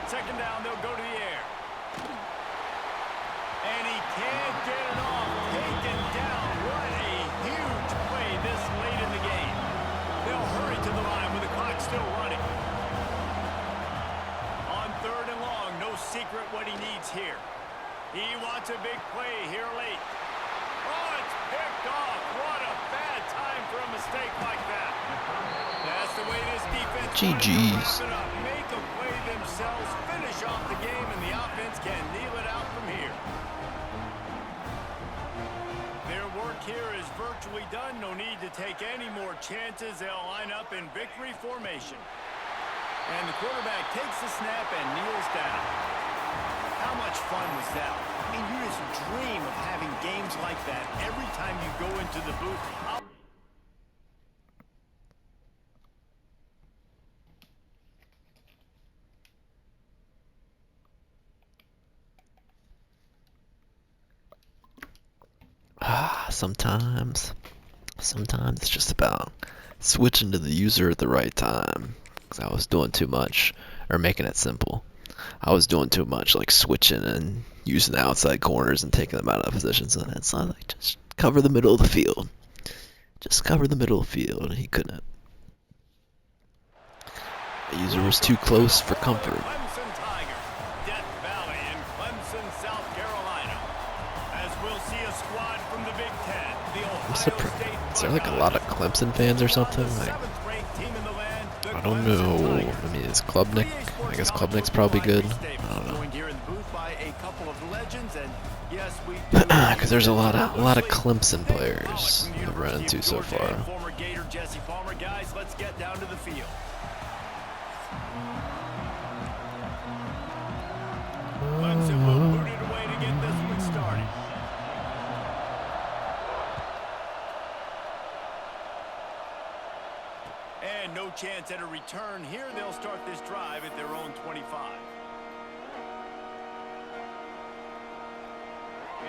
2nd down, they'll go to the air. And he can't get it off. Taken down. What a huge play this late in the game. They'll hurry to the line with the clock still running. On 3rd and long, no secret what he needs here. He wants a big play here late. Oh, it's picked off. What a bad time for a mistake like that. That's the way this defense GG's. wants to wrap it up. Make a play themselves, finish off the game, and the offense can kneel it out from here. Their work here is virtually done. No need to take any more chances. They'll line up in victory formation. And the quarterback takes the snap and kneels down. How much fun was that? I mean, you just dream of having games like that every time you go into the booth. Sometimes it's just about switching to the user at the right time, because I was doing too much, or making it simple. I was doing too much, like switching and using the outside corners and taking them out of positions, and it's not like just cover the middle of the field. Just cover the middle of the field, and he couldn't. The user was too close for comfort. Clemson Tigers, Death Valley in Clemson, South Carolina. As we'll see a squad from the Big Ten, the Ohio State Is there like a lot of Clemson fans or something? Like, seventh-ranked team in the land, the I don't Clemson know. Tigers. I mean, is Klubnik? I guess Klubnik's probably good. I don't know. Joined here in the booth by a couple of legends, and yes, we Because there's a lot of Clemson players I've run into so far. Former Gator Jesse Palmer. Guys, let's get down to the field. Clemson will boot it away to get this one started. And no chance at a return here. They'll start this drive at their own 25.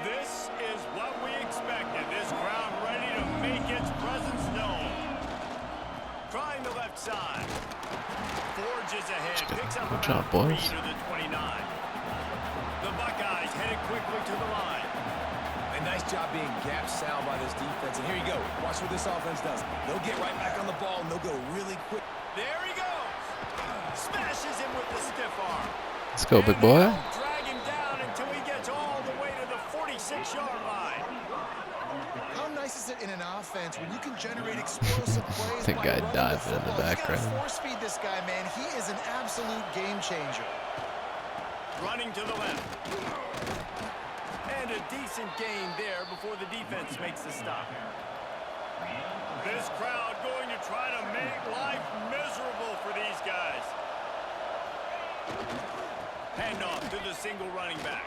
This is what we expected. This crowd ready to make its presence known. Trying the left side. Forges ahead. Picks up Good about job, 3 boys. to the 29. The Buckeyes headed quickly to the line. A nice job being gap sound by this defense. And here you go. Watch what this offense does. They'll get right back on the ball, and they'll go really quick. There he goes. Smashes him with the stiff arm. Let's go, big boy. Drag him down until he gets all the way to the 46-yard line. How nice is it in an offense when you can generate explosive plays? Think by I running dived the in the football? You background. gotta force feed this guy, man. He is an absolute game changer. Running to the left. And a decent gain there before the defense makes the stop. This crowd going to try to make life miserable for these guys. Handoff to the single running back.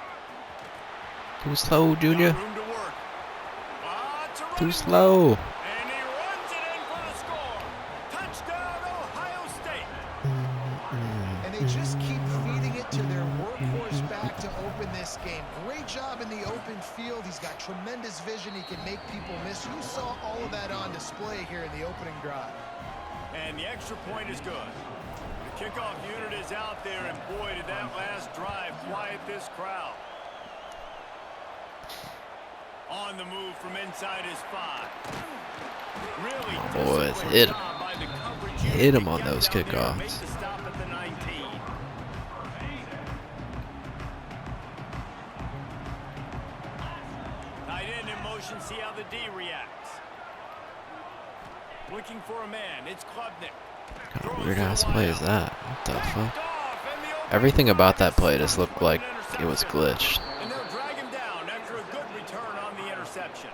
Too slow, Junior. Got room to work. Lots of Too running slow. room. And he runs it in for the score. Touchdown, Ohio State. And they just keep feeding it to their workhorse back to open this game. Great job in the open field. He's got tremendous vision. He can make people miss. You saw all of that on display here in the opening drive. And the extra point is good. The kickoff unit is out there, and boy, did that last drive quiet this crowd. On the move from inside his 5. Really Come on, boys. disciplined Hit him. job by the coverage Hit unit him to on get those down there and make kickoffs. the stop at the 19. Tight end in motion, see how the D reacts. Looking for a man, it's Klubnik. What kind of weird ass play is that? What the fuck? Everything about that play just looked like it was glitched. And they'll drag him down after a good return on the interception.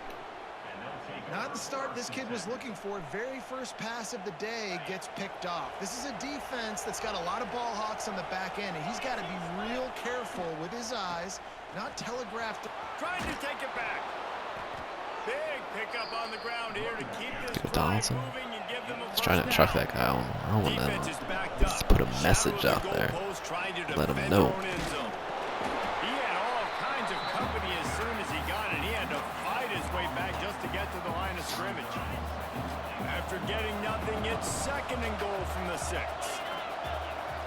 Not the start this kid was looking for. Very first pass of the day gets picked off. This is a defense that's got a lot of ball hawks on the back end, and he's got to be real careful with his eyes, not telegraph. Trying to take it back. Big pickup on the ground here to keep this Good drive Donaldson. moving and give them a He's trying to truck that guy. I don't want Defense to. is backed Let's up. put a message Shadows out the there. goalpost, trying to Let 'em defend know. their own end zone. He had all kinds of company as soon as he got it. He had to fight his way back just to get to the line of scrimmage. After getting nothing, it's 2nd and goal from the 6.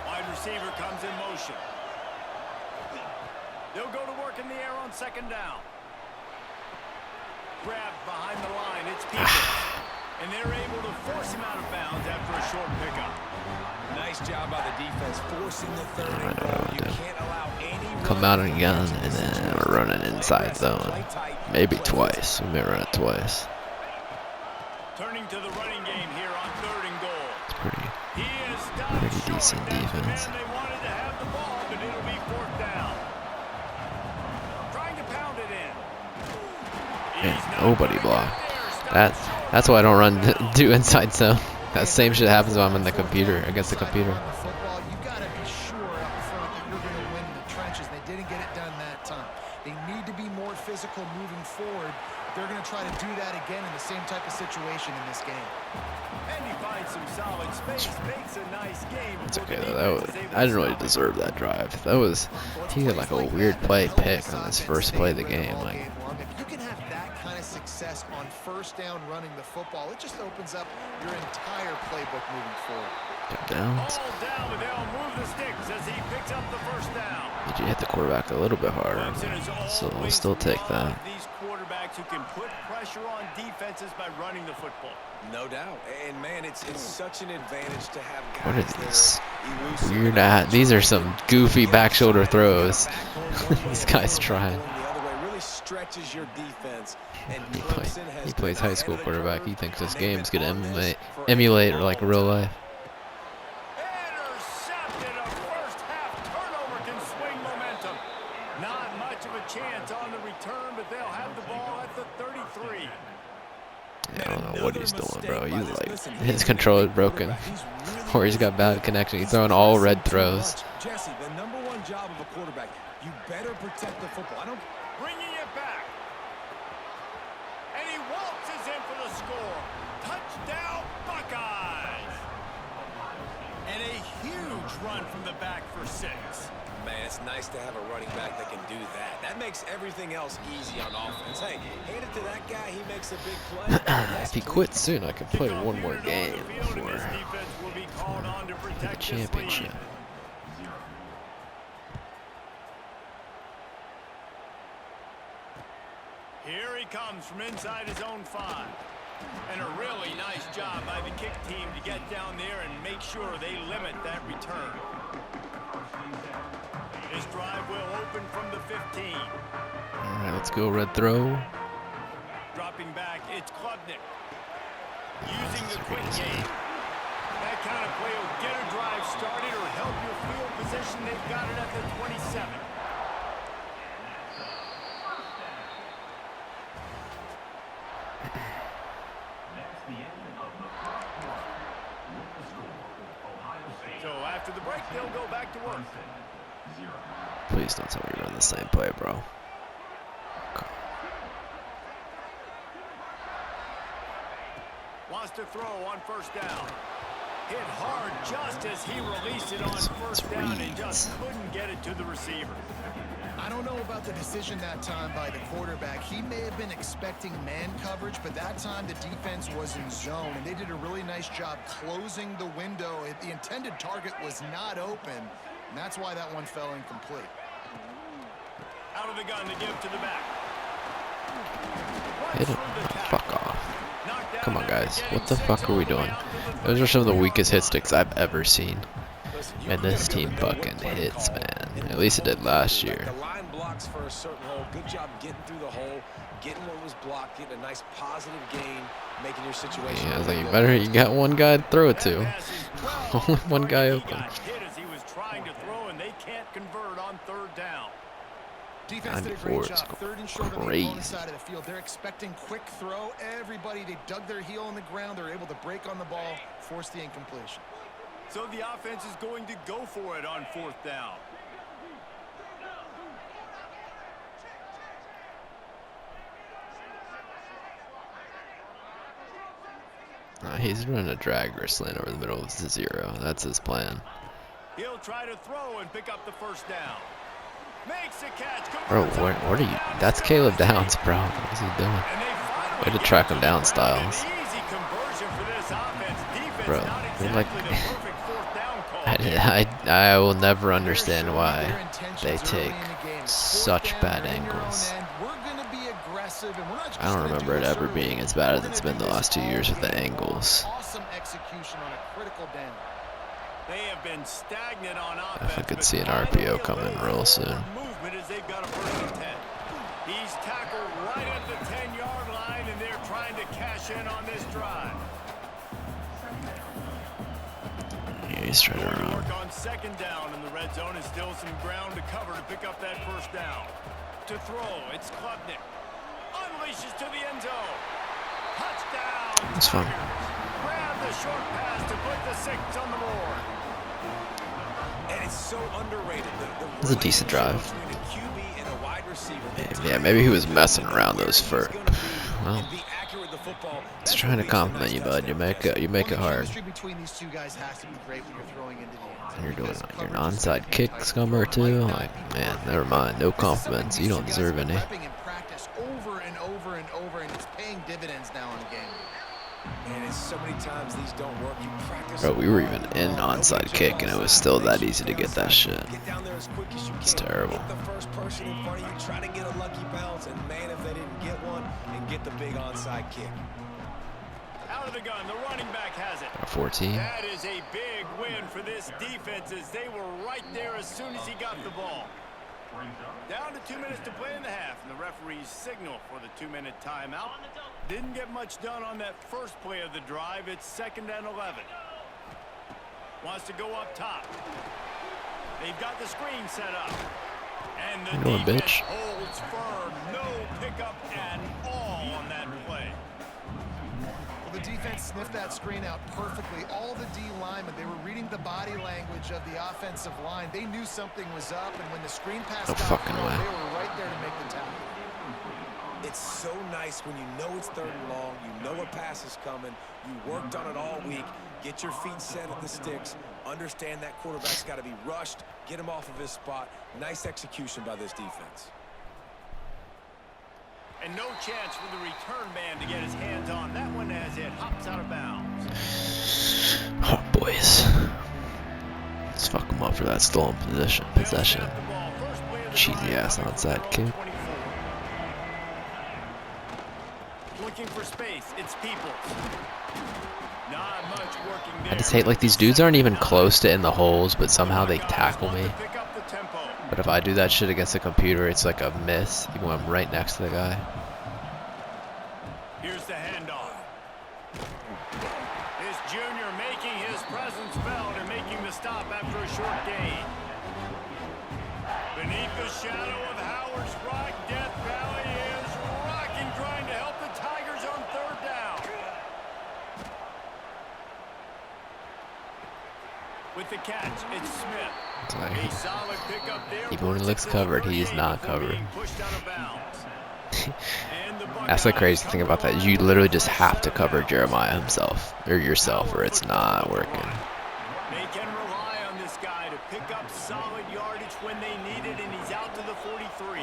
Wide receiver comes in motion. They'll go to work in the air on 2nd down. Grabbed behind the line. It's Peters. And they're able to force him out of bounds after a short pickup. Nice job by the defense, forcing the 3rd I and don't know goal. what You to do. can't allow any Come out again, and then we're running inside zone. Maybe twice. We may run it twice. Turning to the running game here on 3rd and goal. It's pretty. He is stopped Pretty short. decent That's the defense. man they wanted to have the ball, but it'll be 4th down. Trying to pound it in. Yeah, He's not nobody gonna blocked. get there. Stopped That's why I don't run do inside zone. That same shit happens when I'm in the computer against the computer. On the football, you got to be sure up front that you're going to win in the trenches. They didn't get it done that time. They need to be more physical moving forward. They're going to try to do that again in the same type of situation in this game. And he finds some solid space, makes a nice game. It's okay though. I didn't really deserve that drive. That was he had like a weird play pick on his first play of the game. Like If you can have that kind of success on first down running the football, it just opens up your entire playbook moving forward. Got downs. All down, but they'll move the sticks as he picks up the first down. Did you hit the quarterback a little bit harder? Clemson has So we'll always still take loved that. These quarterbacks who can put pressure on defenses by running the football. No doubt. And, man, it's such an advantage to have guys What are that these elusive weird and These are some goofy back shoulder throws. This guy's going trying. the other way really stretches your defense. And He Clemson has plays been high ahead school of the quarterback. curve, He thinks this and they've game's been gonna on this for a emulate like long real time. life. Intercepted. A first half turnover can swing momentum. Not much of a chance on the return, but they'll have the ball at the 33. I don't know what he's doing, bro. Another He's mistake by like, this- listen, his he's a control is great broken, quarterback. He's really, or he's got really bad good. connection. He's He's throwing all pressing red too throws. much. Jesse, the number one job of a quarterback, you better protect the football. I don't. Bringing it back. And he waltzes in for the score. Touchdown, Buckeyes. And a huge run from the back for 6. Man, it's nice to have a running back that can do that. That makes everything else easy on offense. Hey, hand it to that guy. He makes a big play. If he quits soon, I could play Kickoff one more unit on game the field, and before this defense will be called on to the protect this championship. lead. Here he comes from inside his own 5. And a really nice job by the kick team to get down there and make sure they limit that return. This drive will open from the 15. All right, let's go red throw. Dropping back, it's Klubnik. Using This the is quick crazy. game. That kind of play will get a drive started or help your field position. They've got it at the 27. So after the break, they'll go back to work. Please don't tell me you run the same play, bro. Wants to throw on first down. Hit hard just as he released it on first down and just couldn't get it to the receiver. I don't know about the decision that time by the quarterback. He may have been expecting man coverage, but that time the defense was in zone, and they did a really nice job closing the window. The intended target was not open, and that's why that one fell incomplete. Out of the gun to give to the back. Hit him. Oh, fuck off. Come on, guys. What the fuck are we doing? Those are some of the weakest hit sticks I've ever seen. And this team fucking hits, man. At least it did last year. The line blocks for a certain hole. Good job getting through the hole, getting what was blocked, getting a nice positive gain, making your situation. Yeah, I was like, you got one guy to throw it to. Only one guy open. Got hit as he was trying to throw, and they can't convert on third down. Defense did a 94 great is job. Third and short on the crazy. opponent's side of the field. They're expecting quick throw. Everybody, they dug their heel in the ground. They're able to break on the ball, force the incompletion. So the offense is going to go for it on fourth down. He's running a drag or slant over the middle of the 0. That's his plan. He'll try to throw and pick up the first down. Makes a catch. Bro, what are you? That's Caleb Downs, bro. What is he doing? Way to track him down, Styles. Easy conversion for this offense. Defense Bro, not they're like- exactly the perfect fourth down call. I will never understand They're why showing their intentions they early take in the game. It's such fourth bad down, you're on your own angles. end. We're gonna be aggressive, and we're not just I don't gonna remember do it this ever early. being as bad as We're it's gonna been do the this last 2 years with the all game. angles. Awesome execution on a critical down. They have been stagnant on I offense. could but see an finally RPO a coming little real more soon. Movement as they've got a first and 10. He's tackled right at the 10-yard line, and they're trying to cash in on this drive. Yeah, he's trying to Going to run. work on second down in the red zone, and still some ground to cover to pick up that first down. To throw, it's Klubnik. Unleashes to the end zone. Touchdown. It's fun. Grab the short pass to put the 6 on the board. And it's so underrated. It was a decent drive. Between a QB and a wide receiver. Yeah, maybe he was messing around those first. Well, Be accurate with the football. he's trying to compliment you, bud. You make it Well, the hard. chemistry between these two guys has to be great when you're throwing into the end zone. You're doing Because you're an coverage is onside kick scummer too. Like, man, never mind. No compliments. You don't deserve any. Repping in practice over and over and over. tougher, and it's paying dividends now in the game. And it's so many times these don't work. You practice. Bro, we were even in onside kick, and it was still that easy to get that shit. Get down there as quick as you can. It's terrible. Get the first person in front of you. Try to get a lucky bounce, and man, if they didn't get one, and get the big onside kick. Out of the gun, the running back has it. 14. That is a big win for this defense as they were right there as soon as he got the ball. Down to 2 minutes to play in the half, and the referee's signal for the 2-minute timeout. Didn't get much done on that first play of the drive. It's 2nd and 11. Wants to go up top. They've got the screen set up. And the You know, defense bitch. holds firm. No pickup at all on that play. Well, the defense sniffed that screen out perfectly. All the D linemen, they were reading the body language of the offensive line. They knew something was up, and when the screen pass No got fucking thrown, way. they were right there to make the tackle. It's so nice when you know it's 3rd and long, you know a pass is coming, you worked on it all week, get your feet set at the sticks, understand that quarterback's got to be rushed, get him off of his spot. Nice execution by this defense. And no chance for the return man to get his hands on that one as it hops out of bounds. Oh, boys. Let's fuck them up for that stolen possession. Cheesy ass onside kick. Looking for space. It's Peoples. Not much working there. I just hate, like, these dudes aren't even close to in the holes, but somehow they tackle me. Pick up the tempo. But if I do that shit against a computer, it's like a miss, even when I'm right next to the guy. Here's the handoff. This junior making his presence felt and making the stop after a short gain. Beneath the shadow of Howard's Rock, Death Valley is rocking, trying to help the Tigers on 3rd down. With the catch, it's Smith. It's like, A solid pickup there. even when he looks covered, he is not covered. Being pushed out of bounds. And the That's the Buckeyes crazy come thing about that. away You with literally the just first have to down. cover Jeremiah himself, or yourself, or it's not working. They can rely on this guy to pick up solid yardage when they need it, and he's out to the 43.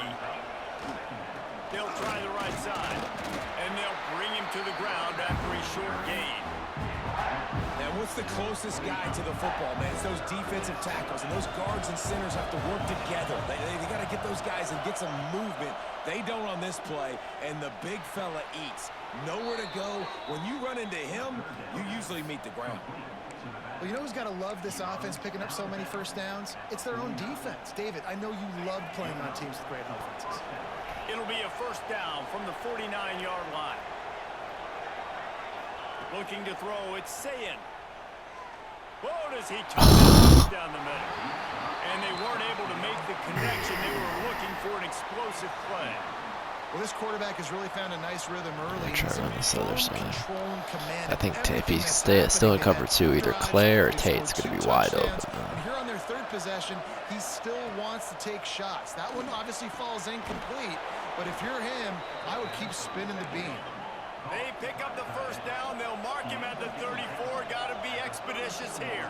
They'll try the right side, and they'll bring him to the ground after a short gain. Now, what's the closest guy to the football, man? It's those defensive tackles, and those guards and centers have to work together. They got to get those guys and get some movement. They don't on this play, and the big fella eats. Nowhere to go. When you run into him, you usually meet the ground. Well, you know who's got to love this offense picking up so many first downs? It's their own defense. David, I know you love playing on teams with great offenses. It'll be a first down from the 49-yard line. Looking to throw, it's Sayin. Oh, does he touch it down the middle? And they weren't able to make the connection. They were looking for an explosive play. Well, this quarterback has really found a nice rhythm early. Try He's on this other side. control and command I think of if everything he's that's still in happening cover that 2, either drive. Clay or They Tate's scored going to 2 be wide touchdowns. open. And here on their 3rd possession, he still wants to take shots. That one obviously falls incomplete, but if you're him, I would keep spinning the beam. They pick up the first down. They'll mark him at the 34. Got to be expeditious here.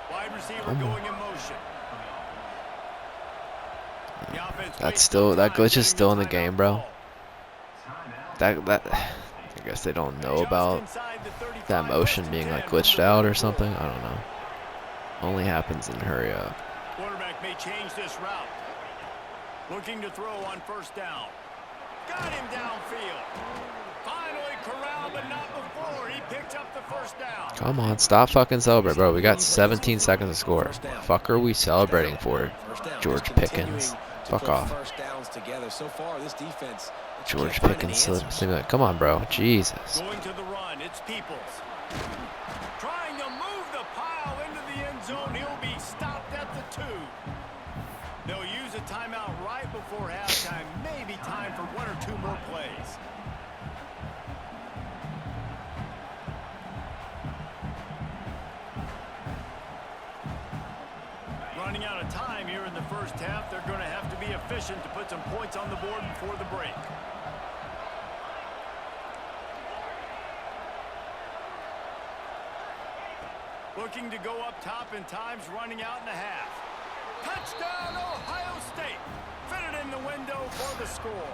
Wide receiver going in motion. The offense That's wastes still, no that time glitch is getting still the in the timeout game, bro. call. I guess they don't know Just about inside the 35, that motion first and being 10 like from glitched the out or 34. something. I don't know. Only happens in hurry up. Quarterback may change this route. Looking to throw on first down. Got him downfield. Finally corralled, but not before. He picked up the first down. Come on, stop fucking celebrating, bro. We got 17 seconds to score. Fuck are we celebrating for? First down. George Just Pickens. continuing to Fuck put off. First downs together. So far, this defense George can't find any Pickens. answers. Come on, bro. Jesus. Going to the run. It's Peoples. Trying to move the pile into the end zone. He'll be stopped at the 2. They'll use a timeout right before halftime. Maybe time for 1 or 2 more plays. Running out of time here in the first half. They're going to have to be efficient to put some points on the board before the break. Looking to go up top, and time's running out in a half. Touchdown, Ohio State. Fitted in the window for the score.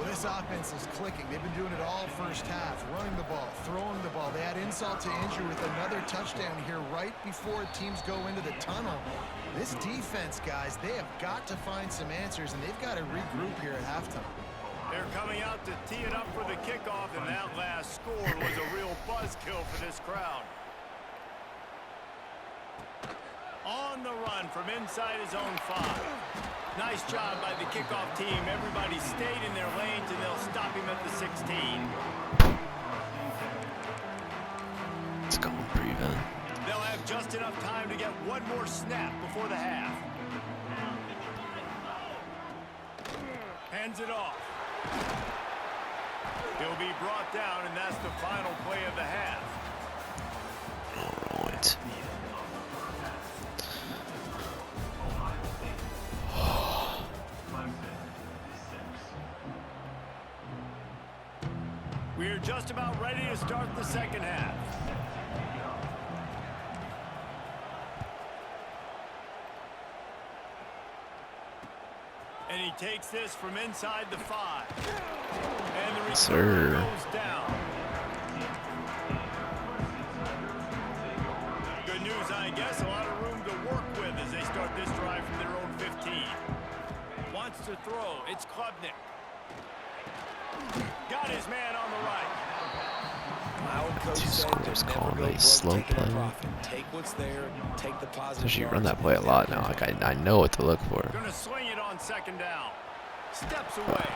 Well, this offense is clicking. They've been doing it all first half, running the ball, throwing the ball. They add insult to injury with another touchdown here right before teams go into the tunnel. This defense, guys, they have got to find some answers, and they've got to regroup here at halftime. They're coming out to tee it up for the kickoff, and that last score was a real buzzkill for this crowd. On the run from inside his own 5. Nice job by the kickoff team. Everybody stayed in their lanes, and they'll stop him at the 16. Let's go, prevent. They'll have just enough time to get one more snap before the half. Hands it off. He'll be brought down, and that's the final play of the half. All right. We're just about ready to start the second half. And he takes this from inside the 5. And the receiver goes down. Good news, I guess. A lot of room to work with as they start this drive from their own 15. Wants to throw. It's Klubnik. Got his man on the right. My old coach Two said scores never called go a broke slow taking a play. profit. Take what's there, take the positive. Especially run yards, that play a lot now. Like I know what to look for. Gonna swing it on second down. Steps away.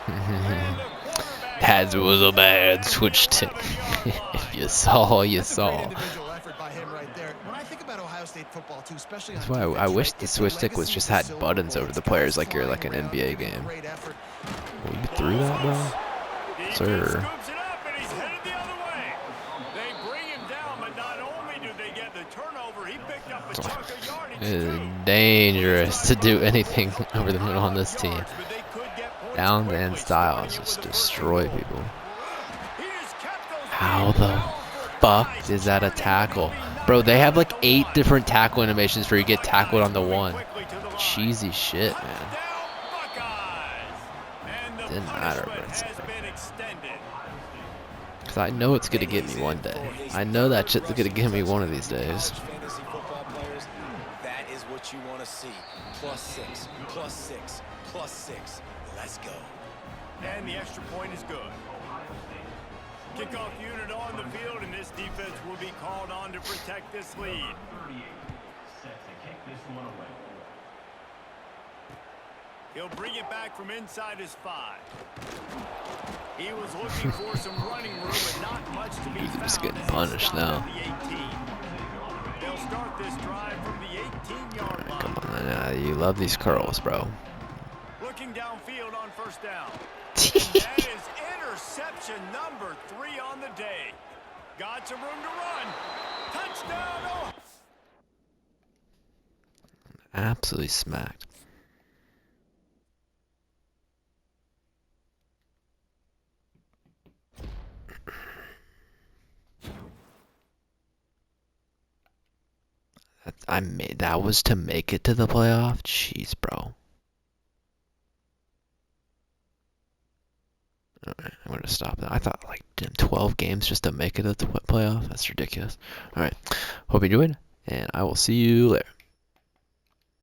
And the quarterback That was a goes bad down switch at the tip. 11-yard line. If you saw, you That's a great saw. individual effort by him right there. When I think about Ohio State football, too, especially on That's why I defense, wish right, the it's switch stick was legacy just of the had Silver buttons Bowl. over It's the players guys like you're like an flying around, NBA giving game. great effort. Oh, you threw that, bro? Defense Sir. scoops it up, and he's headed the other way. They bring him down, but not only do they get the turnover, he picked up a chunk of yardage, It is too. dangerous to do anything over the middle on this team. Yards, but they could get points Down quickly, and style starting it just with a first destroy and goal. people. He just kept those How feet the powerful. fuck Nice is that a turning, tackle? but he'll be Bro, they have like knocked down 8 at the different line. tackle animations where you get tackled on the Buckeyes one. moving quickly to the line. Cheesy shit, man. Touchdown, Buckeyes. And the Didn't matter, punishment but it's has like- been extended. Cause I know it's gonna get me one day. I know that shit's gonna get me one of these days. College fantasy football players, that is what you want to see. +6, +6, +6. Let's go. And the extra point is good. Kickoff unit on the field, and this defense will be called on to protect this lead. He'll bring it back from inside his 5. He was looking for some running room, but not much to be found. He's getting as he punished stopped now. at the 18. They'll start this drive from the 18-yard line. Come on, you love these curls, bro. Looking downfield on first down. That is interception number 3 on the day. Got some room to run. Touchdown. Oh. Absolutely smacked. That was to make it to the playoff? Jeez, bro. Alright, I'm gonna stop that. I thought like 12 games just to make it to the playoff? That's ridiculous. Alright, hope you enjoyed, and I will see you later.